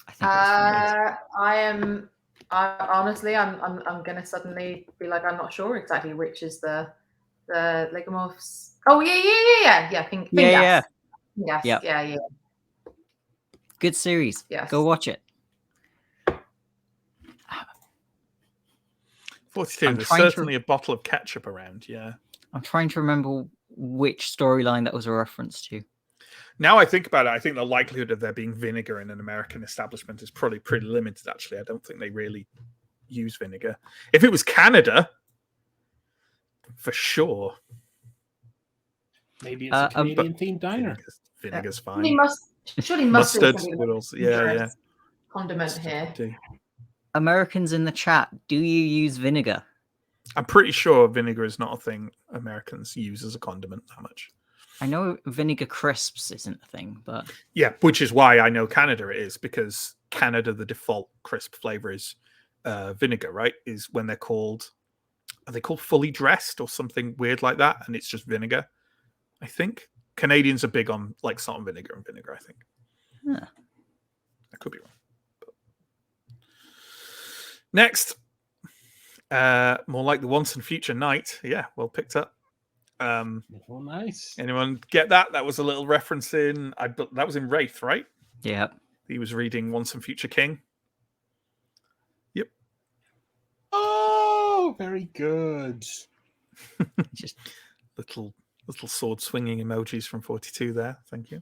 I think it was Fingask. Honestly, I'm gonna suddenly be like, I'm not sure exactly which is the Legomorphs. Oh yeah. Fingas. Yeah. Fingas. Yep. Yeah. Good series. Yes. Go watch it. 42. I'm There's trying to- certainly a bottle of ketchup around. Yeah. I'm trying to remember which storyline that was a reference to. Now I think about it, I think the likelihood of there being vinegar in an American establishment is probably pretty limited, actually. I don't think they really use vinegar. If it was Canada, for sure. Maybe it's a Canadian themed diner. Vinegar's Surely fine. surely Mustard mustard would also, yeah. condiment here. Americans in the chat, do you use vinegar? I'm pretty sure vinegar is not a thing Americans use as a condiment that much. I know vinegar crisps isn't a thing, but yeah, which is why I know Canada it is, because Canada, the default crisp flavor is vinegar, right? Is when are they called fully dressed or something weird like that? And it's just vinegar, I think. Canadians are big on like salt and vinegar I think. Huh. I could be wrong. But... Next, more like the Once and Future Night. Yeah, well picked up. Nice. Anyone get that? That was a little reference in. That was in Wraith, right? Yeah. He was reading Once and Future King. Yep. Oh, very good. Just little sword swinging emojis from 42 there. Thank you.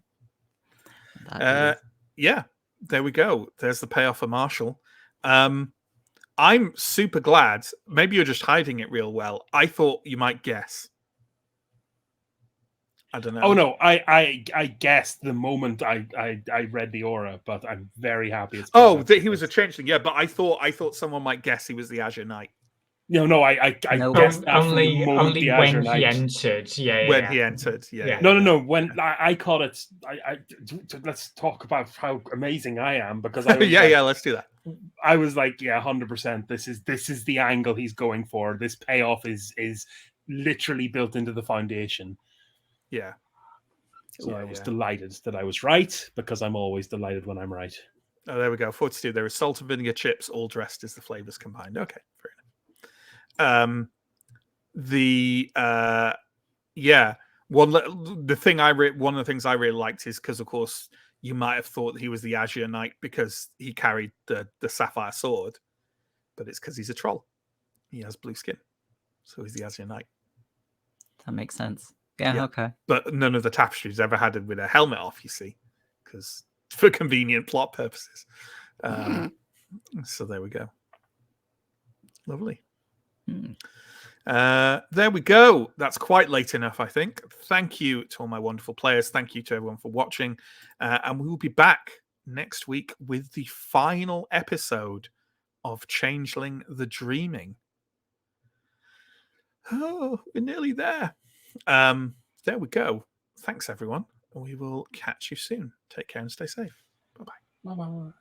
Yeah, there we go. There's the payoff for Marshall. I'm super glad. Maybe you're just hiding it real well. I thought you might guess. I don't know. Oh no, I guessed the moment I read the aura, but I'm very happy. He was a changeling. Yeah, but I thought someone might guess he was the Azure Knight. No, I guessed that only the when Azure he Knight entered. When he entered. Yeah. No. When I caught it, let's talk about how amazing I am, because I was let's do that. I was like, 100%. This is the angle he's going for. This payoff is literally built into the foundation. Yeah. So I was delighted that I was right, because I'm always delighted when I'm right. Oh, there we go. 42. There is salt and vinegar chips, all dressed as the flavors combined. Okay, fair enough. One of the things I really liked is because, of course, you might have thought that he was the Azure Knight because he carried the sapphire sword, but it's because he's a troll. He has blue skin, so he's the Azure Knight. that makes sense. Yeah, okay. But none of the tapestries ever had it with a helmet off, you see, because for convenient plot purposes. So there we go. Lovely. There we go. That's quite late enough, I think. Thank you to all my wonderful players. Thank you to everyone for watching. And we will be back next week with the final episode of Changeling the Dreaming. Oh, we're nearly there. There we go. Thanks, everyone. We will catch you soon. Take care and stay safe. Bye-bye. Bye-bye.